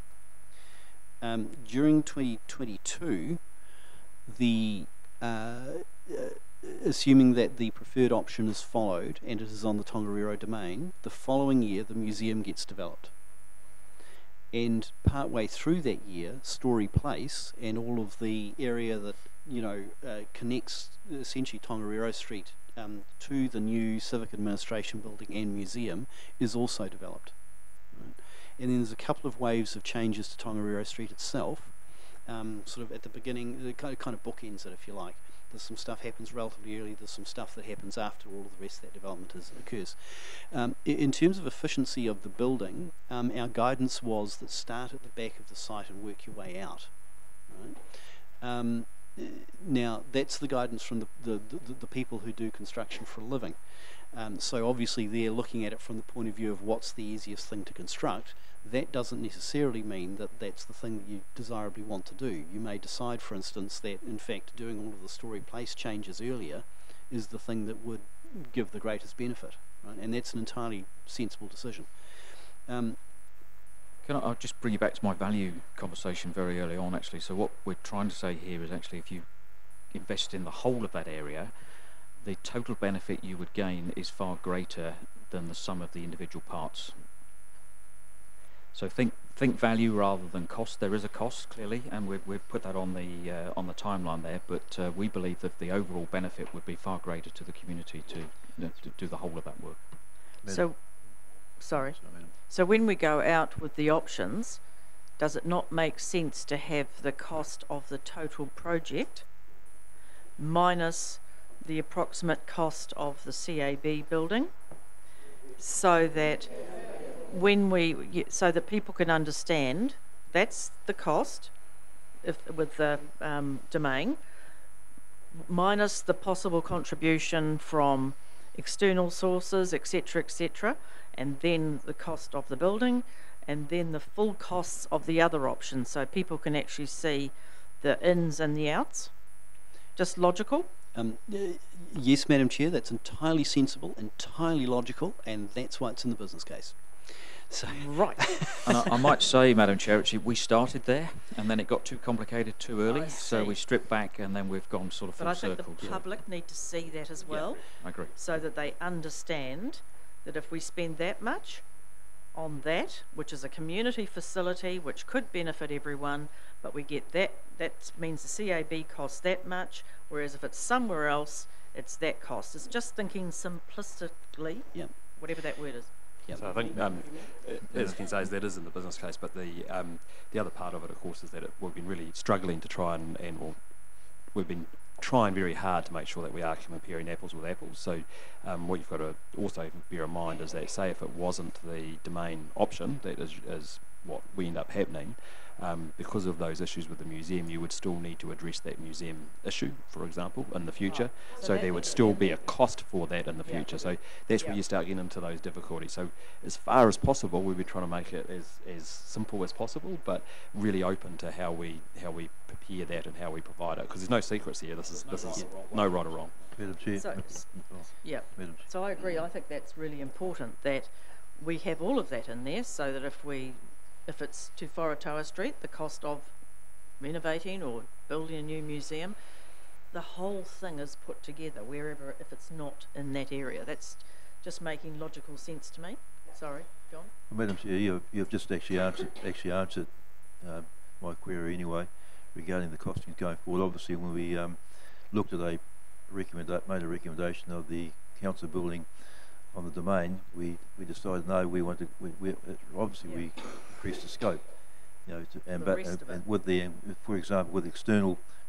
During 2022, assuming that the preferred option is followed and it is on the Tongariro domain, the following year the museum gets developed. And partway through that year, Story Place and all of the area that connects essentially Tongariro Street to the new Civic Administration Building and museum is also developed. Right? And then there's a couple of waves of changes to Tongariro Street itself, sort of at the beginning, it kind of bookends it, if you like. There's some stuff happens relatively early, there's some stuff that happens after all of the rest of that development occurs. In terms of efficiency of the building, our guidance was that start at the back of the site and work your way out. Right? Now, that's the guidance from the people who do construction for a living. So obviously they're looking at it from the point of view of what's the easiest thing to construct. That doesn't necessarily mean that that's the thing that you desirably want to do. You may decide, for instance, that in fact doing all of the Story Place changes earlier is the thing that would give the greatest benefit, right? And that's an entirely sensible decision. I'll just bring you back to my value conversation very early on, actually. So what we're trying to say here is actually if you invest in the whole of that area, the total benefit you would gain is far greater than the sum of the individual parts. So think value rather than cost. There is a cost, clearly, and we've put that on the timeline there, but we believe that the overall benefit would be far greater to the community to do the whole of that work. So when we go out with the options, does it not make sense to have the cost of the total project minus the approximate cost of the CAB building, so that so that people can understand that's the cost with the domain, minus the possible contribution from external sources, etc., and then the cost of the building, and then the full costs of the other options, so people can actually see the ins and the outs. Just logical? Yes, Madam Chair, that's entirely sensible, entirely logical, and that's why it's in the business case. So right. And I might say, Madam Chair, actually, we started there, and then it got too complicated too early, so we stripped back, and then we've gone sort of full circle. But I think the public need to see that as well. I agree. So that they understand that if we spend that much on that, which is a community facility which could benefit everyone, but we get that means the CAB costs that much, whereas if it's somewhere else, it's that cost. It's just thinking simplistically, whatever that word is. So I think, as Ken says, that is in the business case, but the other part of it, of course, is that we've been really struggling to try we've been trying very hard to make sure that we are comparing apples with apples. So what you've got to also bear in mind is that, say, if it wasn't the domain option, that is what we end up happening, because of those issues with the museum, you would still need to address that museum issue, for example, in the future. So there would still be a cost for that in the future. So that's where you start getting into those difficulties. So as far as possible, we'll be trying to make it as simple as possible, but really open to how we prepare that and how we provide it. Because there's no secrets here. This is no right or wrong. Madam Chair. So I agree. I think that's really important that we have all of that in there, so that if it's to Wharatoa Street, the cost of renovating or building a new museum, the whole thing is put together wherever, if it's not in that area. That's just making logical sense to me. Sorry, John? Well, Madam Chair, you've just actually answered my query anyway regarding the costings going forward. Obviously, when we looked at made a recommendation of the council building on the domain, we decided no, we obviously we increased the scope, and with for example, with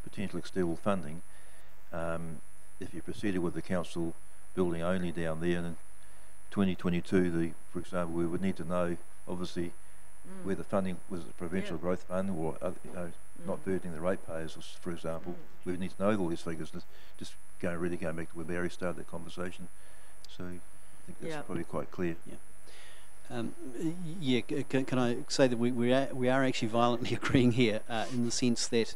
potential external funding, if you proceeded with the council building only down there, and in 2022, for example, we would need to know obviously where the funding was, a provincial growth fund or not burdening the ratepayers, for example. We would need to know all these figures. Just going back to where Barry started that conversation. So I think that's probably quite clear. Can I say that we are actually violently agreeing here in the sense that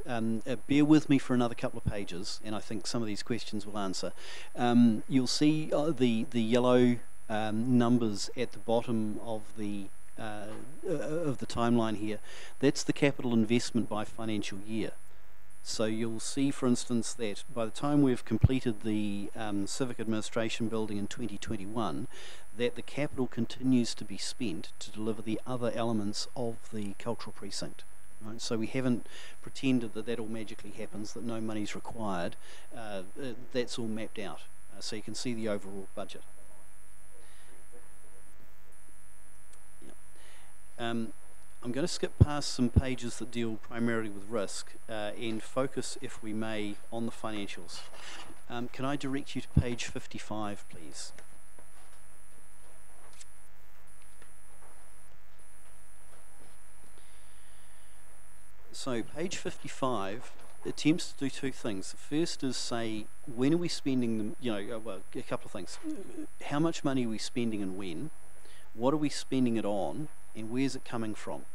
bear with me for another couple of pages, and I think some of these questions will answer. You'll see the yellow numbers at the bottom of the timeline here. That's the capital investment by financial year. So you'll see, for instance, that by the time we've completed the Civic Administration building in 2021, that the capital continues to be spent to deliver the other elements of the cultural precinct. Right? So we haven't pretended that all magically happens, that no money's required. That's all mapped out. So you can see the overall budget. I'm going to skip past some pages that deal primarily with risk and focus, if we may, on the financials. Can I direct you to page 55, please? So page 55 attempts to do two things. The first is say, when are we spending them, well, a couple of things. How much money are we spending and when? What are we spending it on? And where's it coming from?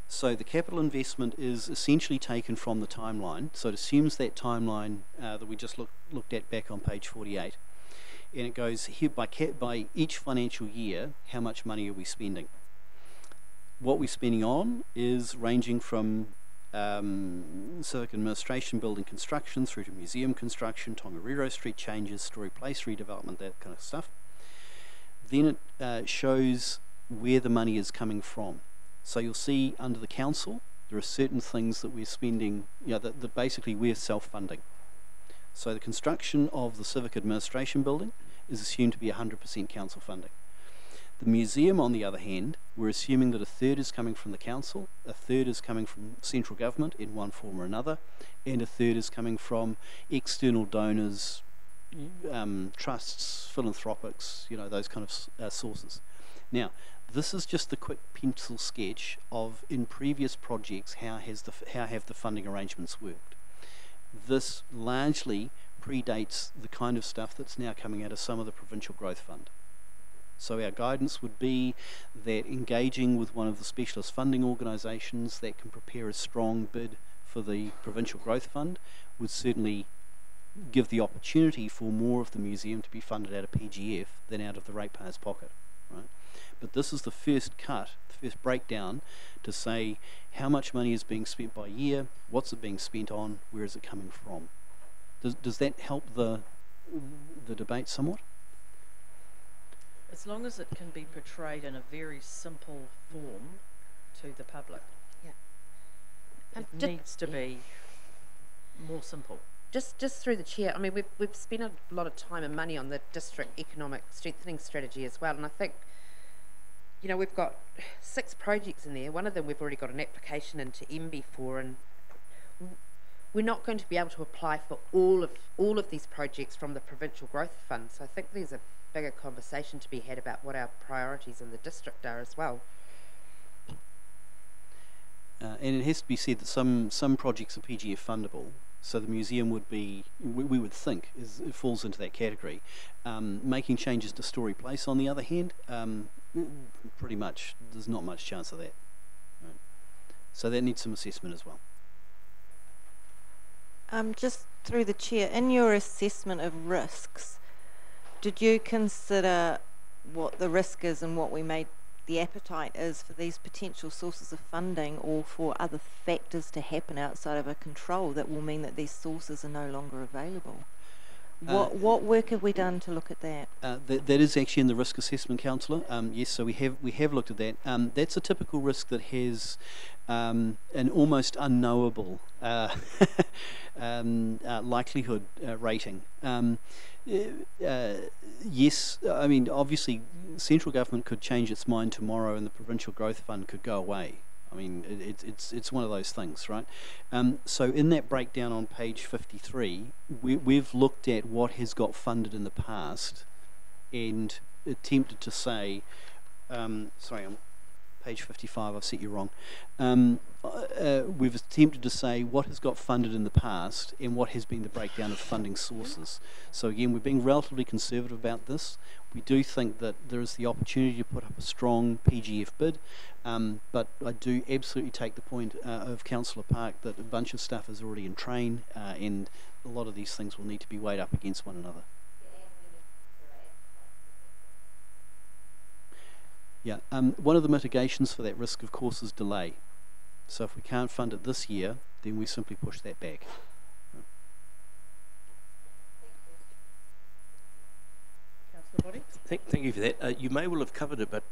So the capital investment is essentially taken from the timeline. So it assumes that timeline that we just looked at back on page 48. And it goes here by each financial year, how much money are we spending? What we're spending on is ranging from Civic Administration building construction through to museum construction, Tongariro Street changes, Story Place redevelopment, that kind of stuff. Then it shows where the money is coming from. So you'll see under the council there are certain things that we're spending, that basically we're self-funding. So the construction of the Civic Administration building is assumed to be 100% council funding. The museum, on the other hand, we're assuming that a third is coming from the council, a third is coming from central government in one form or another, and a third is coming from external donors, trusts, philanthropics, those kind of sources. Now, this is just a quick pencil sketch of, in previous projects, how have the funding arrangements worked. this largely predates the kind of stuff that's now coming out of some of the Provincial Growth Fund. So our guidance would be that engaging with one of the specialist funding organisations that can prepare a strong bid for the Provincial Growth Fund would certainly give the opportunity for more of the museum to be funded out of PGF than out of the ratepayer's pocket, right? But this is the first cut, the first breakdown to say how much money is being spent by year, what's it being spent on, where is it coming from. Does that help the debate somewhat? As long as it can be portrayed in a very simple form to the public. Yeah. It needs to be more simple. Just through the chair, I mean, we've spent a lot of time and money on the district economic strengthening strategy as well, and I think, you know, we've got 6 projects in there. One of them we've already got an application into MB for, and we're not going to be able to apply for all of these projects from the Provincial Growth Fund. So I think there's a bigger conversation to be had about what our priorities in the district are as well. And it has to be said that some projects are PGF fundable, so the museum would be, we would think, it falls into that category. Making changes to Story Place, on the other hand, pretty much, there's not much chance of that. Right. So that needs some assessment as well. Just through the chair, in your assessment of risks, did you consider what the risk is and what the appetite is for these potential sources of funding, or for other factors to happen outside of our control that will mean that these sources are no longer available? What work have we done to look at that? That is actually in the risk assessment, councillor. Yes, so we have looked at that. That's a typical risk that has an almost unknowable likelihood rating. Yes, I mean, obviously central government could change its mind tomorrow and the Provincial Growth Fund could go away. I mean, it's one of those things, right? So in that breakdown on page 53, we've looked at what has got funded in the past and attempted to say, sorry, on page 55, I've set you wrong. We've attempted to say what has got funded in the past and what has been the breakdown of funding sources. So again, we're being relatively conservative about this. We do think that there is the opportunity to put up a strong PGF bid, but I do absolutely take the point of Councillor Park that a bunch of stuff is already in train, and a lot of these things will need to be weighed up against one another. Yeah, one of the mitigations for that risk, of course, is delay. So if we can't fund it this year, then we simply push that back. Thank you for that. You may well have covered it, but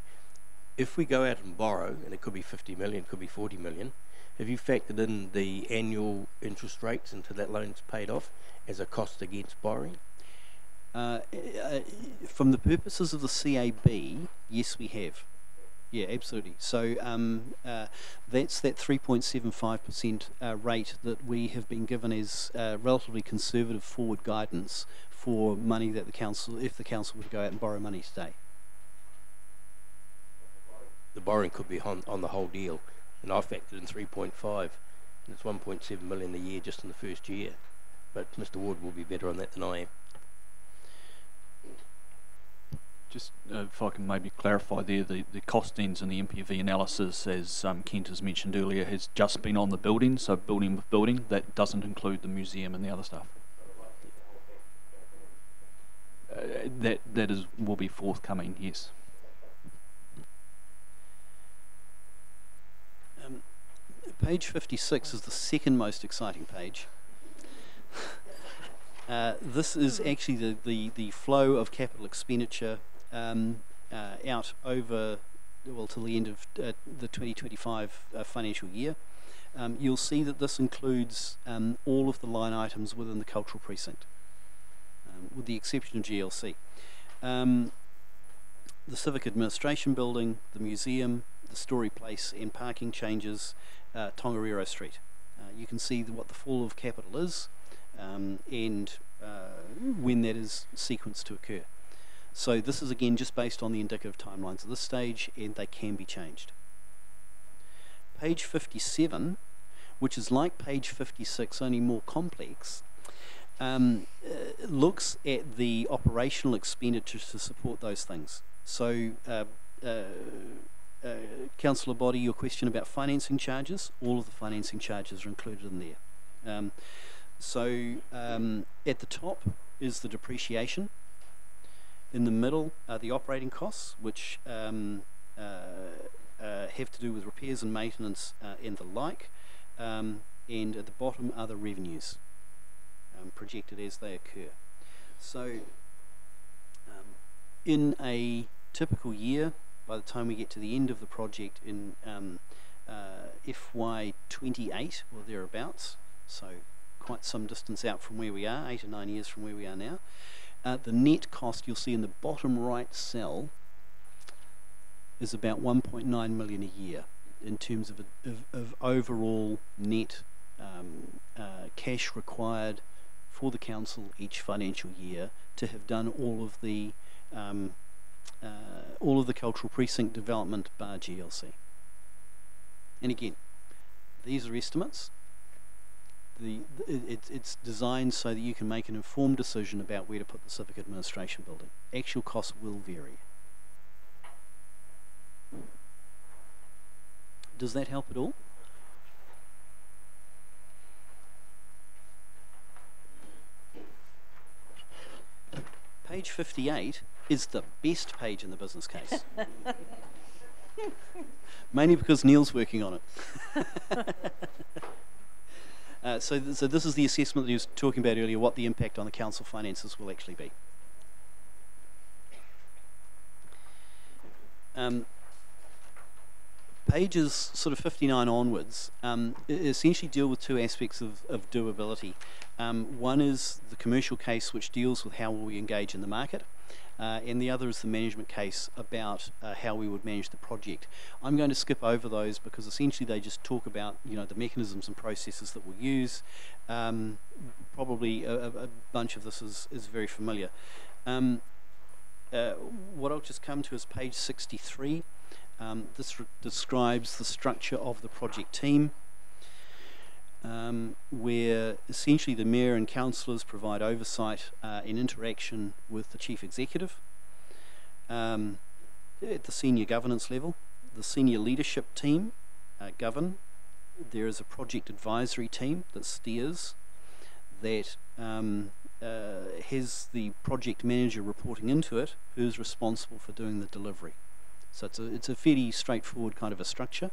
if we go out and borrow, and it could be 50 million, it could be 40 million, have you factored in the annual interest rates until that loan's paid off as a cost against borrowing? From the purposes of the CAB, yes, we have. Yeah, absolutely. So that's that 3.75% rate that we have been given as relatively conservative forward guidance for money that the council, if the council were to go out and borrow money today. The borrowing could be on the whole deal, and I factored in 3.5, and it's 1.7 million a year just in the first year. But Mr. Ward will be better on that than I am. Just if I can maybe clarify there, the costings and the MPV analysis, as Kent has mentioned earlier, has just been on the building, so building with building. That doesn't include the museum and the other stuff. That will be forthcoming, yes. Page 56 is the second most exciting page. This is actually the flow of capital expenditure out over, well, till the end of the 2025 financial year. You'll see that this includes all of the line items within the cultural precinct, with the exception of GLC. The Civic Administration Building, the museum, the Story Place and parking changes, Tongariro Street. You can see what the fall of capital is and when that is sequenced to occur. So this is again just based on the indicative timelines at this stage, and they can be changed. Page 57 which is like page 56, only more complex, looks at the operational expenditure to support those things. So, Councillor Body, your question about financing charges, all of the financing charges are included in there. At the top is the depreciation. In the middle are the operating costs, which have to do with repairs and maintenance and the like. And at the bottom are the revenues projected as they occur. So in a typical year, by the time we get to the end of the project in FY28 or thereabouts, so quite some distance out from where we are, 8 or 9 years from where we are now, the net cost you'll see in the bottom right cell is about 1.9 million a year in terms of overall net cash required for the council each financial year to have done all of the cultural precinct development bar GLC. And again, these are estimates. It's designed so that you can make an informed decision about where to put the civic administration building. Actual costs will vary. Does that help at all? Page 58 is the best page in the business case. Mainly because Neil's working on it. So this is the assessment that he was talking about earlier, what the impact on the council finances will actually be. Pages sort of 59 onwards essentially deal with two aspects of doability. One is the commercial case, which deals with how will we engage in the market, and the other is the management case about how we would manage the project. I'm going to skip over those because essentially they just talk about the mechanisms and processes that we'll use. Probably a bunch of this is very familiar. What I'll just come to is page 63. This describes the structure of the project team, where essentially the mayor and councillors provide oversight and interaction with the chief executive. At the senior governance level, the senior leadership team govern. There is a project advisory team that steers, that has the project manager reporting into it, who's responsible for doing the delivery. So it's a fairly straightforward kind of a structure,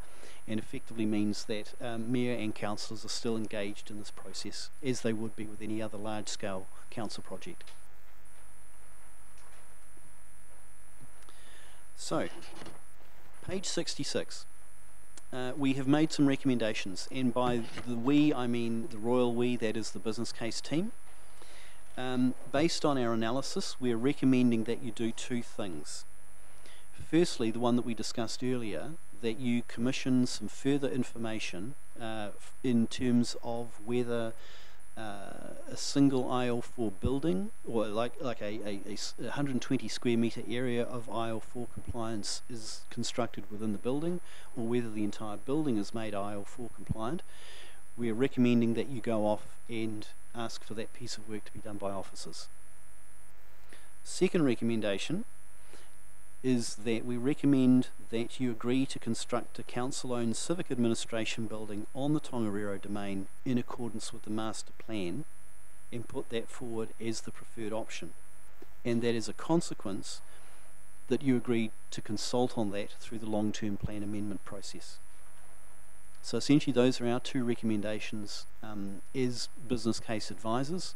and effectively means that mayor and councillors are still engaged in this process as they would be with any other large-scale council project. So, page 66. We have made some recommendations, and by the we I mean the royal we, that is the business case team. Based on our analysis, we're recommending that you do two things. Firstly, the one that we discussed earlier, that you commission some further information in terms of whether a single IL4 building, or like a 120 square metre area of IL4 compliance is constructed within the building, or whether the entire building is made IL4 compliant. We're recommending that you go off and ask for that piece of work to be done by officers. Second recommendation is that we recommend that you agree to construct a council-owned civic administration building on the Tongariro domain in accordance with the master plan, and put that forward as the preferred option. And that is a consequence that you agree to consult on that through the long-term plan amendment process. So essentially those are our two recommendations as business case advisors,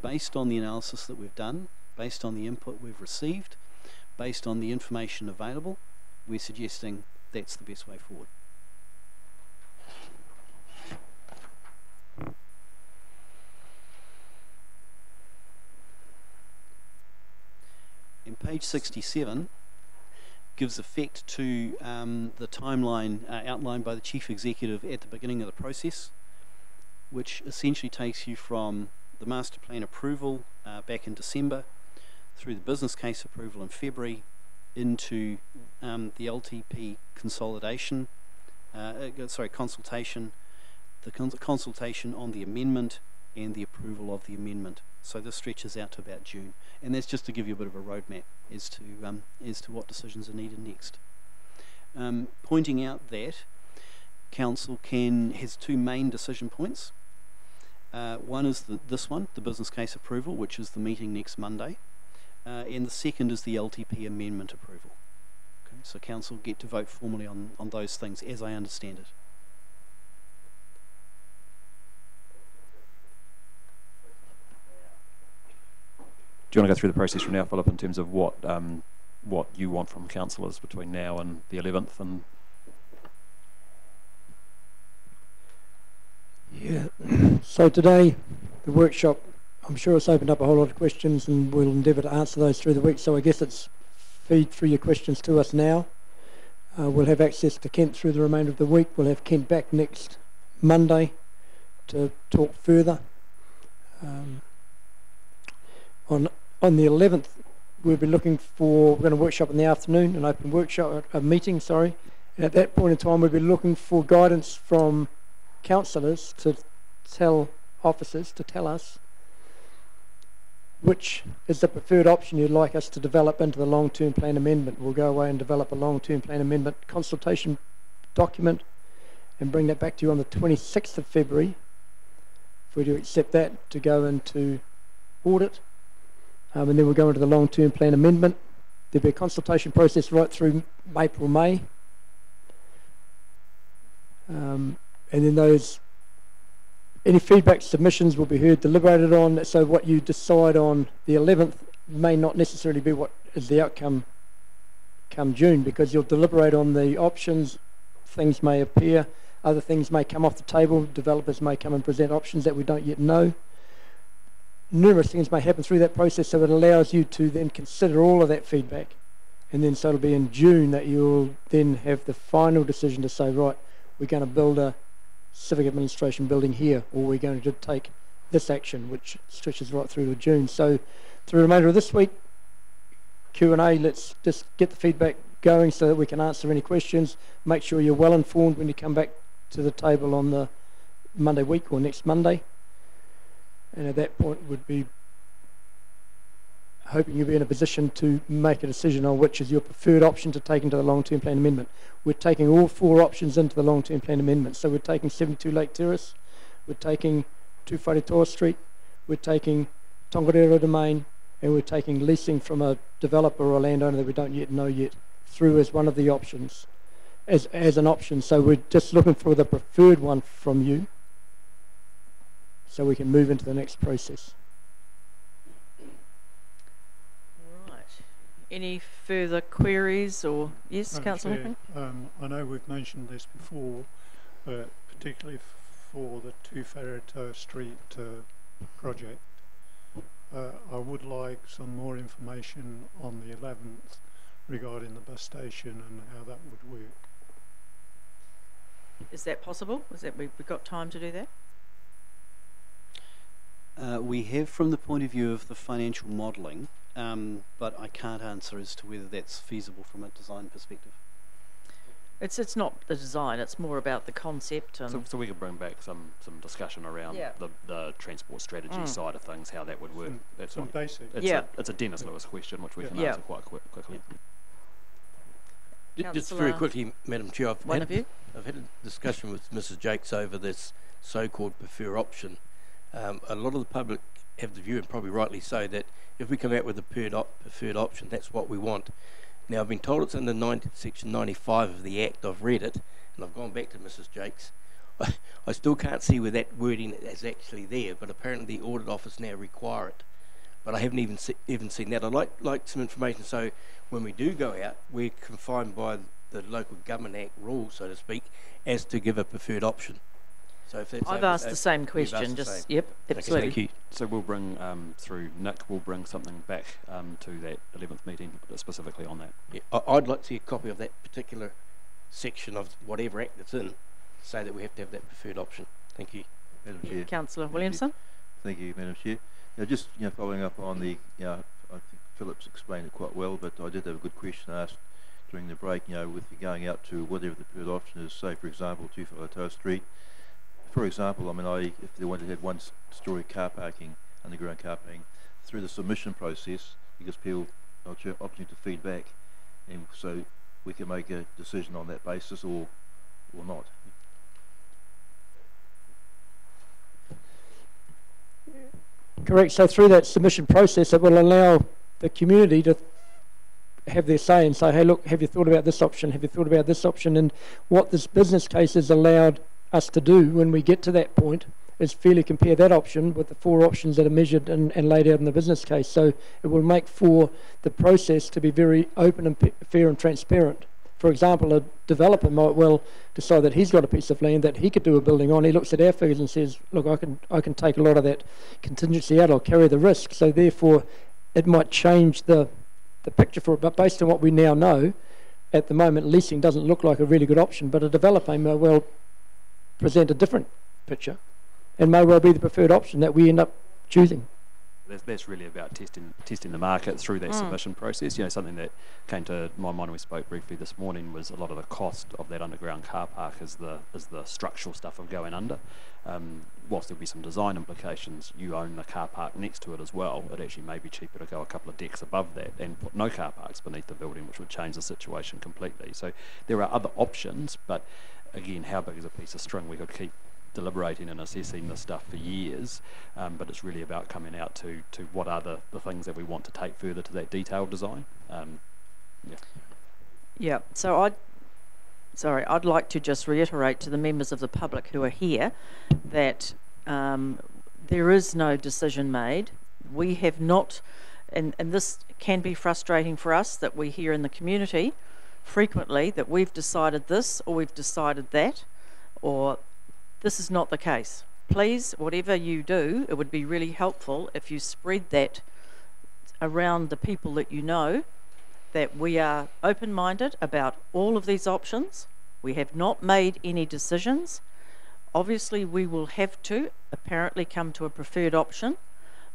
based on the analysis that we've done, based on the input we've received, based on the information available. We're suggesting that's the best way forward. And page 67 gives effect to the timeline outlined by the Chief Executive at the beginning of the process, which essentially takes you from the master plan approval back in December, through the business case approval in February, into the LTP consultation, the consultation on the amendment and the approval of the amendment. So this stretches out to about June, and that's just to give you a bit of a roadmap as to what decisions are needed next. Pointing out that Council has two main decision points. One is this one, the business case approval, which is the meeting next Monday, and the second is the LTP amendment approval. Okay, so Council get to vote formally on those things, as I understand it. Do you want to go through the process from now, Philip, in terms of what you want from councillors between now and the 11th? And yeah. So today, the workshop, I'm sure it's opened up a whole lot of questions, and we'll endeavour to answer those through the week. So I guess it's feed through your questions to us now. We'll have access to Kent through the remainder of the week. We'll have Kent back next Monday to talk further. On the 11th, we'll be looking for, we're going to workshop in the afternoon, an open workshop, a meeting, sorry. And at that point in time, we'll be looking for guidance from councillors to tell officers, to tell us which is the preferred option you'd like us to develop into the long-term plan amendment. We'll go away and develop a long-term plan amendment consultation document and bring that back to you on the 26th of February for you to accept that to go into audit. And then we'll go into the long-term plan amendment. There'll be a consultation process right through April, May. And then any feedback submissions will be heard, deliberated on, so what you decide on the 11th may not necessarily be what is the outcome come June, because you'll deliberate on the options, things may appear, other things may come off the table, developers may come and present options that we don't yet know. Numerous things may happen through that process, so it allows you to then consider all of that feedback, and then so it'll be in June that you'll then have the final decision to say, right, we're going to build a civic administration building here, or we're going to take this action, which stretches right through to June. So through the remainder of this week, Q&A, let's just get the feedback going so that we can answer any questions. Make sure you're well informed when you come back to the table on the Monday week or next Monday. And at that point, we'd be hoping you'll be in a position to make a decision on which is your preferred option to take into the long-term plan amendment. We're taking all four options into the long-term plan amendment. So we're taking 72 Lake Terrace, we're taking 2 Wharetoa Street, we're taking Tongariro Domain, and we're taking leasing from a developer or a landowner that we don't yet know yet through as one of the options, as an option. So we're just looking for the preferred one from you, so we can move into the next process. Right. Any further queries or yes, Councillor Hoping? I know we've mentioned this before, but particularly for the 2 Wharetoa Street project, I would like some more information on the 11th regarding the bus station and how that would work. Is that possible? Is that we've got time to do that? We have from the point of view of the financial modelling, but I can't answer as to whether that's feasible from a design perspective. It's not the design, it's more about the concept. And so we could bring back some discussion around the transport strategy side of things, how that would work. That's some basic. It's a Dennis Lewis question, which we can answer quite quickly. Just very quickly, Madam Chair, I've had a discussion with Mrs. Jakes over this so-called preferred option. A lot of the public have the view, and probably rightly so, that if we come out with a preferred option, that's what we want. Now, I've been told it's under section 95 of the Act. I've read it, and I've gone back to Mrs. Jakes. I still can't see where that wording is actually there, but apparently the Audit Office now require it. But I haven't even seen that. I'd like some information, so when we do go out, we're confined by the Local Government Act rules, so to speak, as to give a preferred option. So if that's I've asked the same question, yep, absolutely. Thank you. So we'll bring, through Nick, we'll bring something back to that 11th meeting specifically on that. Yeah, I'd like to see a copy of that particular section of whatever Act it's in, to say that we have to have that preferred option. Thank you. Madam Chair. Councillor Williamson. Thank you, Madam Chair. Now, just following up on the, I think Philip's explained it quite well, but I did have a good question asked during the break. With going out to whatever the preferred option is, say for example 2 Wharetoa Street, for example, I mean, if they wanted to have one-storey car parking, underground car parking, through the submission process, it gives people an opportunity to feedback, and so we can make a decision on that basis or not. Correct. So through that submission process, it will allow the community to have their say and say, hey, look, have you thought about this option? Have you thought about this option? And what this business case has allowed us to do when we get to that point is fairly compare that option with the 4 options that are measured and laid out in the business case. So it will make for the process to be very open and fair and transparent. For example, a developer might well decide that he's got a piece of land that he could do a building on. He looks at our figures and says, look, I can take a lot of that contingency out, I'll carry the risk. So therefore, it might change the picture for it. But based on what we now know, at the moment, leasing doesn't look like a really good option, but a developer may well present a different picture and may well be the preferred option that we end up choosing. That's really about testing the market through that submission process. You know, something that came to my mind when we spoke briefly this morning was a lot of the cost of that underground car park is the structural stuff of going under. Whilst there'll be some design implications, you own the car park next to it as well. It actually may be cheaper to go a couple of decks above that and put no car parks beneath the building, which would change the situation completely. So there are other options, but again, how big is a piece of string? We could keep deliberating and assessing this stuff for years, but it's really about coming out to what are the things that we want to take further to that detailed design. Yeah, so I'd like to just reiterate to the members of the public who are here that there is no decision made. We have not, and this can be frustrating for us, that we hear in the community frequently that we've decided this or we've decided that, or this is not the case. Please, whatever you do, it would be really helpful if you spread that around the people that you know, that we are open-minded about all of these options. We have not made any decisions. Obviously, we will have to apparently come to a preferred option,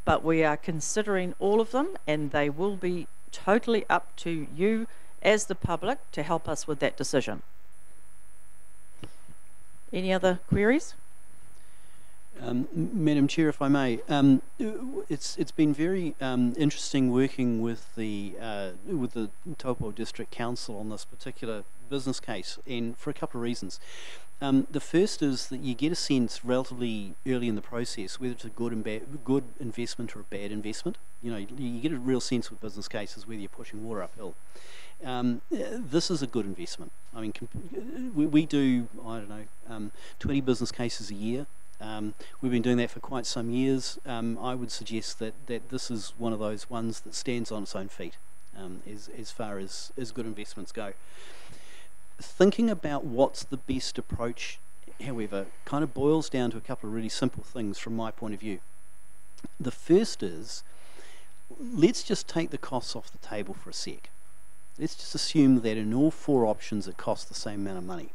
but we are considering all of them, and they will be totally up to you as the public to help us with that decision. Any other queries? Madam Chair, if I may, it's been very interesting working with the Taupo District Council on this particular business case, and for a couple of reasons. The first is that you get a sense relatively early in the process whether it's a good investment or a bad investment. You know, you get a real sense with business cases whether you're pushing water uphill. This is a good investment. I mean, we do, I don't know, 20 business cases a year. We've been doing that for quite some years. I would suggest that this is one of those ones that stands on its own feet as far as good investments go. Thinking about what's the best approach, however, kind of boils down to a couple of really simple things from my point of view. The first is, let's just take the costs off the table for a sec. Let's just assume that in all 4 options it costs the same amount of money,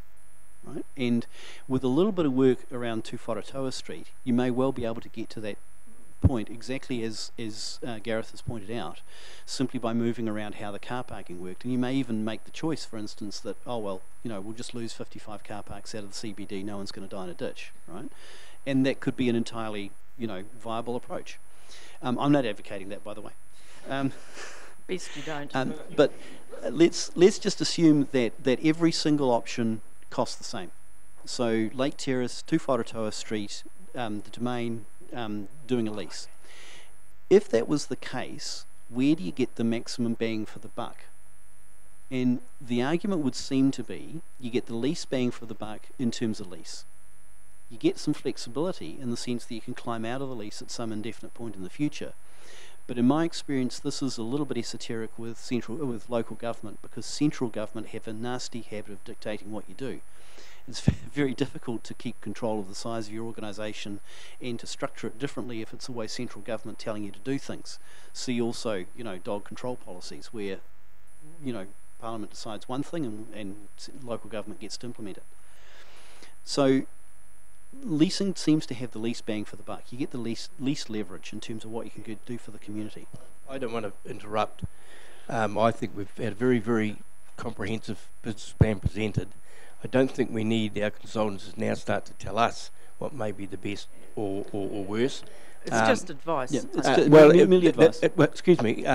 right? And with a little bit of work around 2 Wharetoa Street, you may well be able to get to that point exactly as Gareth has pointed out, simply by moving around how the car parking worked. And you may even make the choice, for instance, that, oh well, you know, we'll just lose 55 car parks out of the CBD, no one's going to die in a ditch, right? And that could be an entirely, you know, viable approach. I'm not advocating that, by the way. Best you don't. But let's just assume that every single option costs the same. So Lake Terrace, 2 Wharetoa Street, the Domain, doing a lease. If that was the case, where do you get the maximum bang for the buck? And the argument would seem to be you get the least bang for the buck in terms of lease. You get some flexibility in the sense that you can climb out of the lease at some indefinite point in the future. But in my experience, this is a little bit esoteric with local government, because central government have a nasty habit of dictating what you do. It's very difficult to keep control of the size of your organisation and to structure it differently if it's always central government telling you to do things. See also, you know, dog control policies where, you know, Parliament decides one thing and local government gets to implement it. So leasing seems to have the least bang for the buck. You get the least leverage in terms of what you can do for the community. I don't want to interrupt. I think we've had a very, very comprehensive business plan presented. I don't think we need our consultants now start to tell us what may be the best or worse. It's just advice. Yeah, it's merely advice. Well, excuse me.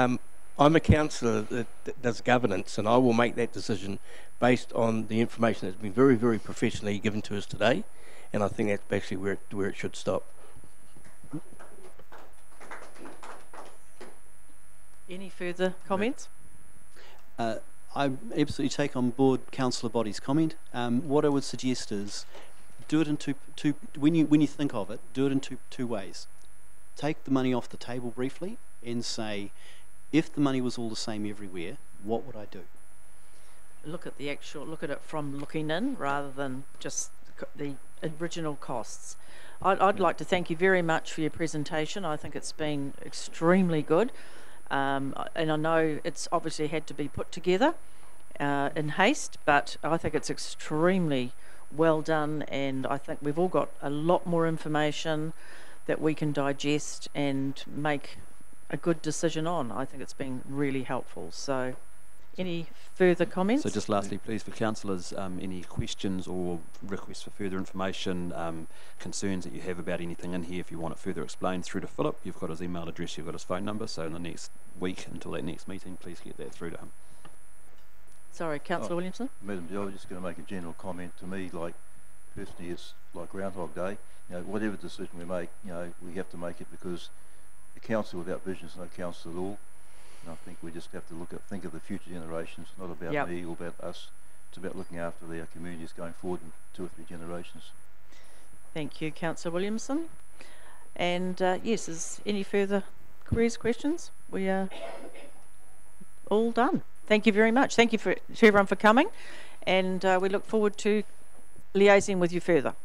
I'm a councillor that does governance, and I will make that decision based on the information that's been very, very professionally given to us today, and I think that's actually where it should stop. Any further comments? I absolutely take on board Councillor Boddy's comment. What I would suggest is do it in two when you think of it, do it in two ways. Take the money off the table briefly and say, if the money was all the same everywhere, what would I do? Look at it from looking in rather than just the original costs. I'd like to thank you very much for your presentation. I think it's been extremely good. And I know it's obviously had to be put together in haste, but I think it's extremely well done, and I think we've all got a lot more information that we can digest and make a good decision on. I think it's been really helpful. So any further comments? So just lastly, please, for councillors, any questions or requests for further information, concerns that you have about anything in here, if you want it further explained through to Philip, you've got his email address, you've got his phone number, so in the next week until that next meeting, please get that through to him. Sorry, Councillor Williamson? Madam Chair, I was just going to make a general comment. To me, like, personally, it's like Groundhog Day. You know, whatever decision we make, you know, we have to make it because the council without vision is no council at all. And I think we just have to think of the future generations, not about me or about us. It's about looking after our communities going forward in 2 or 3 generations. Thank you, Councillor Williamson. And yes, is any further queries, questions? We are all done. Thank you very much. Thank you to everyone for coming, and we look forward to liaising with you further.